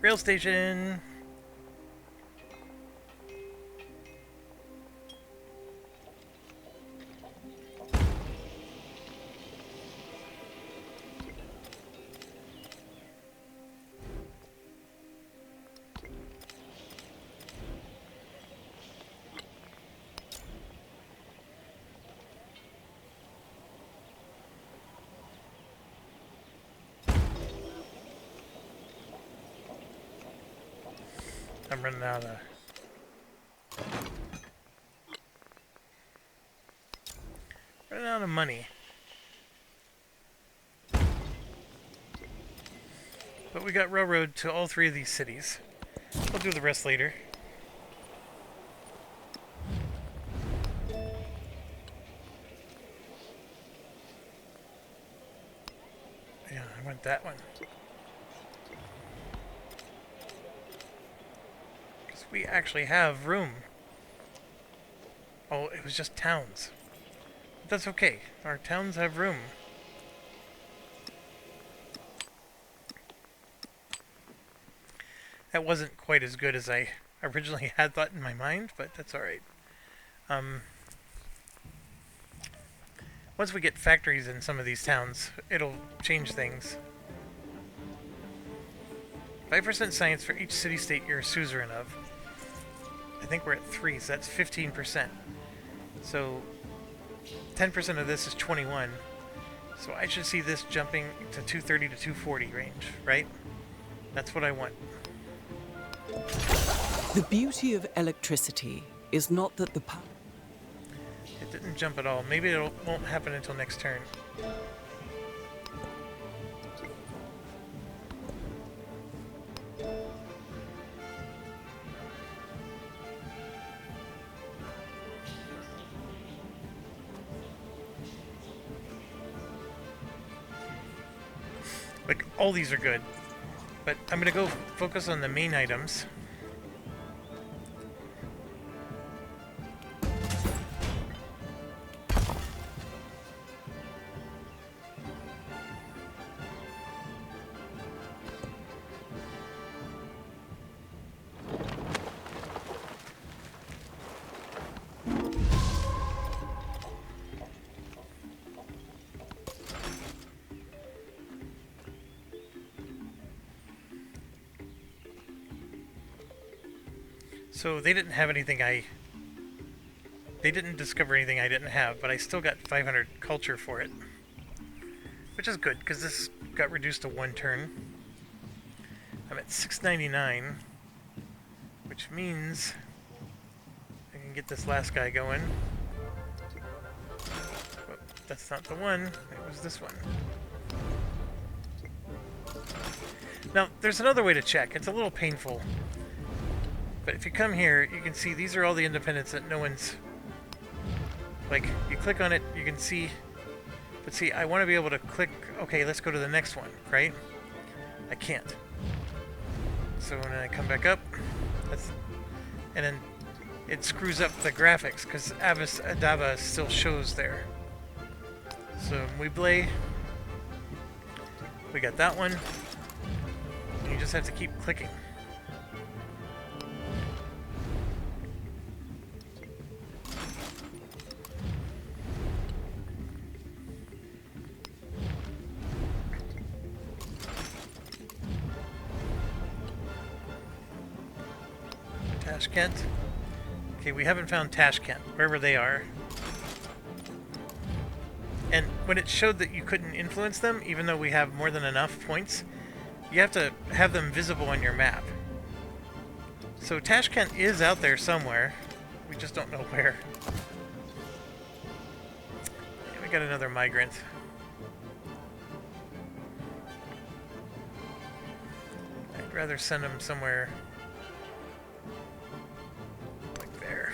Rail station. I'm running out of money. But we got railroad to all 3 of these cities. We'll do the rest later. Yeah, I want that one. We actually have room. Oh, it was just towns. But that's okay. Our towns have room. That wasn't quite as good as I originally had thought in my mind, but that's alright. Once we get factories in some of these towns, it'll change things. 5% science for each city-state you're a suzerain of. I think we're at 3, so that's 15%. So 10% of this is 21. So I should see this jumping to 230 to 240 range, right? That's what I want. The beauty of electricity is not that the power... It didn't jump at all. Maybe it won't happen until next turn. Like, all these are good. But I'm going to go focus on the main items. So they didn't have anything they didn't discover anything I didn't have, but I still got 500 culture for it. Which is good, because this got reduced to 1 turn. I'm at 699, which means I can get this last guy going. But that's not the one, it was this one. Now, there's another way to check. It's a little painful. But if you come here, you can see these are all the independents that no one's... Like, you click on it, you can see... But see, I want to be able to click... Okay, let's go to the next one, right? I can't. So when I come back up, that's... And then it screws up the graphics, because Avis Adava still shows there. So, Mueble. We got that one. You just have to keep clicking. Tashkent. Okay, we haven't found Tashkent, wherever they are. And when it showed that you couldn't influence them, even though we have more than enough points, you have to have them visible on your map. So Tashkent is out there somewhere. We just don't know where. Yeah, we got another migrant. I'd rather send him somewhere like there.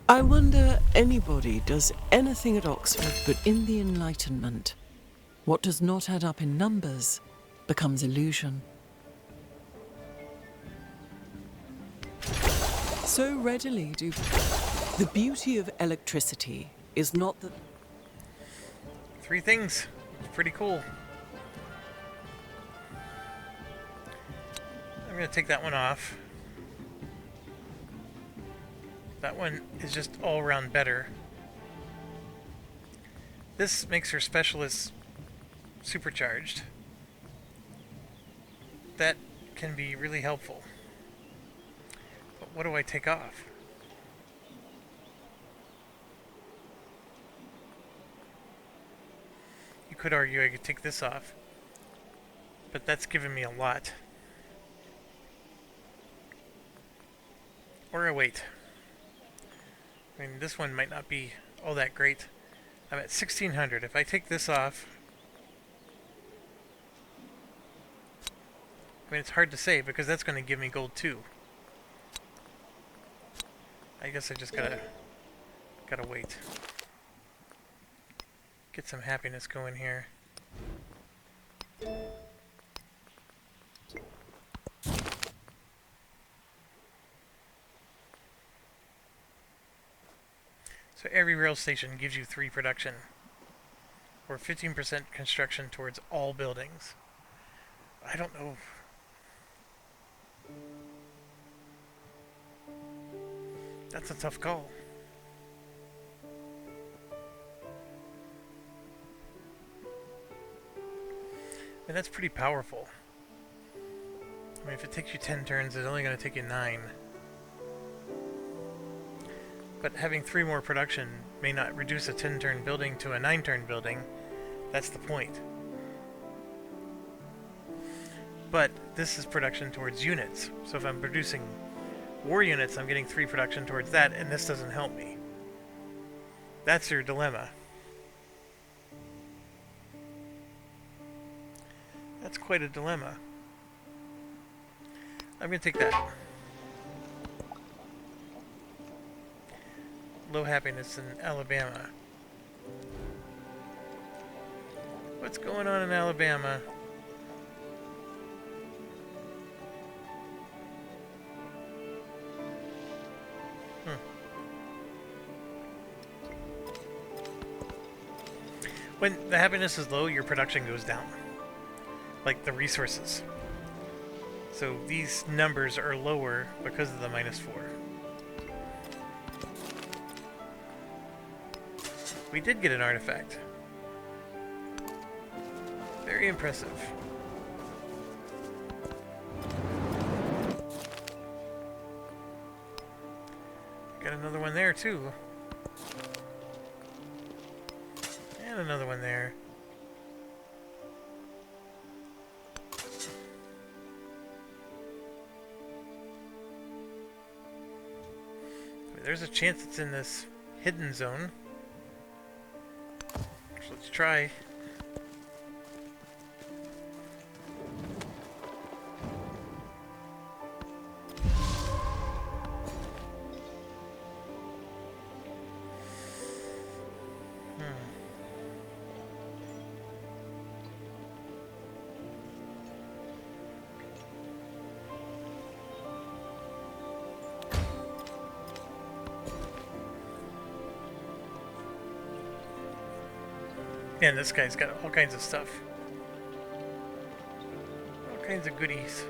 I wonder anybody does anything at Oxford but in the Enlightenment. What does not add up in numbers becomes illusion. So readily do... The beauty of electricity is not that... 3 things. Pretty cool. I'm going to take that one off. That one is just all around better. This makes her specialist supercharged. That can be really helpful. But what do I take off? You could argue I could take this off, but that's giving me a lot. Or I wait. I mean, this one might not be all that great. I'm at 1600. If I take this off... I mean, it's hard to say because that's going to give me gold too. I guess I just gotta wait. Get some happiness going here. So every rail station gives you 3 production, or 15% construction towards all buildings. I don't know. That's a tough call. And that's pretty powerful. I mean, if it takes you 10 turns, it's only going to take you 9. But having 3 more production may not reduce a 10-turn building to a 9-turn building. That's the point. But this is production towards units. So if I'm producing war units, I'm getting 3 production towards that, and this doesn't help me. That's your dilemma. That's quite a dilemma. I'm going to take that. Low happiness in Alabama. What's going on in Alabama? When the happiness is low, your production goes down. Like the resources. So these numbers are lower because of the -4. We did get an artifact. Very impressive. Got another one there too. And another one there. There's a chance it's in this hidden zone. So let's try. Man, this guy's got all kinds of stuff. All kinds of goodies.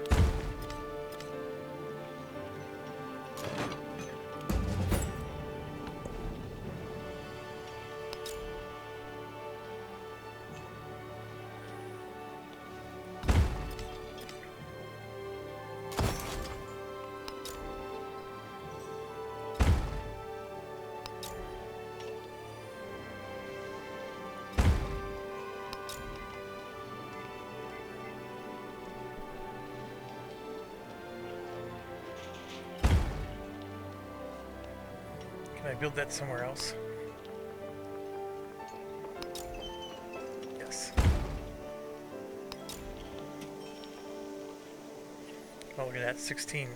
Can I build that somewhere else? Yes. Oh, look at that, 16.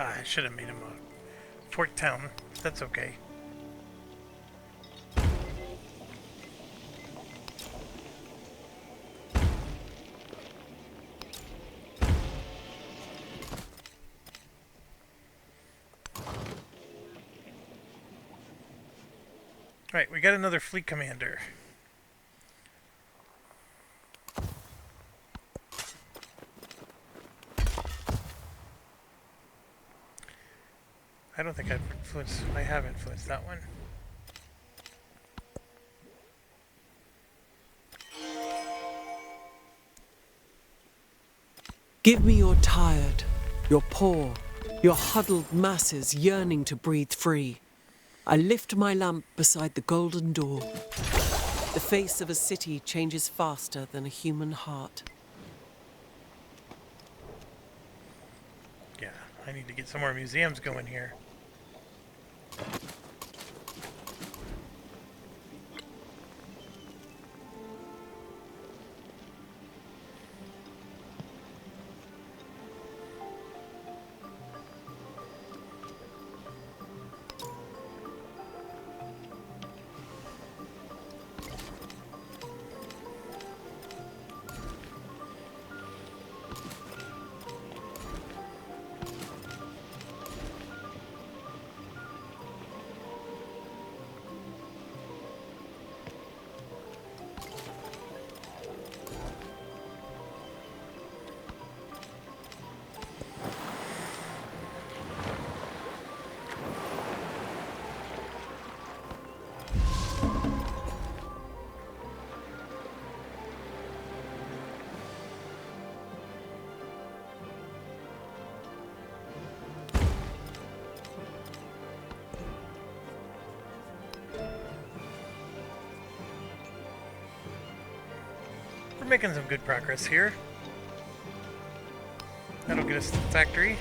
Ah, I should have made him a fort town. That's okay. Right, we got another fleet commander. I don't think I have influenced that one. Give me your tired, your poor, your huddled masses yearning to breathe free. I lift my lamp beside the golden door. The face of a city changes faster than a human heart. Yeah, I need to get some more museums going here. We're making some good progress here. That'll get us to the factory.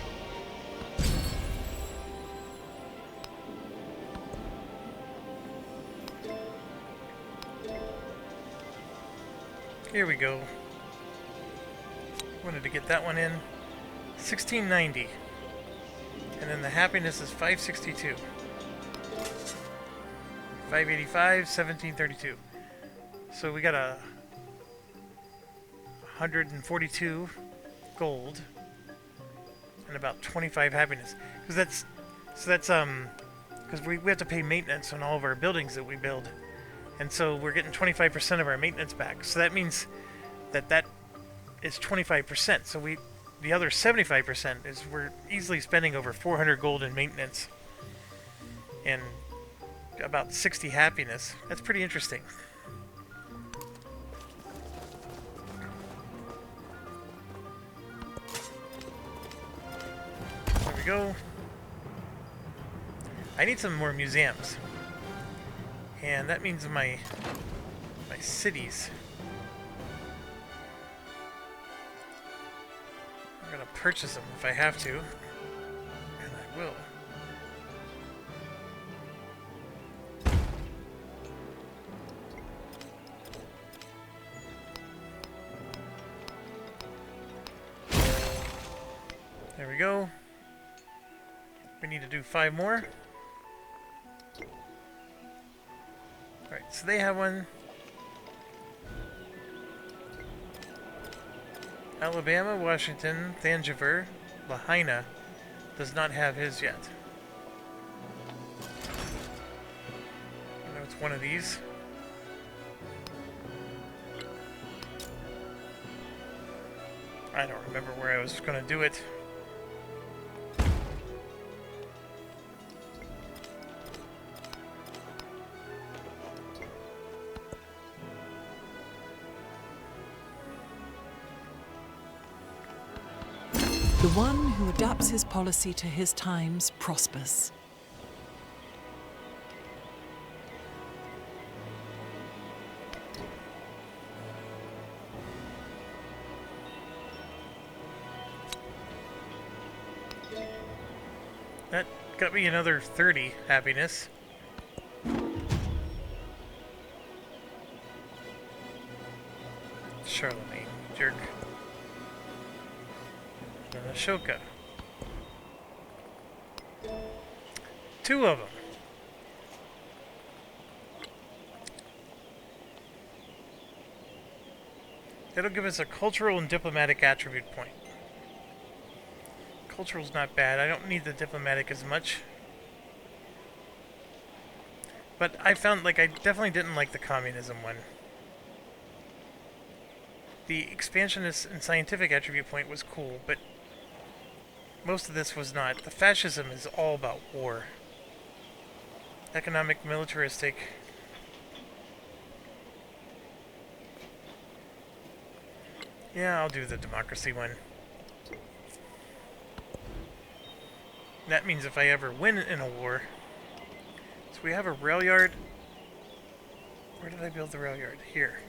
Here we go. Wanted to get that one in. 1690. And then the happiness is 562. 585, 1732. So we got a 142 gold and about 25 happiness. Because we have to pay maintenance on all of our buildings that we build. And so we're getting 25% of our maintenance back. So that means that is 25%. So the other 75% is we're easily spending over 400 gold in maintenance and about 60 happiness. That's pretty interesting. There we go. I need some more museums. And that means my cities. I'm gonna purchase them if I have to. And I will. There we go. We need to do 5 more. Alright, so they have one. Alabama, Washington, Thangiver, Lahaina, does not have his yet. I know it's one of these. I don't remember where I was going to do it. The one who adapts his policy to his times prospers. That got me another 30 happiness. Charlemagne, jerk. And Ashoka. 2 of them. It'll give us a cultural and diplomatic attribute point. Cultural's not bad. I don't need the diplomatic as much. But I found, like, I definitely didn't like the communism one. The expansionist and scientific attribute point was cool, but most of this was not. The fascism is all about war. Economic, militaristic. Yeah, I'll do the democracy one. That means if I ever win in a war... So we have a rail yard. Where did I build the rail yard? Here.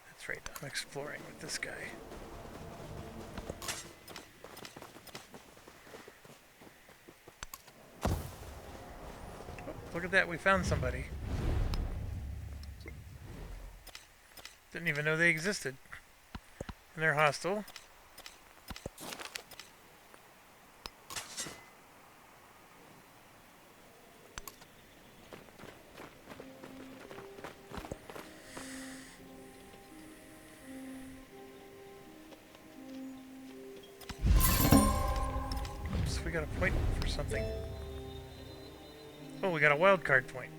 That's right, I'm exploring with this guy. Oh, look at that, we found somebody. Didn't even know they existed. And they're hostile. Oops, we got a point for something. Oh, we got a wild card point.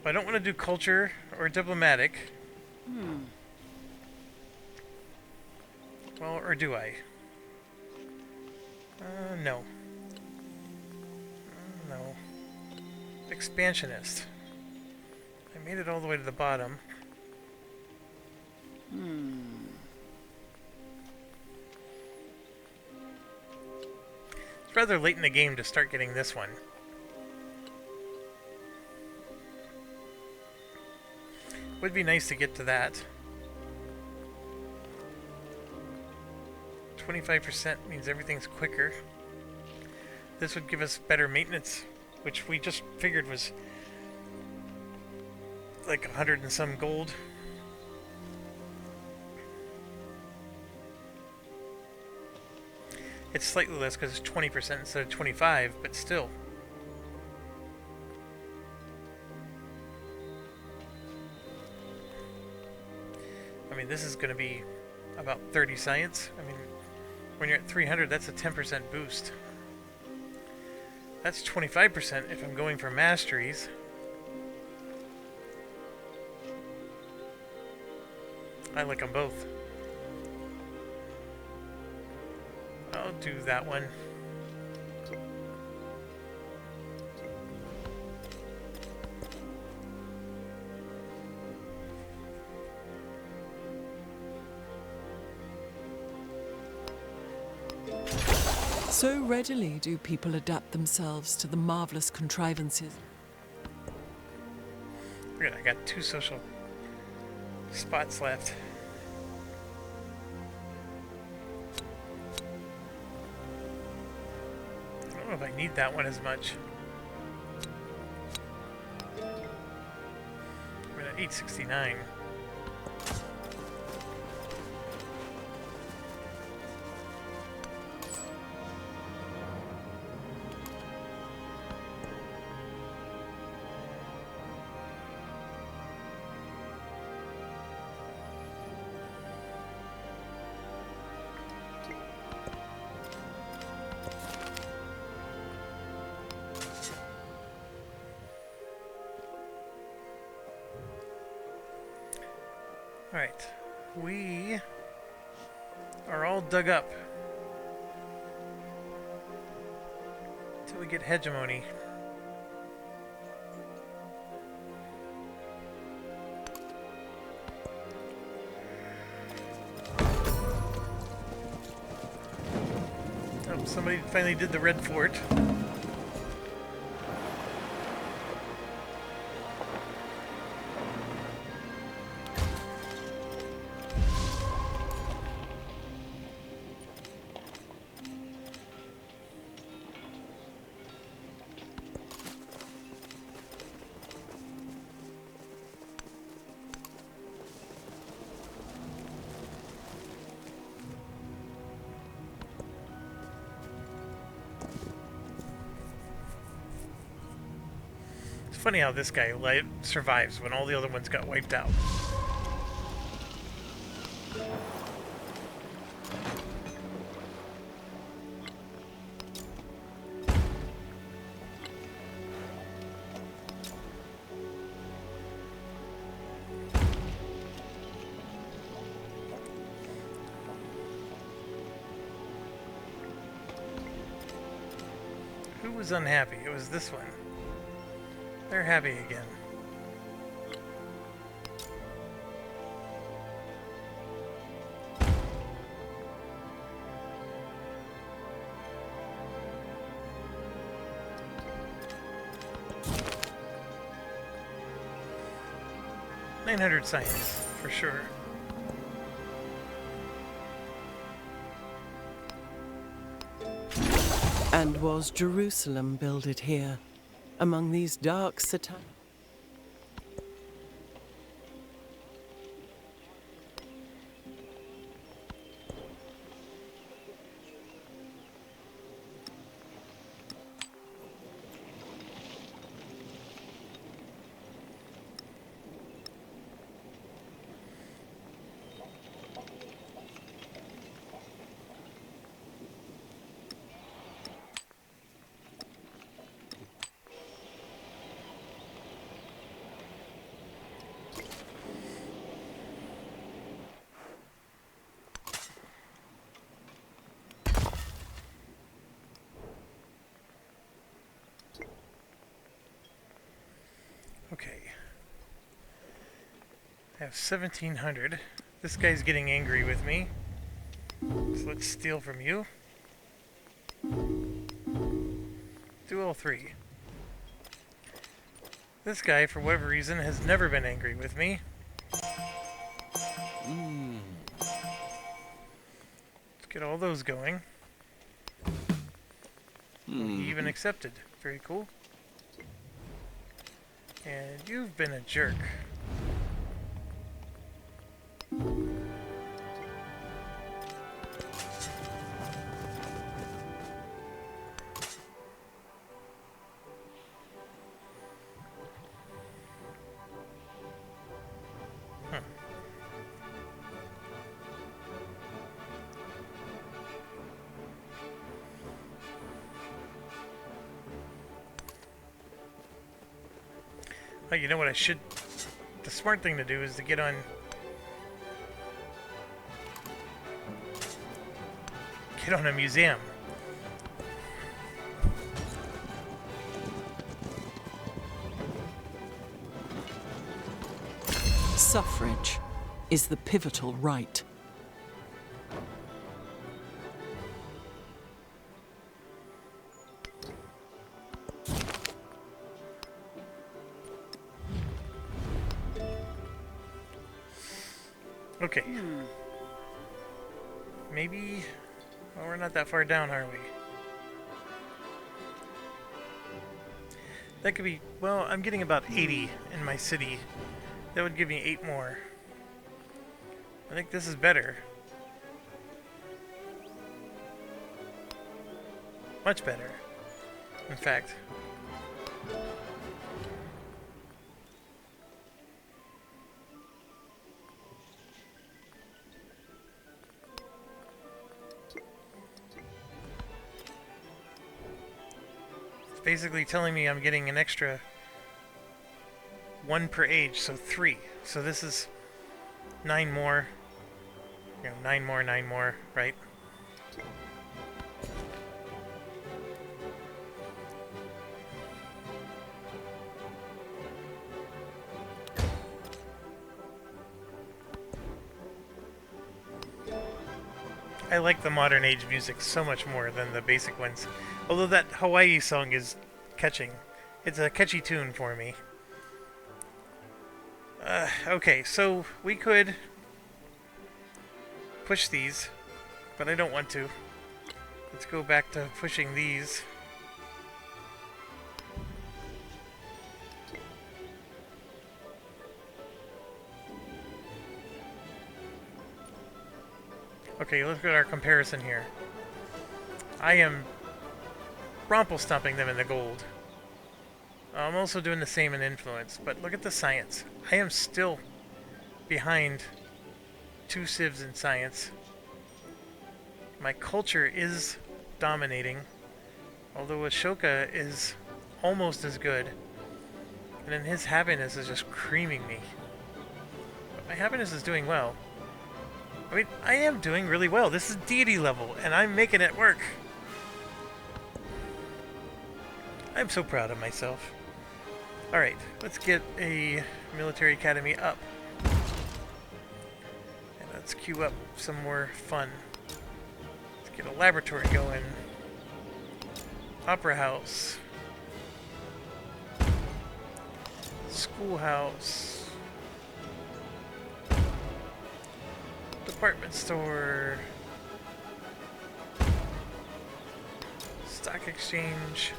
But I don't want to do culture or diplomatic. Well, or do I? No. No. Expansionist. I made it all the way to the bottom. It's rather late in the game to start getting this one. Would be nice to get to that. 25% means everything's quicker. This would give us better maintenance, which we just figured was like 100 and some gold. It's slightly less because it's 20% instead of 25, but still. I mean, this is going to be about 30 science. I mean, when you're at 300, that's a 10% boost. That's 25% if I'm going for masteries. I like them both. I'll do that one. So readily do people adapt themselves to the marvelous contrivances. Good, I got 2 social spots left. I don't know if I need that one as much. We're at 869. Alright. We are all dug up. Until we get hegemony. Oh, somebody finally did the red fort. Funny how this guy survives when all the other ones got wiped out. Who was unhappy? It was this one. They're happy again. $900 science, for sure. And was Jerusalem builded here, among these dark satanic... Okay. I have 1,700. This guy's getting angry with me. So let's steal from you. Do all three. This guy, for whatever reason, has never been angry with me. Let's get all those going. He even accepted. Very cool. And you've been a jerk. Oh, you know what I should... The smart thing to do is to get on... Get on a museum. Suffrage is the pivotal right. Okay. Maybe... Well, we're not that far down, are we? That could be... Well, I'm getting about 80 in my city. That would give me 8 more. I think this is better. Much better. In fact. It's basically telling me I'm getting an extra 1 per age, so 3. So this is 9 more. You know, 9 more, right? I like the modern age music so much more than the basic ones. Although that Hawaii song is catching. It's a catchy tune for me. Okay, so we could push these, but I don't want to. Let's go back to pushing these. Okay, look at our comparison here. I am romple stomping them in the gold. I'm also doing the same in influence, but look at the science. I am still behind 2 civs in science. My culture is dominating, although Ashoka is almost as good. And then his happiness is just creaming me. But my happiness is doing well. I mean, I am doing really well. This is deity level, and I'm making it work. I'm so proud of myself. Alright, let's get a military academy up. And let's queue up some more fun. Let's get a laboratory going. Opera house. Schoolhouse. Department store. Stock exchange.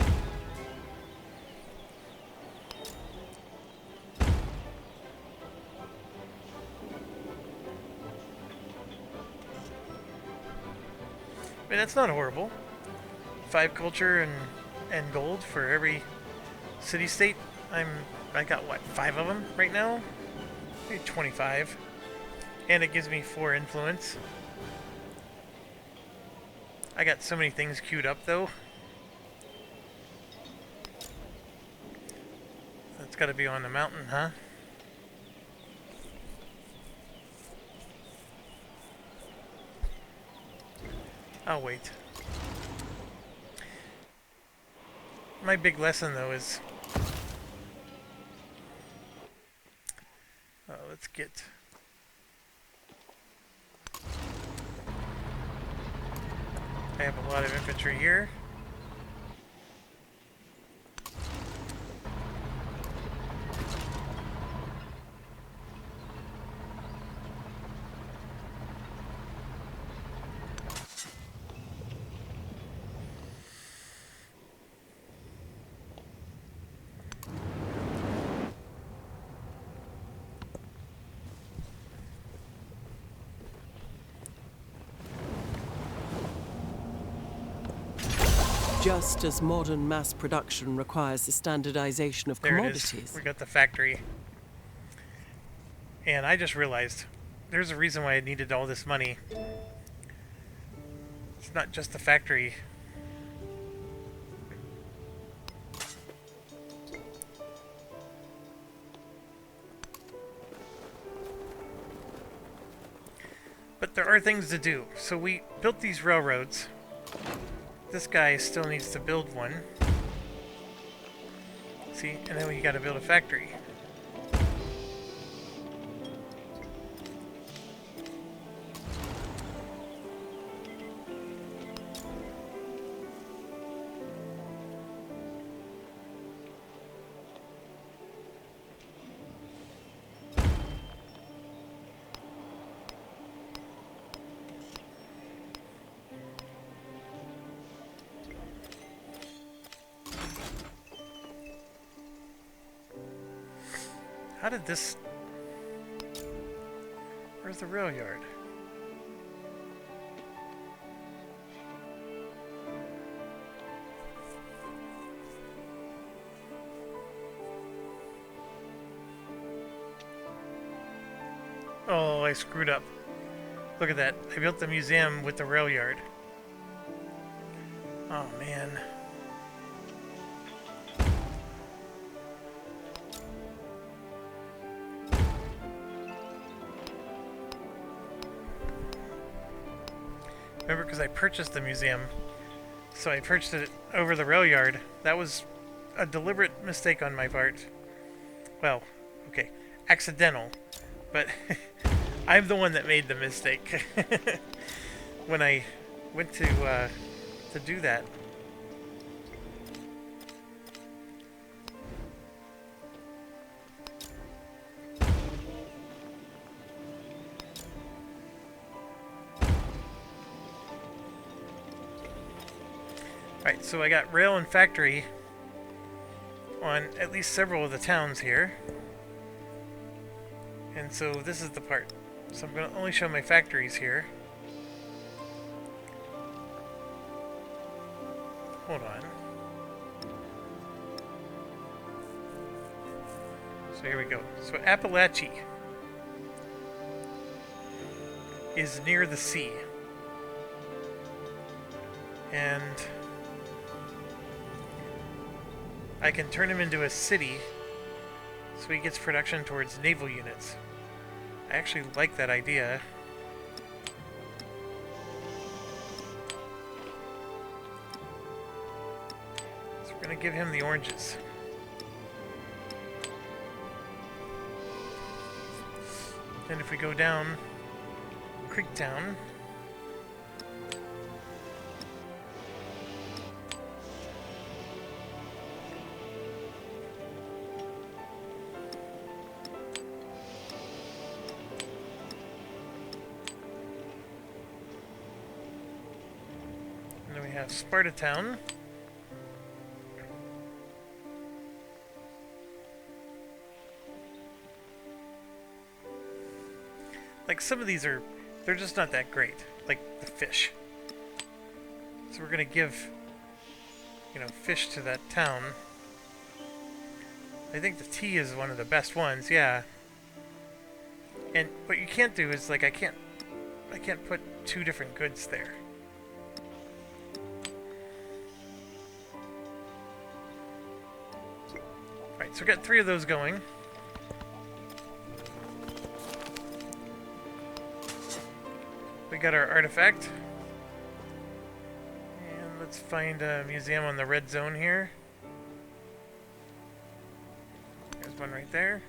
I mean, that's not horrible. 5 culture and gold for every city-state. I got what, 5 of them right now? Maybe 25. And it gives me 4 influence. I got so many things queued up though. That's gotta be on the mountain, huh? I'll wait. My big lesson though is let's get I have a lot of infantry here. Just as modern mass production requires the standardization of There it commodities. is. We got the factory. And I just realized there's a reason why I needed all this money. It's not just the factory. But there are things to do. So we built these railroads. This guy still needs to build one. See? And then we gotta build a factory. How did this... Where's the rail yard? Oh, I screwed up. Look at that. I built the museum with the rail yard. Oh, man. Remember, because I purchased the museum, so I purchased it over the rail yard. That was a deliberate mistake on my part. Well, okay, accidental, but I'm the one that made the mistake when I went to do that. Alright, so I got rail and factory on at least several of the towns here. And so this is the part. So I'm going to only show my factories here. Hold on. So here we go. So Appalachia is near the sea. And I can turn him into a city so he gets production towards naval units. I actually like that idea. So we're going to give him the oranges. Then if we go down Creektown, Sparta Town. Like, some of these are, they're just not that great. Like the fish. So we're gonna give, you know, fish to that town. I think the tea is one of the best ones, yeah. And what you can't do is, like, I can't put two different goods there. Alright, so we got 3 of those going. We got our artifact. And let's find a museum on the red zone here. There's one right there.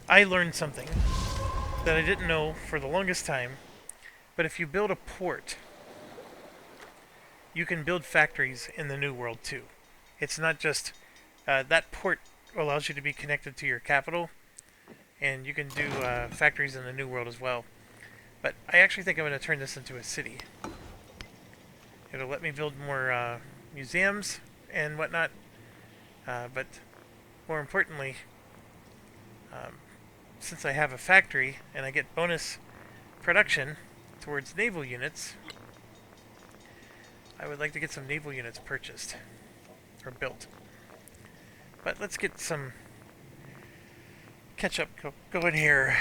I learned something that I didn't know for the longest time, but if you build a port, you can build factories in the New World too. It's not just that port allows you to be connected to your capital, and you can do factories in the New World as well. But I actually think I'm going to turn this into a city. It'll let me build more museums and whatnot, but more importantly, since I have a factory and I get bonus production towards naval units, I would like to get some naval units purchased or built. But let's get some catch up going here.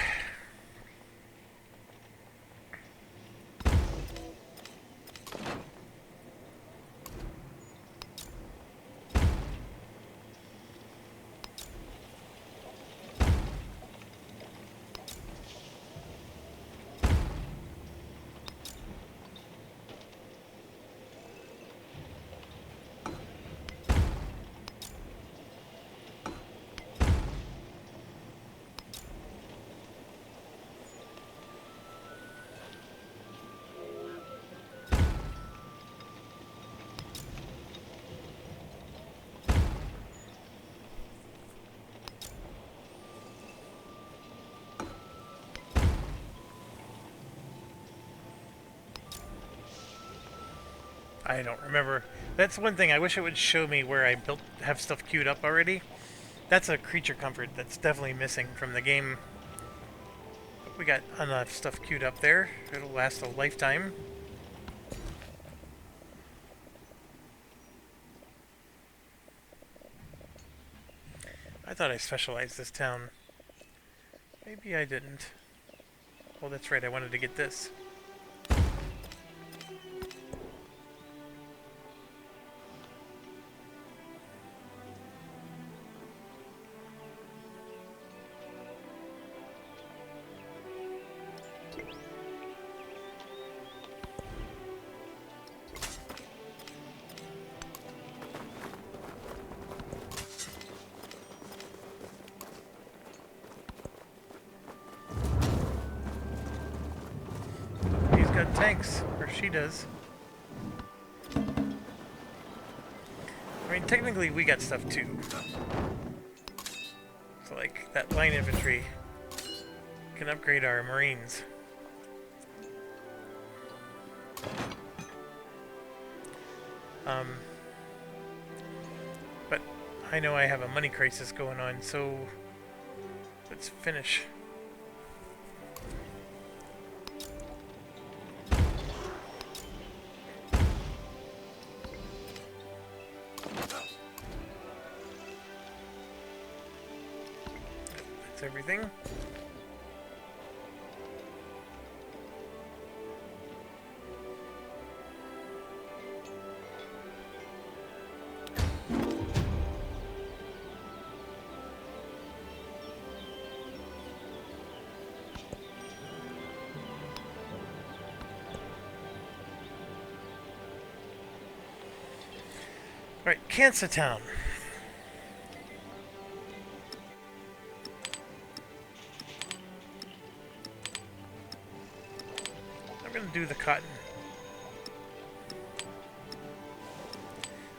I don't remember. That's one thing. I wish it would show me where I have stuff queued up already. That's a creature comfort that's definitely missing from the game. We got enough stuff queued up there. It'll last a lifetime. I thought I specialized this town. Maybe I didn't. Oh, that's right. I wanted to get this. tanks, or she does. I mean, technically we got stuff too. So like, that line infantry can upgrade our marines. But I know I have a money crisis going on, so let's finish. That's everything. Right, Kansas Town. I'm gonna do the cotton.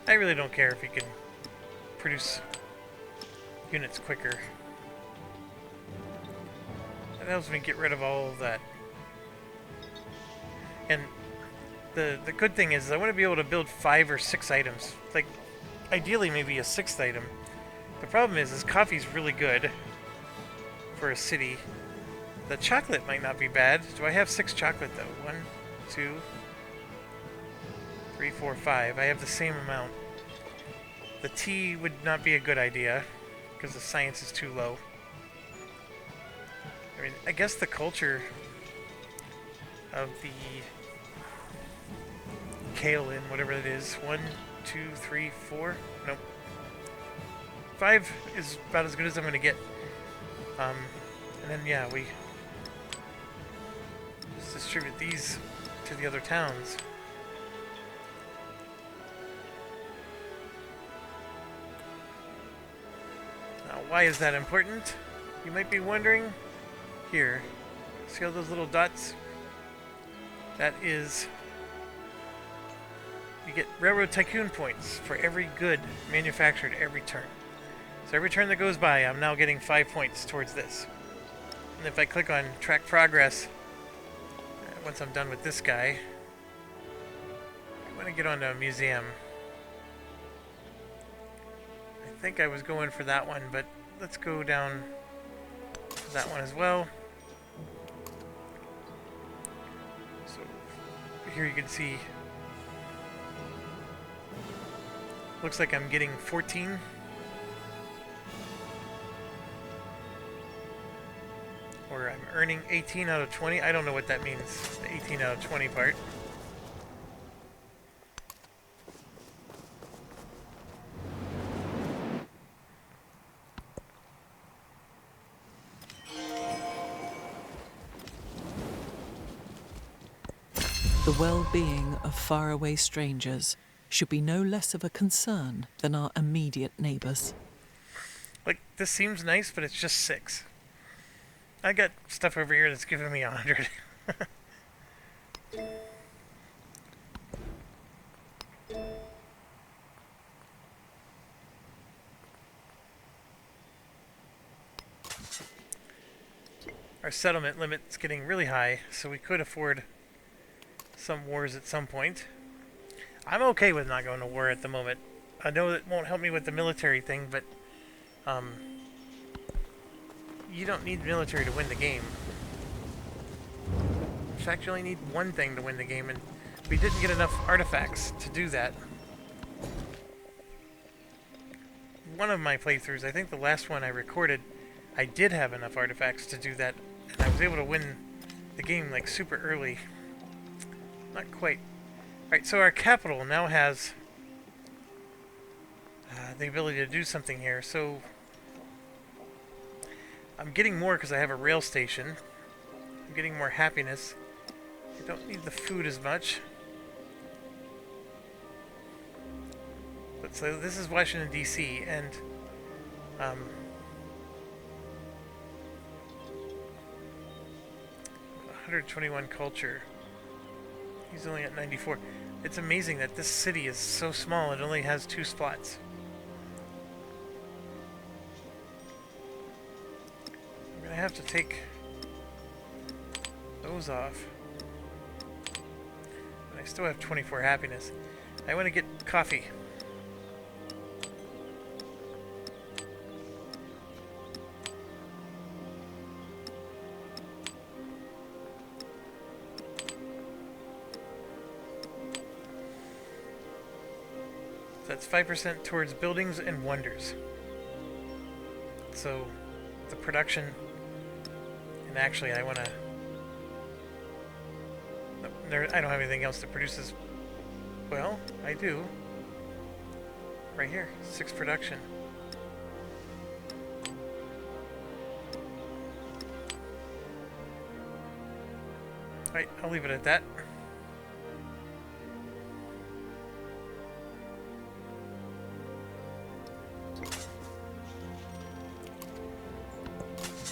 I really don't care if you can produce units quicker. That helps me get rid of all of that. And the good thing is I want to be able to build 5 or 6 items. Like, ideally maybe a 6th item. The problem is coffee's really good for a city. The chocolate might not be bad. Do I have 6 chocolate though? 1, 2, 3, 4, 5. I have the same amount. The tea would not be a good idea because the science is too low. I mean, I guess the culture of the kale in whatever it is. 1, 2, 3, 4. Nope. 5 is about as good as I'm gonna get. And then yeah, we just distribute these to the other towns. Now, why is that important? You might be wondering. Here, see all those little dots? That is, you get Railroad Tycoon points for every good manufactured every turn. So every turn that goes by, I'm now getting 5 points towards this. And if I click on Track Progress, once I'm done with this guy, I'm going to get onto a museum. I think I was going for that one, but let's go down to that one as well. So here you can see, looks like I'm getting 14. Or I'm earning 18 out of 20. I don't know what that means, the 18 out of 20 part. The well-being of faraway strangers should be no less of a concern than our immediate neighbors. Like, this seems nice, but it's just 6. I got stuff over here that's giving me 100. Our settlement limit's getting really high, so we could afford some wars at some point. I'm okay with not going to war at the moment. I know it won't help me with the military thing, but you don't need military to win the game. In fact, you only need one thing to win the game, and we didn't get enough artifacts to do that. One of my playthroughs, I think the last one I recorded, I did have enough artifacts to do that, and I was able to win the game like super early. Not quite. Alright, so our capital now has the ability to do something here. So I'm getting more because I have a rail station. I'm getting more happiness. I don't need the food as much. But so this is Washington, D.C., and 121 culture. He's only at 94. It's amazing that this city is so small, it only has 2 spots. I'm gonna have to take those off. But I still have 24 happiness. I want to get coffee. That's 5% towards buildings and wonders. So, the production, and actually I want to, I don't have anything else that produces, well, I do, right here, 6 production. Alright, I'll leave it at that.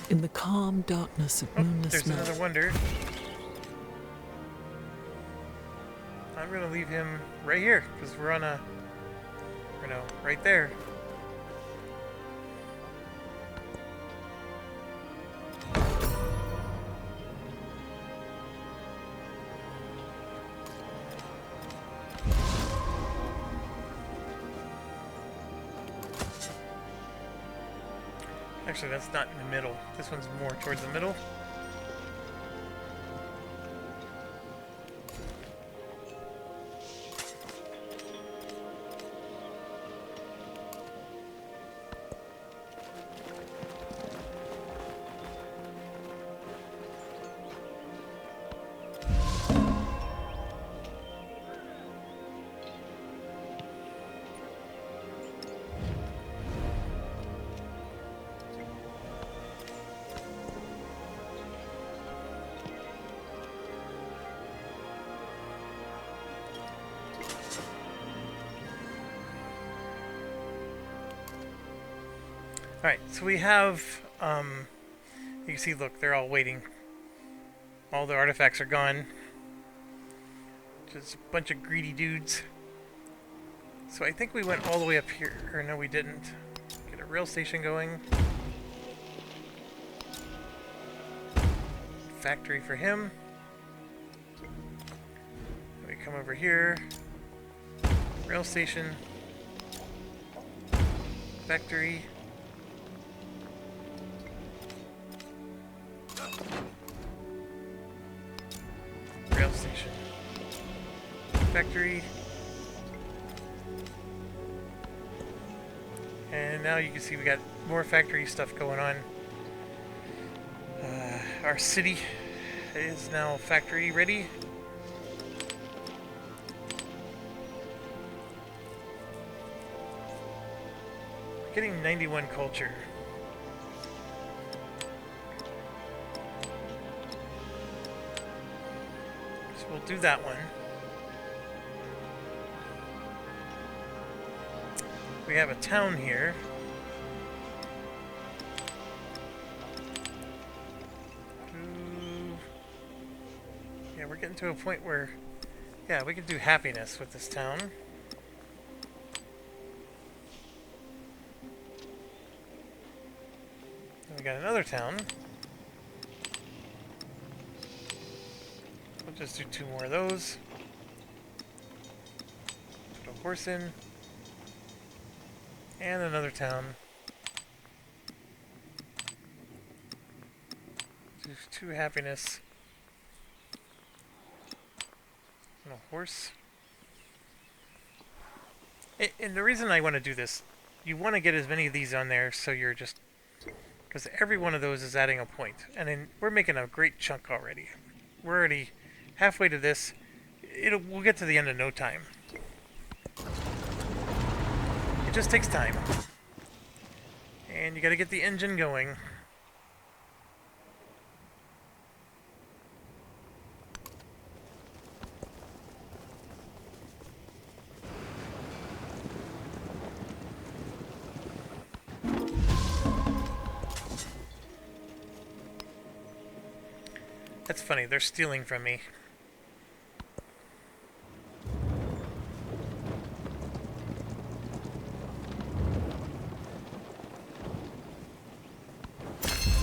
In the calm darkness of moonless There's night. another wonder. I'm gonna leave him right here because we're on a, you know, right there. Actually, that's not in the middle. This one's more towards the middle. Alright, so we have, you can see, look, they're all waiting. All the artifacts are gone. Just a bunch of greedy dudes. So I think we went all the way up here. Or no, we didn't. Get a rail station going. Factory for him. Then we come over here. Rail station. Factory. Rail station. Factory. And now you can see we got more factory stuff going on. Our city is now factory ready. Getting 91 culture. So we'll do that one. We have a town here. Yeah, we're getting to a point where, yeah, we can do happiness with this town. Then we got another town. We'll just do 2 more of those. Put a horse in. And another town. Do 2 happiness. And a horse. And the reason I want to do this, you want to get as many of these on there so you're just... Because every one of those is adding a point. And then we're making a great chunk already. We're already halfway to this. We'll get to the end in no time. It just takes time. And you gotta get the engine going. That's funny, they're stealing from me.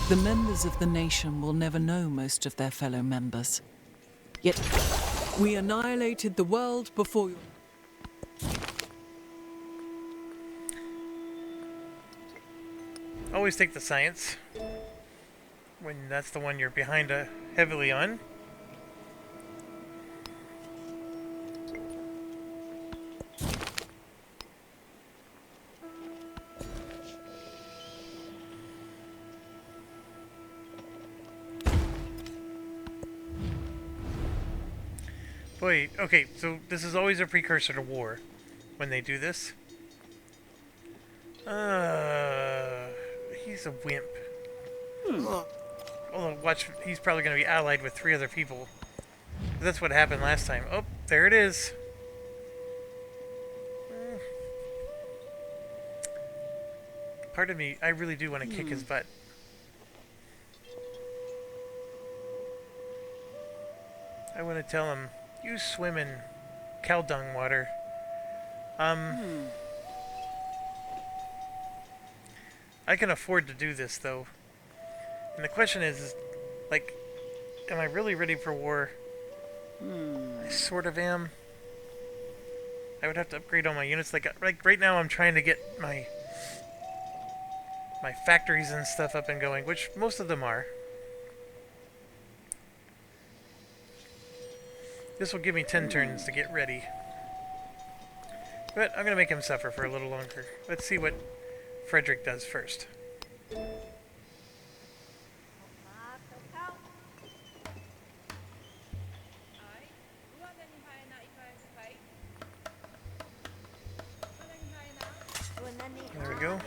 The members of the nation will never know most of their fellow members. Yet, We annihilated the world before you. Always take the science when that's the one you're behind heavily on. Wait, okay, so this is always a precursor to war when they do this. He's a wimp. Although, watch, he's probably going to be allied with 3 other people. That's what happened last time. Oh, there it is. Part of me, I really do want to kick his butt. I want to tell him, you swim in cow dung water. I can afford to do this, though. And the question is, like, am I really ready for war? I sort of am. I would have to upgrade all my units. Like right now I'm trying to get my factories and stuff up and going, which most of them are. This will give me 10 turns to get ready. But I'm going to make him suffer for a little longer. Let's see what Frederick does first. There we go.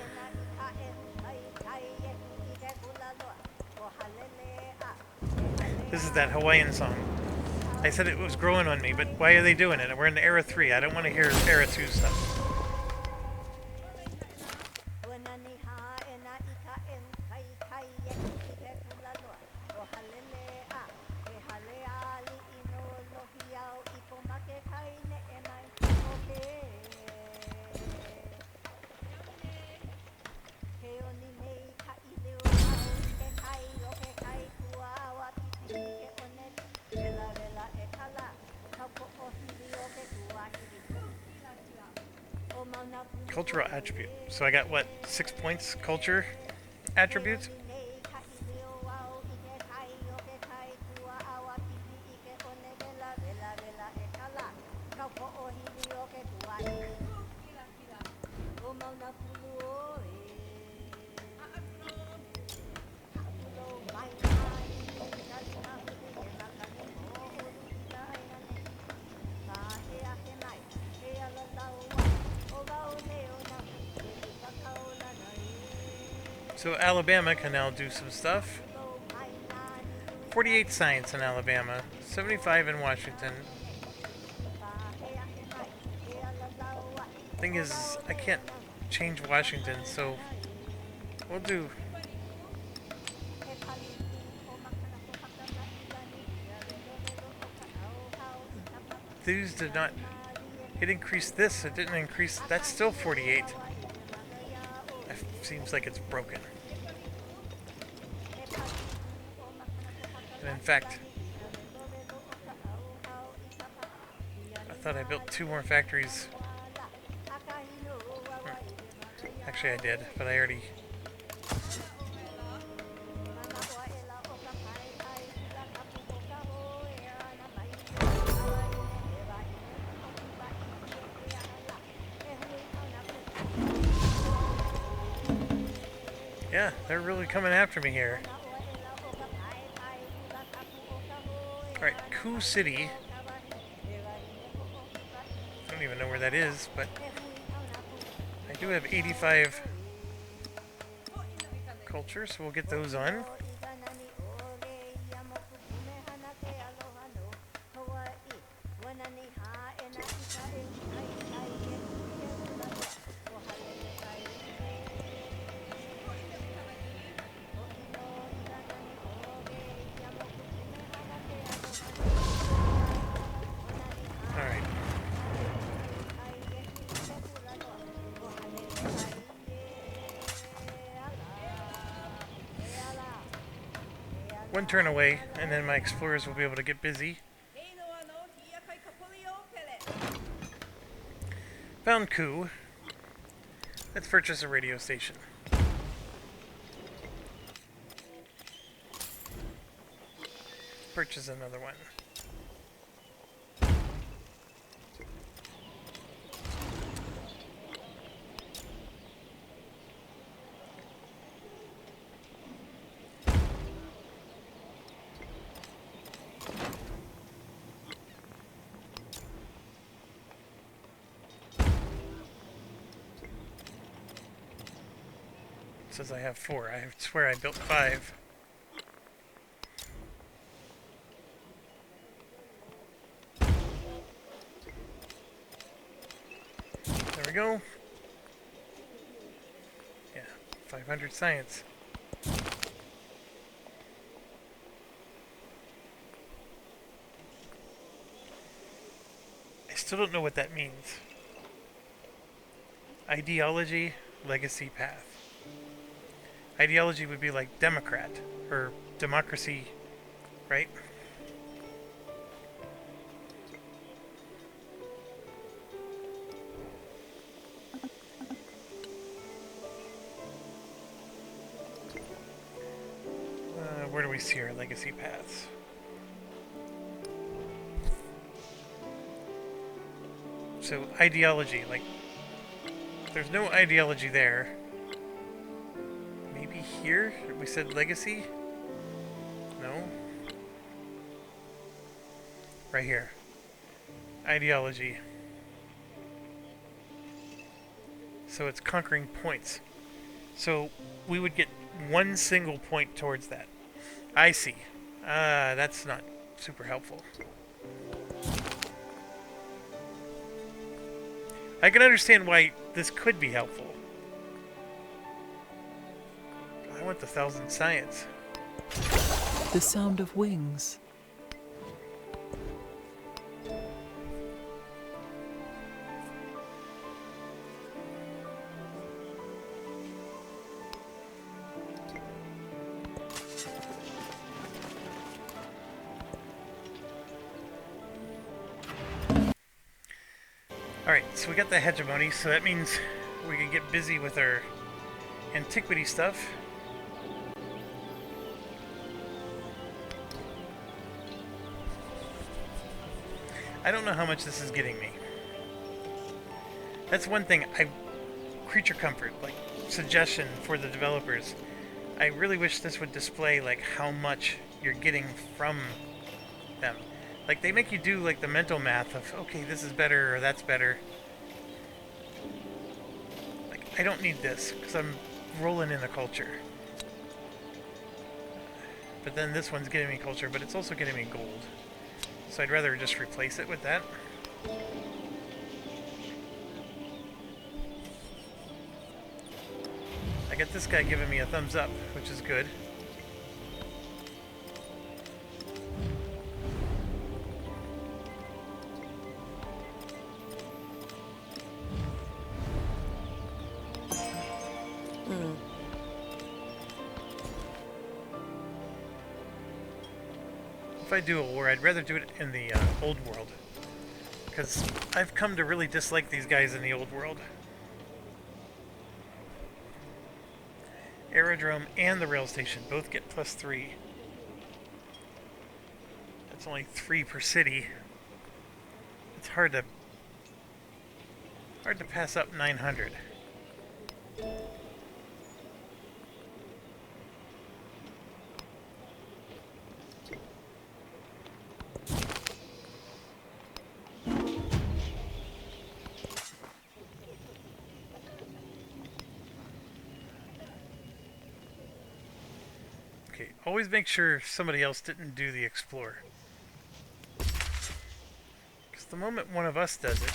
This is that Hawaiian song. I said it was growing on me, but why are they doing it? We're in Era 3. I don't want to hear Era 2 stuff. Cultural attribute. So I got what, 6 points culture attributes? So Alabama can now do some stuff. 48 science in Alabama, 75 in Washington. Thing is, I can't change Washington, so we'll do. These did not. It increased this. It didn't increase. That's still 48. That seems like it's broken. And in fact, I thought I built 2 more factories. Actually, I did, but I already. Yeah, they're really coming after me here. Alright, Ku City. I don't even know where that is, but I do have 85 culture, so we'll get those on. one turn away, and then my explorers will be able to get busy. Found coup. Let's purchase a radio station. Purchase another one. It says I have 4. I swear I built 5. There we go. Yeah, 500 science. I still don't know what that means. Ideology, legacy, path. Ideology would be like Democrat, or democracy, right? Where do we see our legacy paths? So, ideology, like, there's no ideology there. Maybe here? We said legacy? No? Right here. Ideology. So it's conquering points. So we would get one single point towards that. I see. That's not super helpful. I can understand why this could be helpful. I want the 1,000 science. The sound of wings. Alright, so we got the hegemony, so that means we can get busy with our antiquity stuff. I don't know how much this is getting me. That's one thing. Creature comfort, like suggestion for the developers. I really wish this would display like how much you're getting from them. Like they make you do like the mental math of, okay, this is better or that's better. Like I don't need this because I'm rolling in the culture. But then this one's getting me culture, but it's also getting me gold. So I'd rather just replace it with that. I got this guy giving me a thumbs up, which is good. If I do a war, I'd rather do it in the old world. Because I've come to really dislike these guys in the old world. Aerodrome and the rail station both get +3. That's only 3 per city. It's hard to pass up 900. Okay, always make sure somebody else didn't do the explore. Because the moment one of us does it...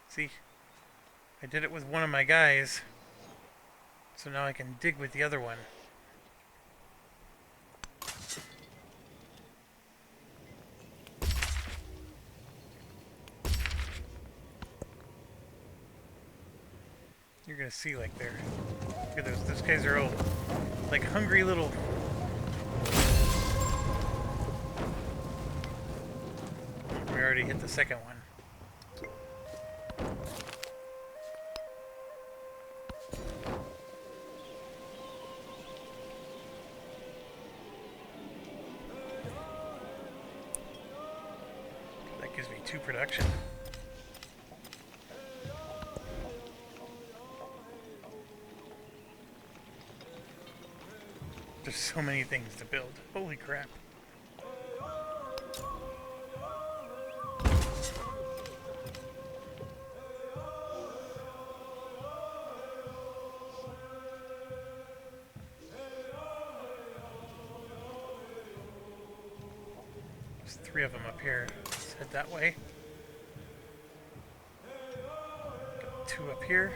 See? I did it with one of my guys. So now I can dig with the other one. You're you're gonna see like they're... Look at those. Those guys are all like hungry little... We already hit the second one. That gives me 2 production. There's so many things to build. Holy crap. There's 3 of them up here. Let's head that way. Got 2 up here.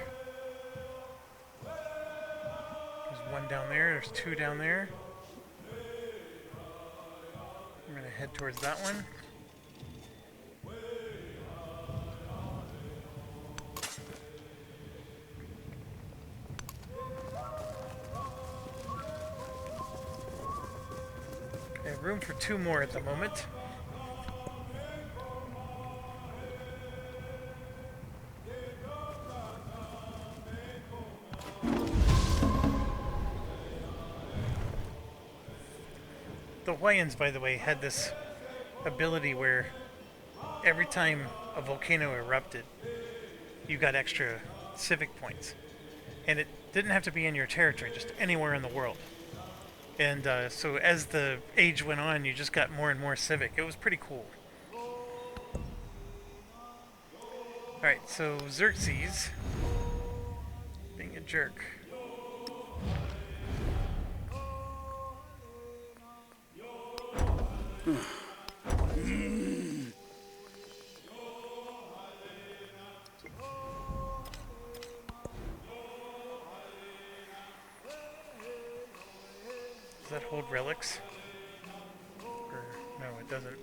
There's 1 down there. There's 2 down there. I'm going to head towards that one. I have room for 2 more at the moment. The Hawaiians, by the way, had this ability where every time a volcano erupted, you got extra civic points. And it didn't have to be in your territory, just anywhere in the world. And so as the age went on, you just got more and more civic. It was pretty cool. Alright, so Xerxes, being a jerk. Does that hold relics? Or no, it doesn't.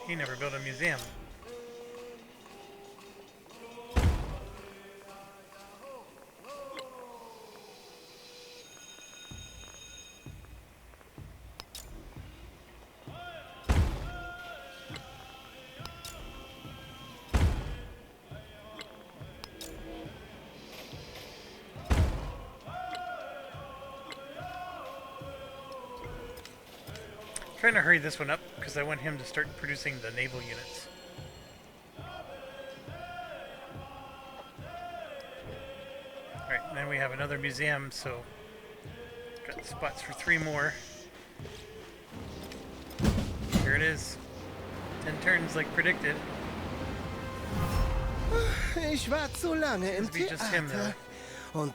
He never built a museum. Trying to hurry this one up because I want him to start producing the naval units. Alright, and then we have another museum, so got spots for 3 more. Here it is. 10 turns like predicted. Ich war zu lange im This would be just him Theater. though. Und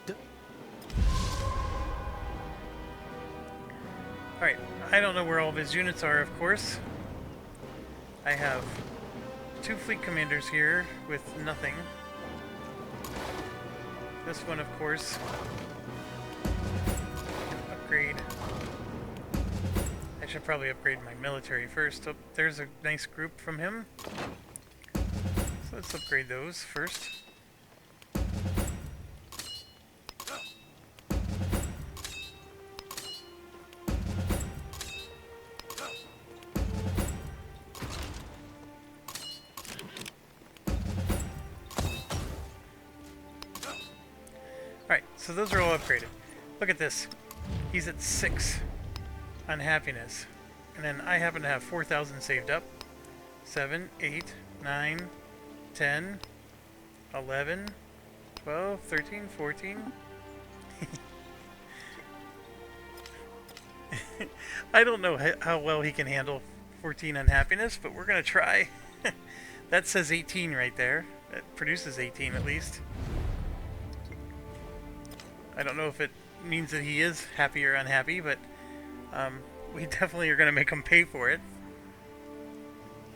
Alright, I don't know where all of his units are, of course. I have 2 fleet commanders here with nothing. This one, of course, can upgrade. I should probably upgrade my military first. Oh, there's a nice group from him. So let's upgrade those first. Alright, so those are all upgraded. Look at this. He's at 6 on happiness. And then I happen to have 4,000 saved up. 7, 8, 9, 10, 11, 12, 13, 14. I don't know how well he can handle 14 unhappiness, but we're going to try. That says 18 right there. That produces 18 at least. I don't know if it means that he is happy or unhappy, but we definitely are going to make him pay for it.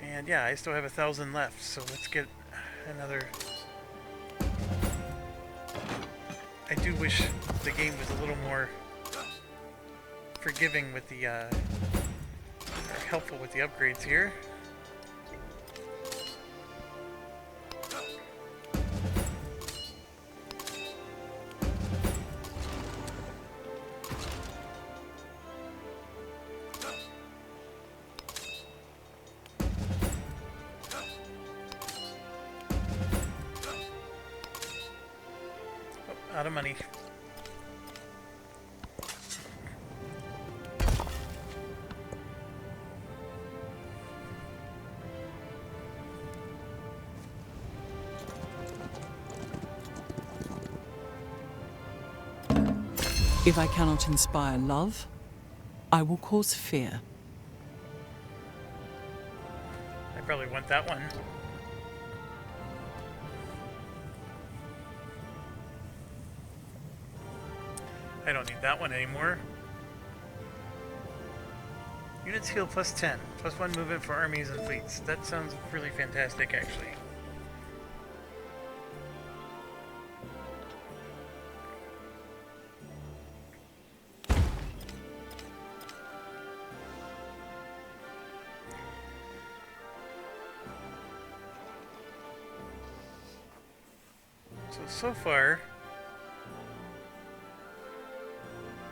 And yeah, I still have 1,000 left, so let's get another... I do wish the game was a little more forgiving with the, or helpful with the upgrades here. Out of money. If I cannot inspire love, I will cause fear. I probably want that one. I don't need that one anymore. Units heal plus 10. Plus 1 movement for armies and fleets. That sounds really fantastic, actually. So far...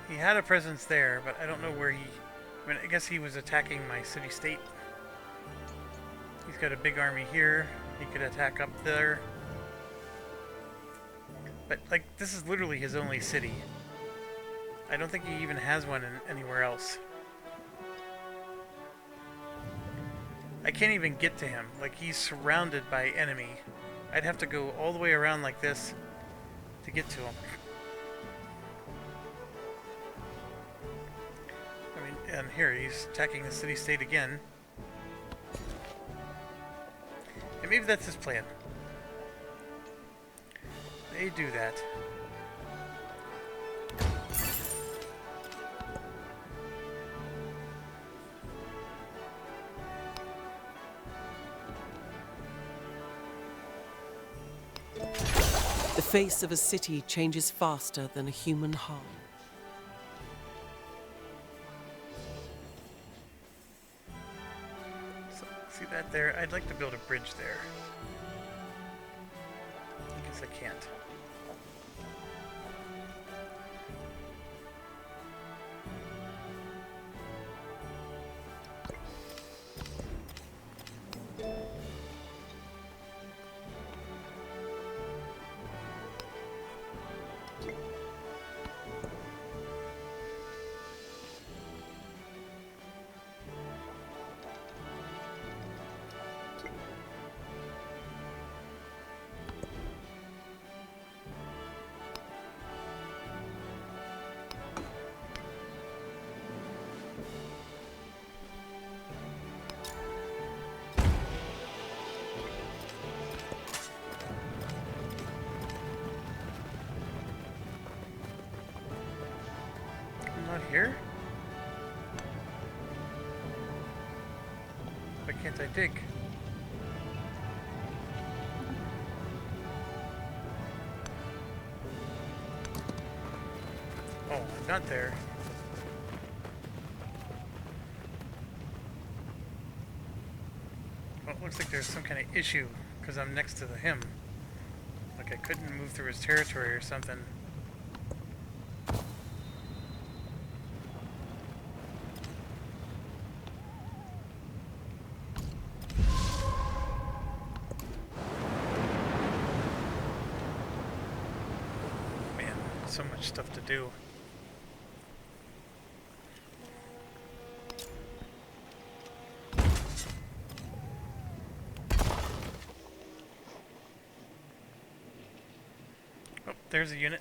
he had a presence there, but I don't know where he... I mean, I guess he was attacking my city-state. He's got a big army here. He could attack up there. But, like, this is literally his only city. I don't think he even has one anywhere else. I can't even get to him. Like, he's surrounded by enemy. I'd have to go all the way around like this to get to him. And here, he's attacking the city-state again. And maybe that's his plan. They do that. The face of a city changes faster than a human heart. See that there? I'd like to build a bridge there. I guess I can't. Here? Why can't I dig? Oh, I'm not there. Well, it looks like there's some kind of issue because I'm next to him. Like I couldn't move through his territory or something. So much stuff to do. Oh, there's a unit.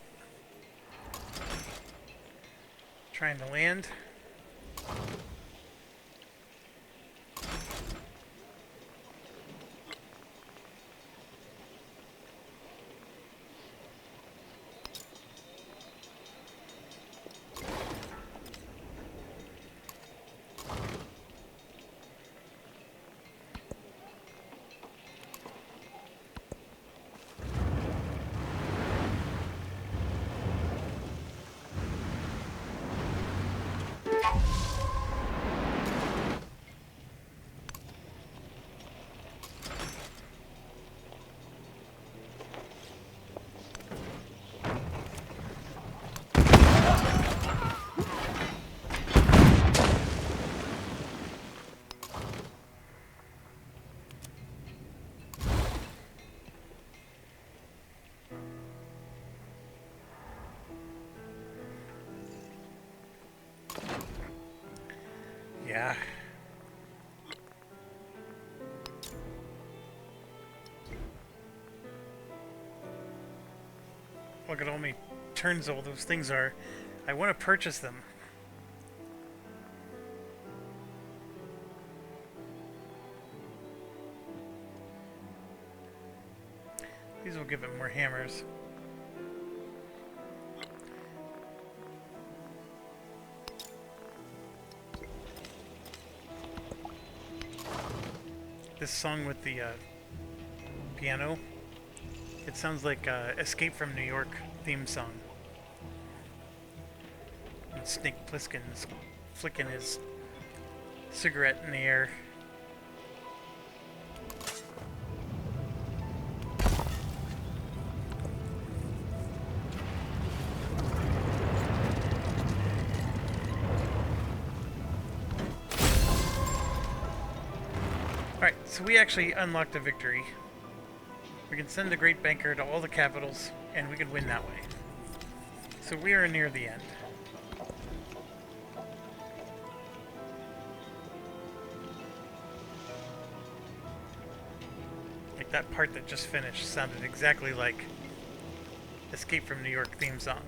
Trying to land. yeah. Look at how many turns all those things are. I want to purchase them. These will give it more hammers. This song with the piano, it sounds like Escape from New York theme song. And Snake Plissken's flicking his cigarette in the air. Alright, so we actually unlocked a victory. We can send the Great Banker to all the capitals, and we can win that way. So we are near the end. Like that part that just finished sounded exactly like Escape from New York theme song.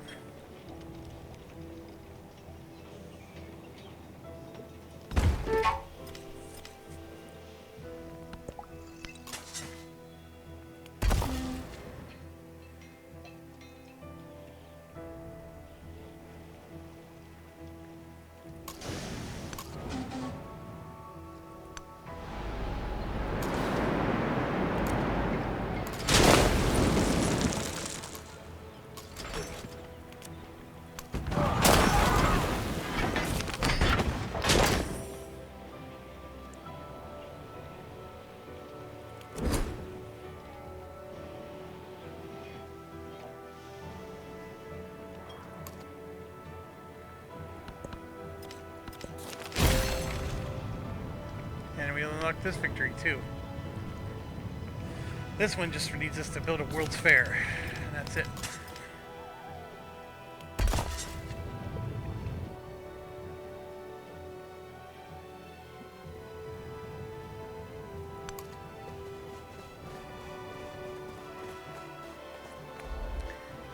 And we unlocked this victory too. This one just needs us to build a World's Fair, and that's it.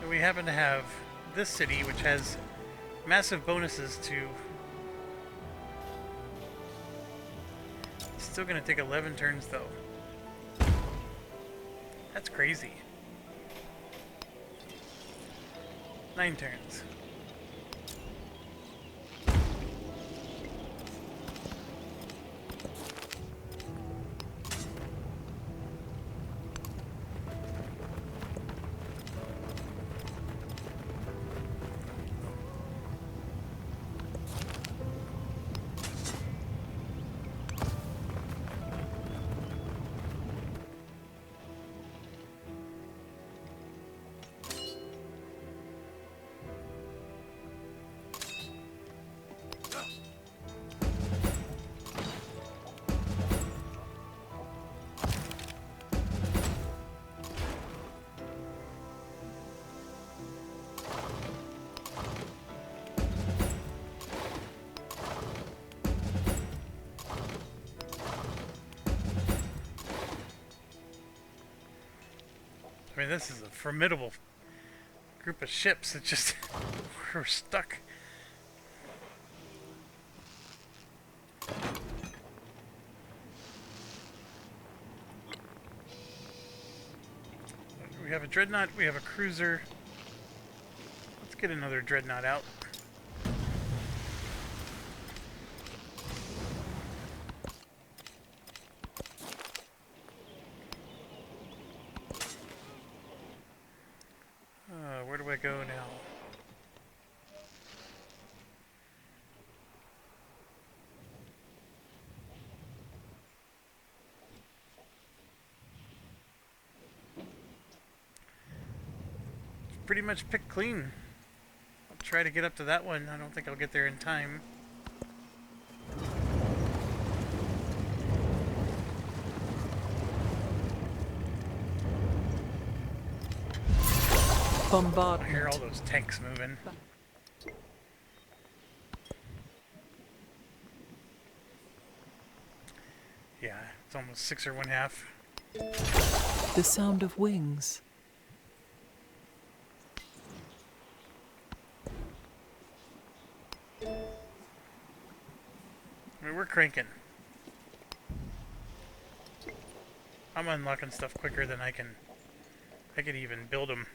And we happen to have this city, which has massive bonuses to... Still gonna take 11 turns though. That's crazy. 9 turns. I mean, this is a formidable group of ships. It's just we're stuck. We have a dreadnought, we have a cruiser. Let's get another dreadnought out. Where do I go now? Pretty much picked clean. I'll try to get up to that one. I don't think I'll get there in time. I hear Bombardment. all those tanks moving. It's almost 6 or 1/2. The sound of wings. I mean, we're cranking. I'm unlocking stuff quicker than I can even build them.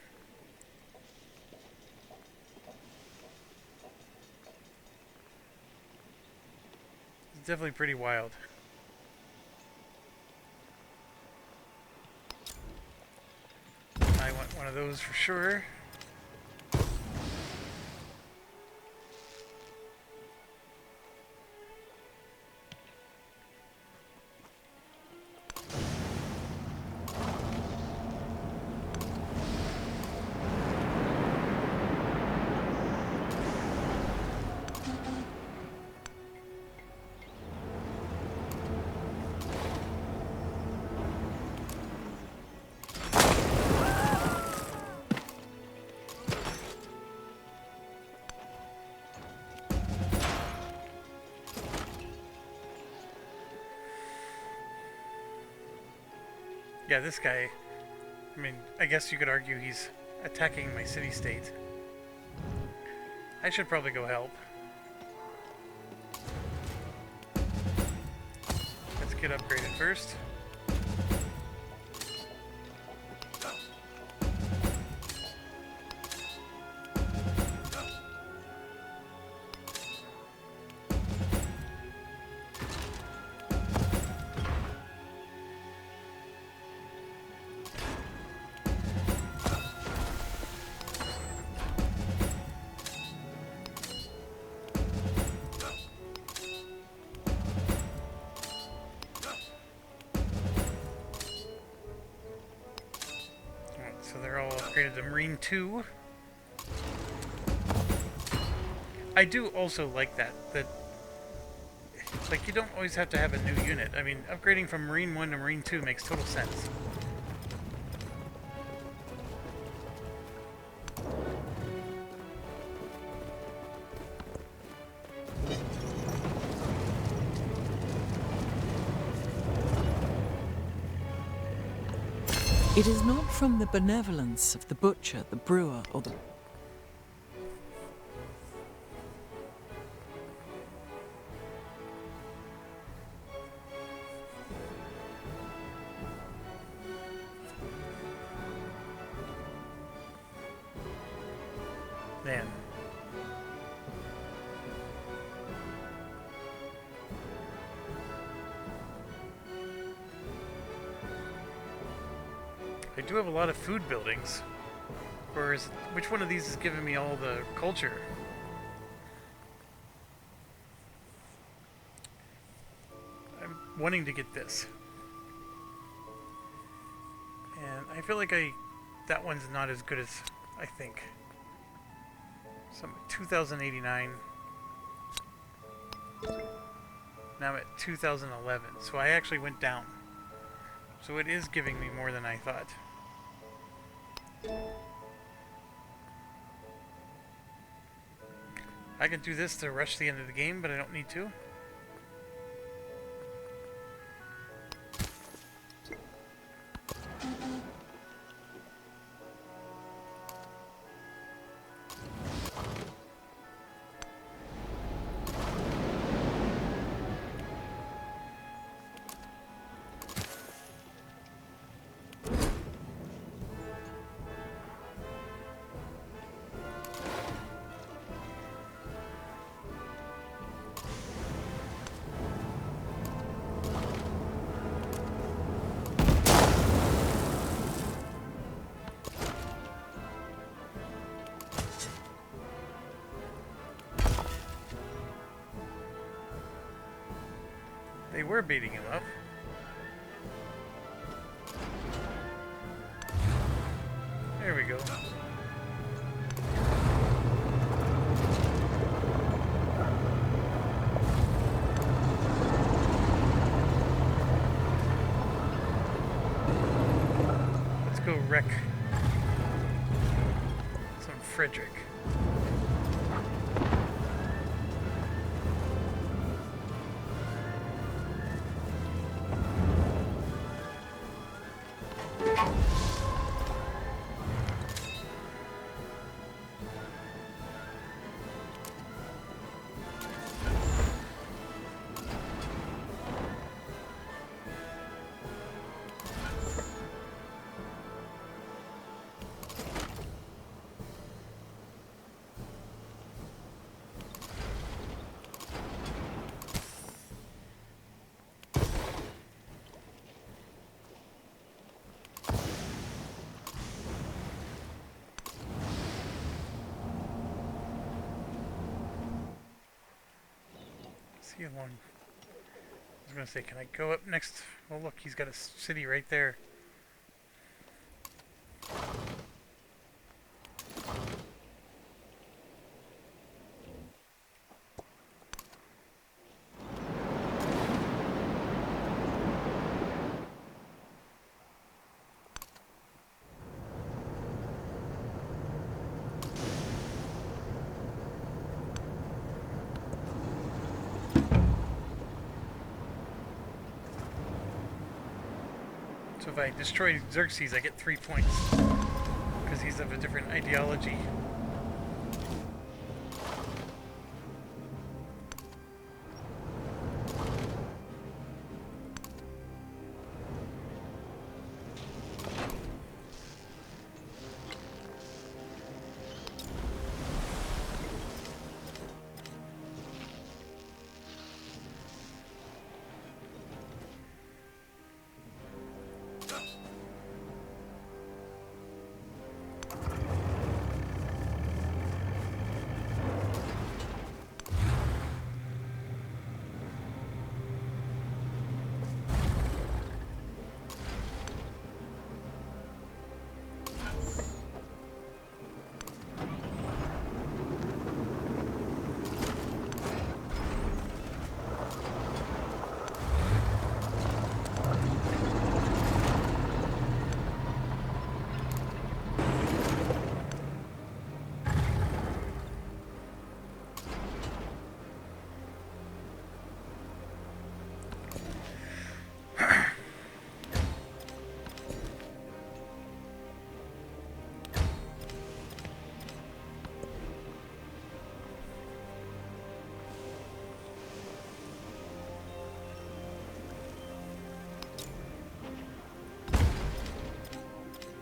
It's definitely pretty wild. I want one of those for sure. Yeah, this guy, I mean, I guess you could argue he's attacking my city-state. I should probably go help. Let's get upgraded first. So they're all upgraded to Marine 2. I do also like that like, you don't always have to have a new unit. I mean, upgrading from Marine 1 to Marine 2 makes total sense. It is not from the benevolence of the butcher, the brewer, or the... Man. I do have a lot of food buildings. Or is which one of these is giving me all the culture? I'm wanting to get this. And I feel like that one's not as good as I think. So I'm at 2089. Now I'm at 2011. So I actually went down. So it is giving me more than I thought. I can do this to rush the end of the game, but I don't need to. They were beating him up. There we go. Let's go wreck some Frederick. See how long. I was gonna say, can I go up next? Oh look, he's got a city right there. So if I destroy Xerxes, I get 3 points. Because he's of a different ideology.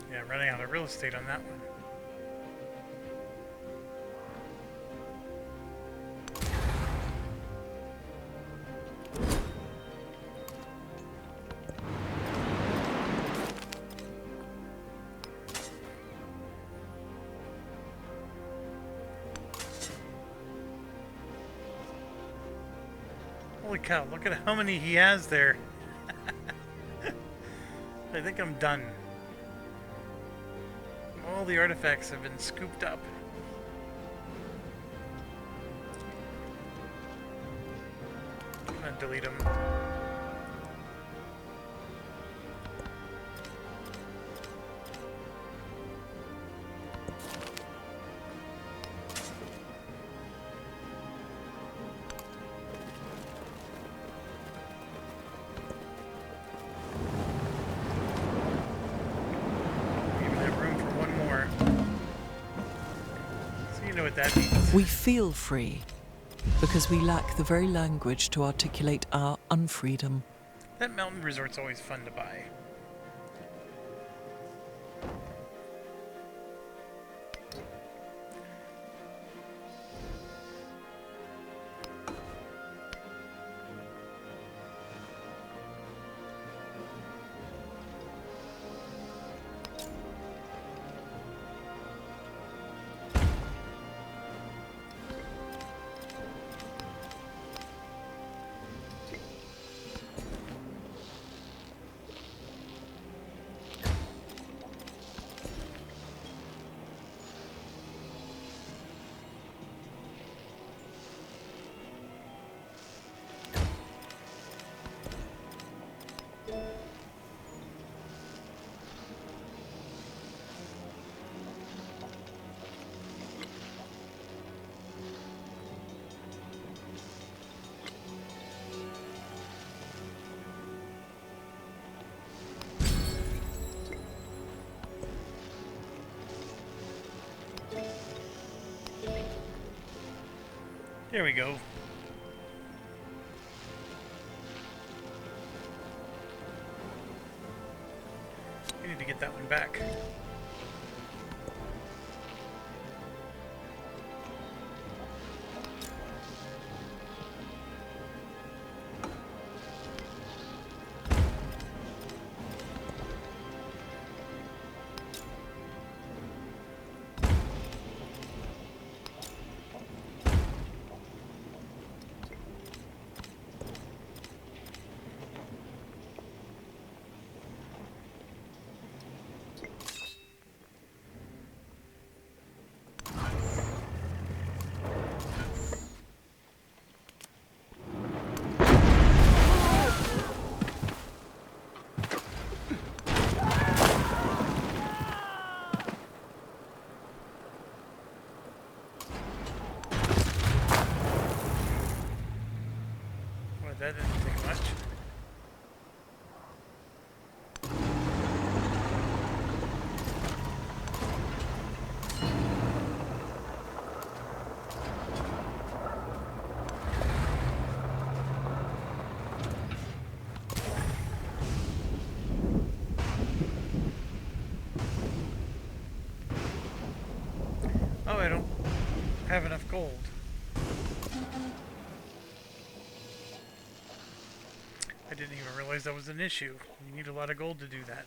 Yeah, running out of real estate on that one. Holy cow, look at how many he has there. I think I'm done. All the artifacts have been scooped up. I'm gonna delete them. What that means. We feel free because we lack the very language to articulate our unfreedom. That mountain resort's always fun to buy. There we go. We need to get that one back. That didn't take much. Oh, I don't have enough gold. I didn't even realize that was an issue. You need a lot of gold to do that.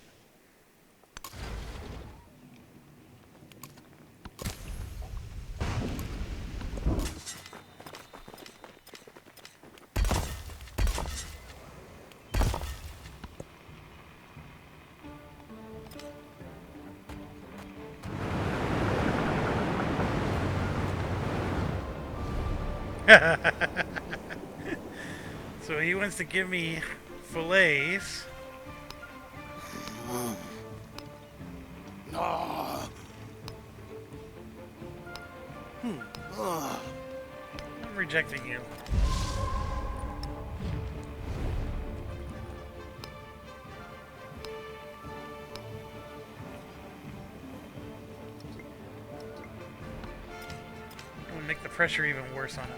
So he wants to give me fillets. I'm rejecting you. I'm gonna make the pressure even worse on him.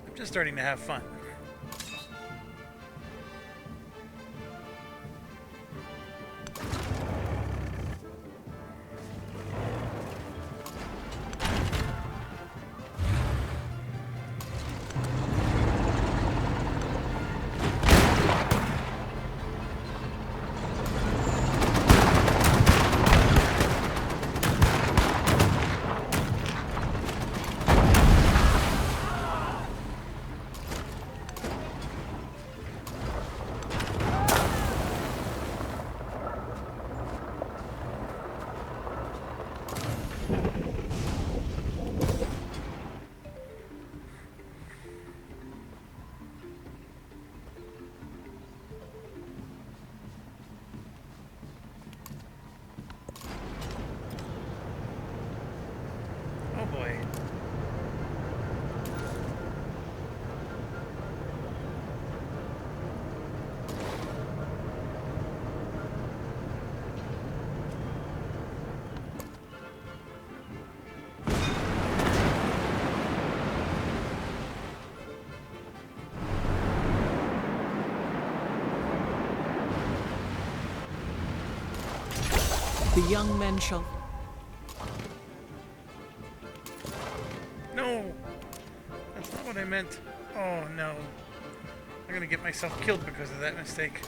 I'm just starting to have fun. Oh boy. The young men shall... No! That's not what I meant. Oh no. I'm gonna get myself killed because of that mistake.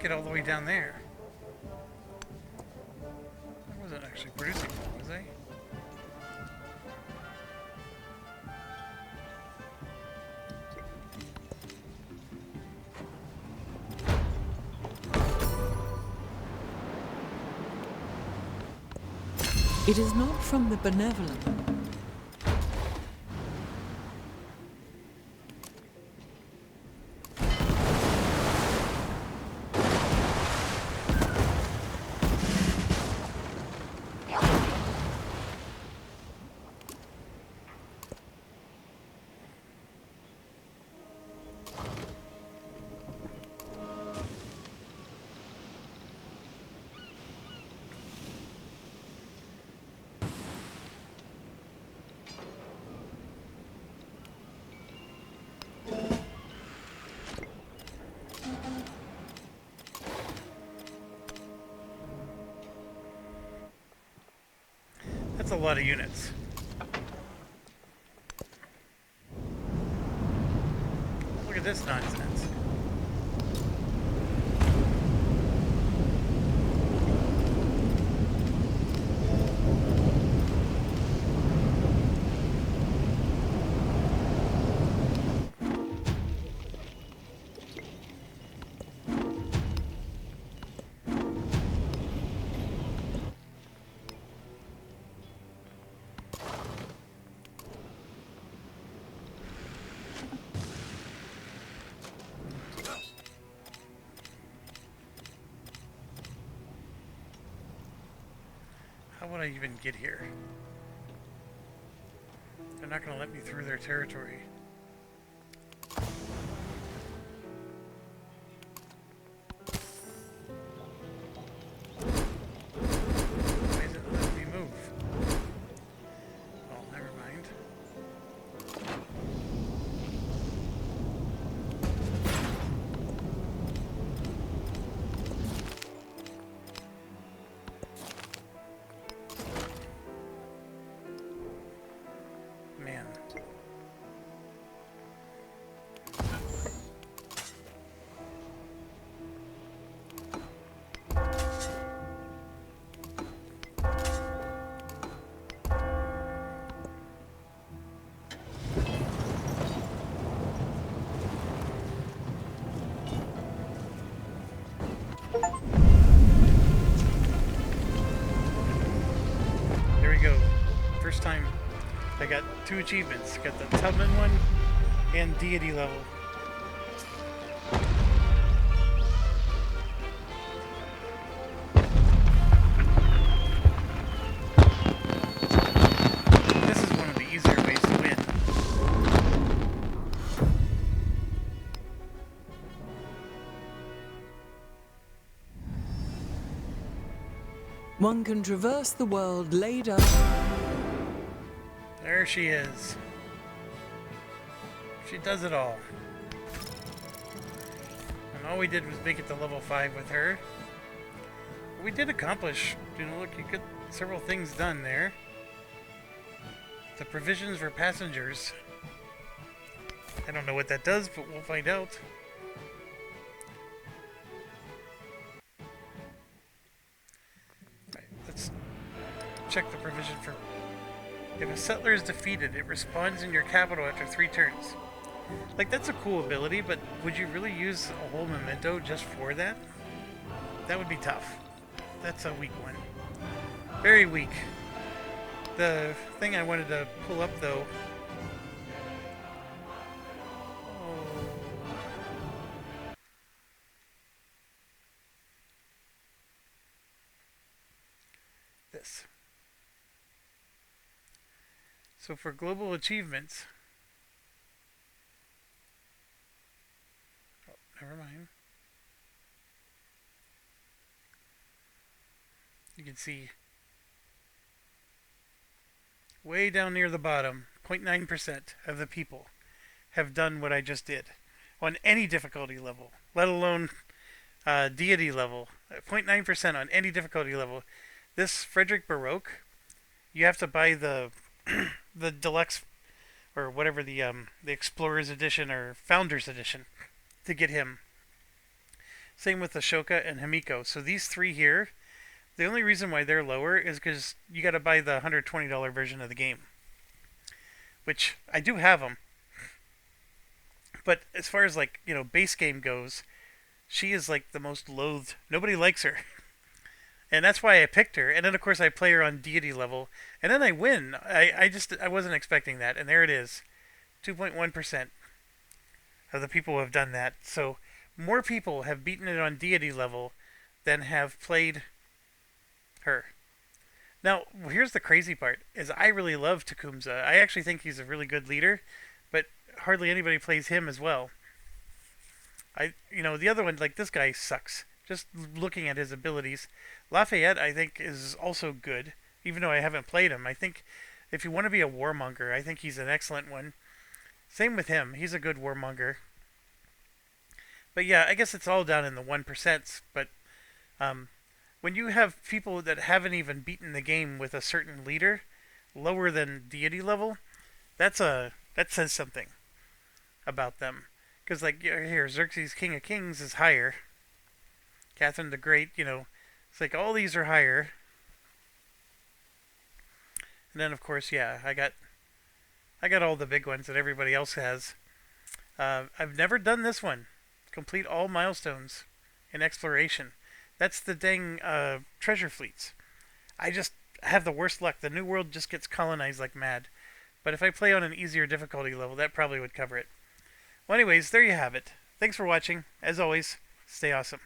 get all the way down there. I wasn't actually producing one, was I? It is not from the benevolent. That's a lot of units. Look at this nonsense. How would I even get here? They're not going to let me through their territory. Why isn't it letting me move? Oh, never mind. Man. There we go. First time I got 2 achievements. Got the Tubman one and deity level. This is one of the easier ways to win. One can traverse the world laid up. There she is. She does it all. And all we did was make it to level 5 with her. But we did accomplish, you know, look, you get several things done there. The provisions for passengers. I don't know what that does, but we'll find out. Right, let's check the provision for... If a settler is defeated, it respawns in your capital after 3 turns. Like, that's a cool ability, but would you really use a whole memento just for that? That would be tough. That's a weak one. Very weak. The thing I wanted to pull up, though... This. So for global achievements... Oh, never mind. You can see way down near the bottom, 0.9% of the people have done what I just did on any difficulty level, let alone deity level. 0.9% on any difficulty level. This Frederick Baroque, you have to buy the the deluxe or whatever the Explorers edition or Founders edition to get him. Same with Ashoka and Himiko. So these three here, the only reason why they're lower is because you got to buy the $120 version of the game, which I do have them. But as far as like base game goes, she is like the most loathed. Nobody likes her, and that's why I picked her. And then of course I play her on deity level, and then I win. I wasn't expecting that, and there it is, 2.1% of the people have done that. So more people have beaten it on deity level than have played her. Now, here's the crazy part: is I really love Tecumseh. I actually think he's a really good leader, but hardly anybody plays him as well. The other one, like this guy sucks. Just looking at his abilities, Lafayette I think is also good, even though I haven't played him. I think if you want to be a warmonger, I think he's an excellent one. Same with him; he's a good warmonger. But yeah, I guess it's all down in the 1%. But when you have people that haven't even beaten the game with a certain leader, lower than deity level, that says something about them. Because like here, Xerxes, King of Kings, is higher. Catherine the Great, it's like all these are higher. And then of course, yeah, I got all the big ones that everybody else has. I've never done this one. Complete all milestones in exploration. That's the dang treasure fleets. I just have the worst luck. The New World just gets colonized like mad. But if I play on an easier difficulty level, that probably would cover it. Well, anyways, there you have it. Thanks for watching. As always, stay awesome.